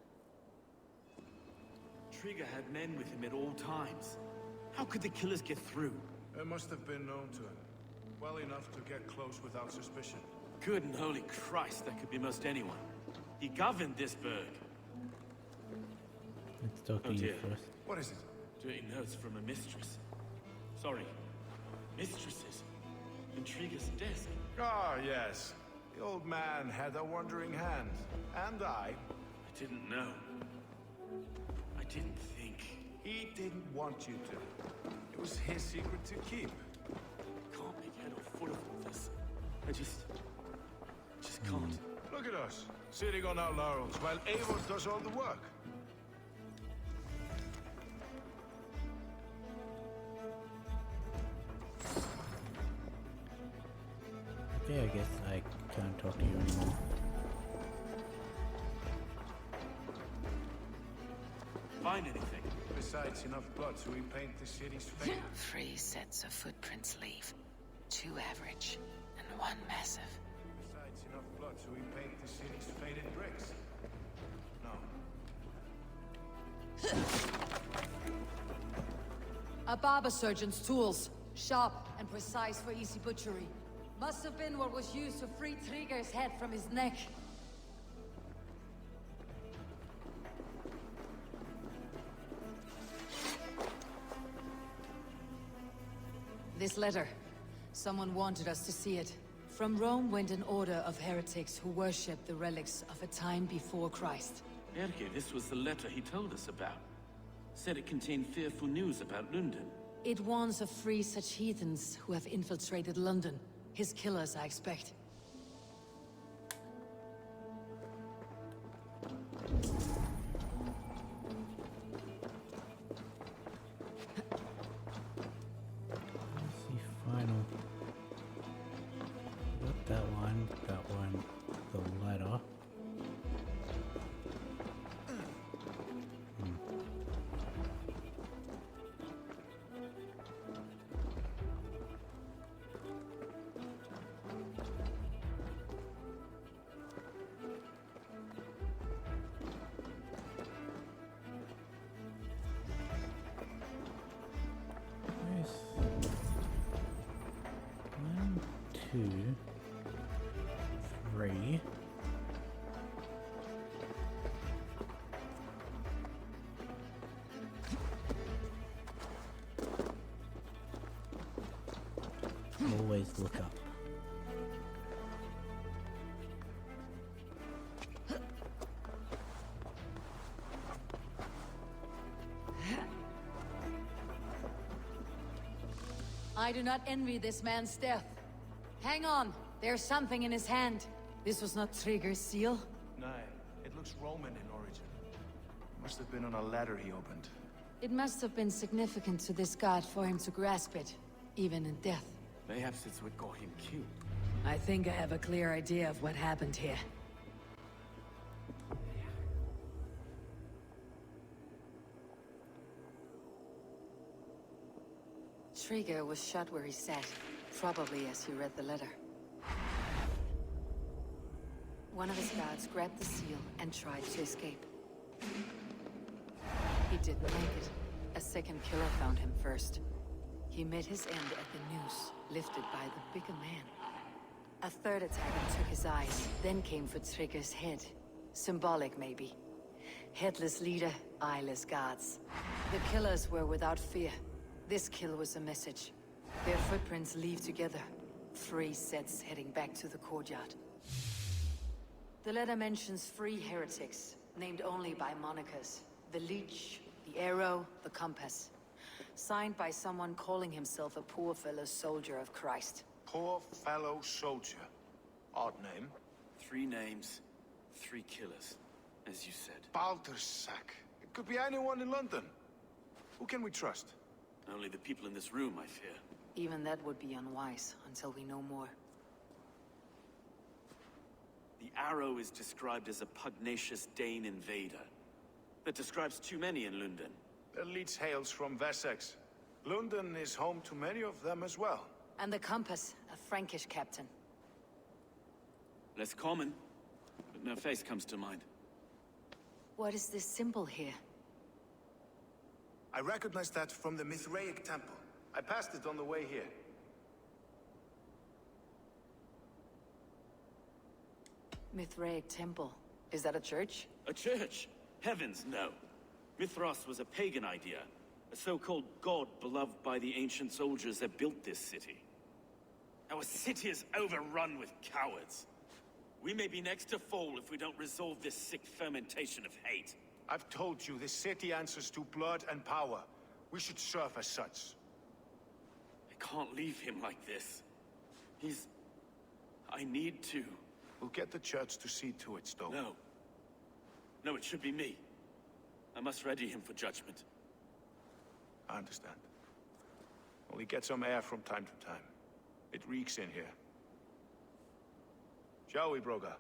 Triga had men with him at all times. How could the killers get through? They must have been known to him. Well enough to get close without suspicion. Good and holy Christ, that could be most anyone. He governed this burg. Let's talk to you first. What is it? Dirty notes from a mistress. Sorry, mistresses. In Triga's desk. Ah, yes. The old man had a wandering hand. And I didn't know. I didn't think. He didn't want you to. It was his secret to keep. Can't make head or foot of all this. I just can't. Look at us, sitting on our laurels while Eivor does all the work. Okay, I guess I can't talk to you anymore. Find anything? Besides enough blood to repaint the city's fate. 3 sets of footprints leave. 2 average, and 1 massive. Besides enough blood to repaint the city's faded bricks. No. A barber surgeon's tools. Sharp and precise for easy butchery. Must have been what was used to free Triga's head from his neck. This letter. Someone wanted us to see it. From Rome went an order of heretics who worshipped the relics of a time before Christ. Erke, this was the letter he told us about. Said it contained fearful news about London. It warns of free such heathens who have infiltrated London. His killers, I expect. Let's see, final. Got that one, the letter. One, two, three. Always look up. I do not envy this man's death. Hang on, there's something in his hand. This was not Trigger's seal. No, it looks Roman in origin. Must have been on a ladder he opened. It must have been significant to this god for him to grasp it, even in death. Perhaps it's what got him killed. I think I have a clear idea of what happened here. Trigger was shot where he sat, probably as he read the letter. One of his guards grabbed the seal and tried to escape. He didn't make it. A second killer found him first. He met his end at the noose, lifted by the bigger man. A third attacker took his eyes, then came for Trigger's head. Symbolic, maybe. Headless leader, eyeless guards. The killers were without fear. This kill was a message. Their footprints leave together. 3 sets heading back to the courtyard. The letter mentions 3 heretics, named only by monikers. The Leech, the Arrow, the Compass. Signed by someone calling himself a poor fellow soldier of Christ. Poor fellow soldier. Odd name. 3 names, 3 killers, as you said. Baldersack. It could be anyone in London. Who can we trust? Only the people in this room, I fear. Even that would be unwise, until we know more. The Arrow is described as a pugnacious Dane invader. That describes too many in London. The Leech hails from Wessex. London is home to many of them as well. And the Compass, a Frankish captain. Less common, but no face comes to mind. What is this symbol here? I recognize that from the Mithraic temple. I passed it on the way here. Mithraic temple. Is that a church? A church? Heavens, no. Mithras was a pagan idea. A so-called god beloved by the ancient soldiers that built this city. Our city is overrun with cowards. We may be next to fall if we don't resolve this sick fermentation of hate. I've told you, this city answers to blood and power. We should serve as such. I can't leave him like this. I need to. We'll get the church to see to it, Stowe. No. No, it should be me. I must ready him for judgment. I understand. Only get some air from time to time. It reeks in here. Shall we, Broga?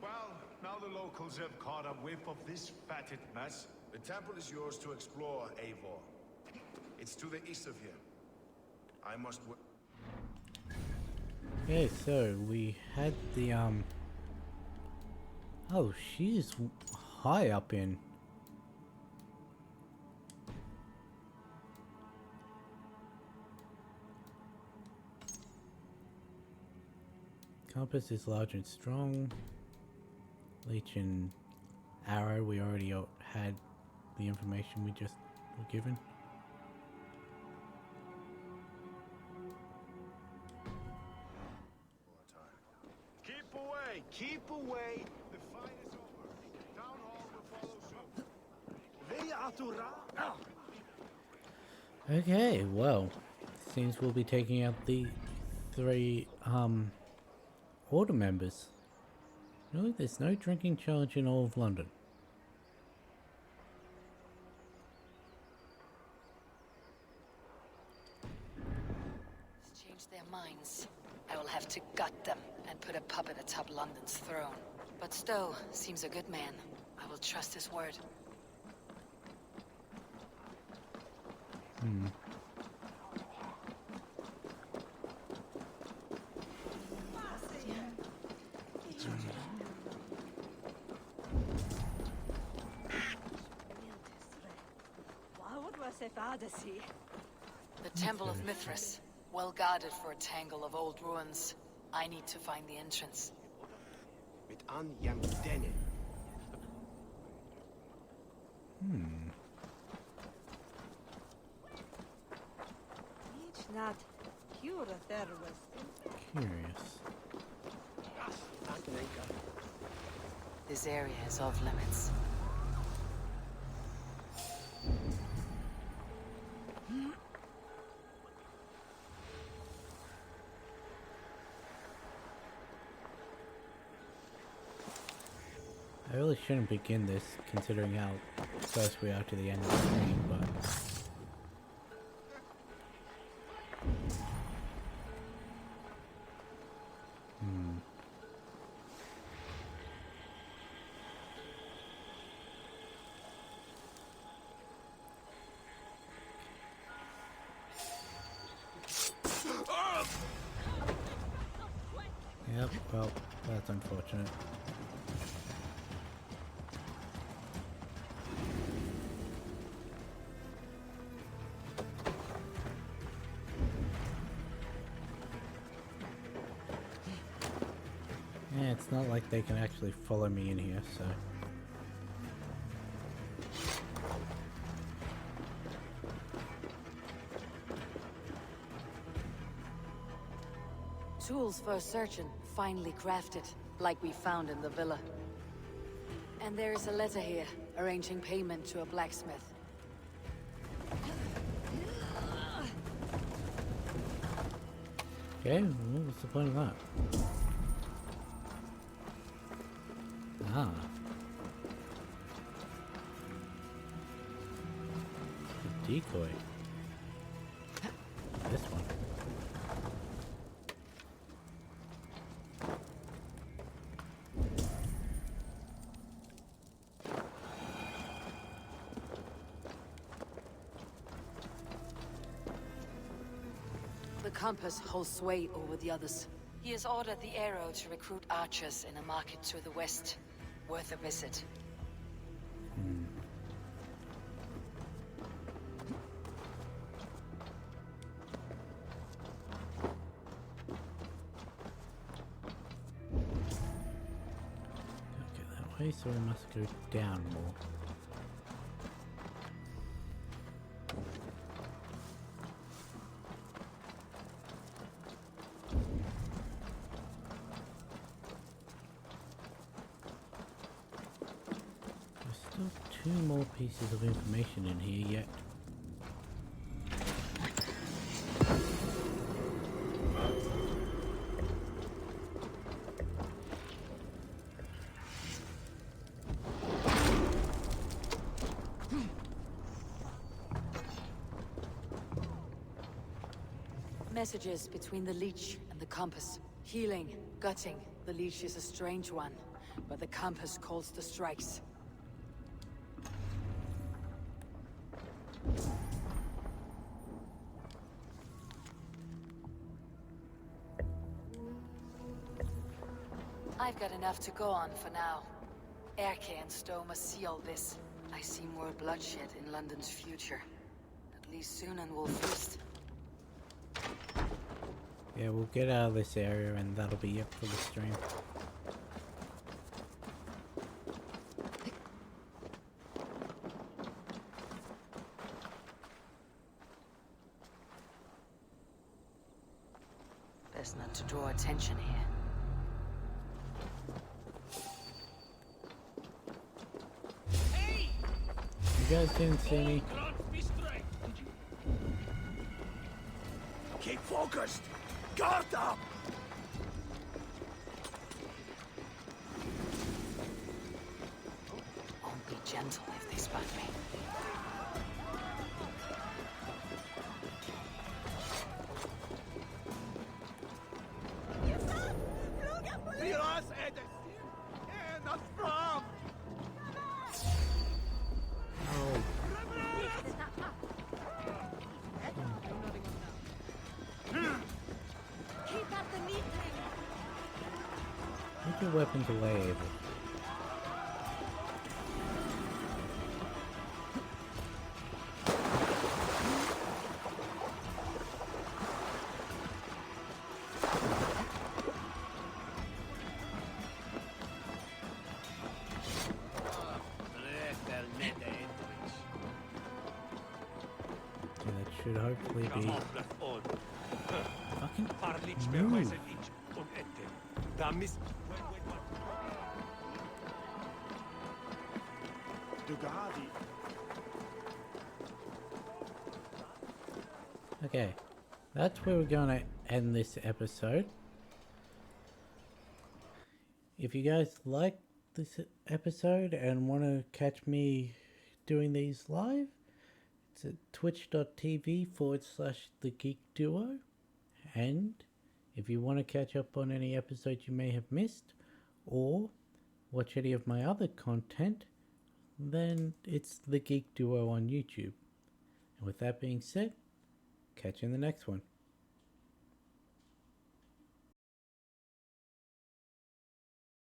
Well, now the locals have caught a whiff of this fatted mess. The temple is yours to explore, Eivor. It's to the east of here. I must... Okay, so we had the, oh, she's high up in... Compass is large and strong. Leech and arrow, we already had the information we just were given. Keep away! Keep away! The fight is over. Town hall will follow soon. Okay, well, seems we'll be taking out the 3 order members. Really, there's no drinking charge in all of London. Change their minds. I will have to gut them and put a puppet atop London's throne. But Stowe seems a good man. I will trust his word. The Temple of Mithras, well guarded for a tangle of old ruins. I need to find the entrance. Curious. This area is off limits. I really shouldn't begin this, considering how close we are to the end of the game, but... Yep, well, that's unfortunate. Yeah, it's not like they can actually follow me in here, so... Tools for a surgeon, finely crafted, like we found in the villa. And there is a letter here, arranging payment to a blacksmith. Okay, well, what's the point of that? Ah. The decoy. This one. The compass holds sway over the others. He has ordered the arrow to recruit archers in a market to the west. Worth a visit. Okay, that way, so we must go down more. Two more pieces of information in here yet. Messages between the leech and the compass. Healing, gutting. The leech is a strange one, but the compass calls the strikes. I've got enough to go on for now. Erke and Stowe must see all this. I see more bloodshed in London's future. At least soon and we'll feast. Yeah, we'll get out of this area and that'll be it for the stream. Best not to draw attention here. You guys didn't see me. Keep focused! Guard up! I'll be gentle if they spot me. Miras edes! Not from! Keep at the meeting. Keep your weapons away, Ava. That should hopefully be... Fucking move. Okay, that's where we're gonna end this episode. If you guys like this episode and want to catch me doing these live, it's at twitch.tv/The Geek Duo. And if you want to catch up on any episodes you may have missed or watch any of my other content, then it's The Geek Duo on YouTube. And with that being said, catch you in the next one.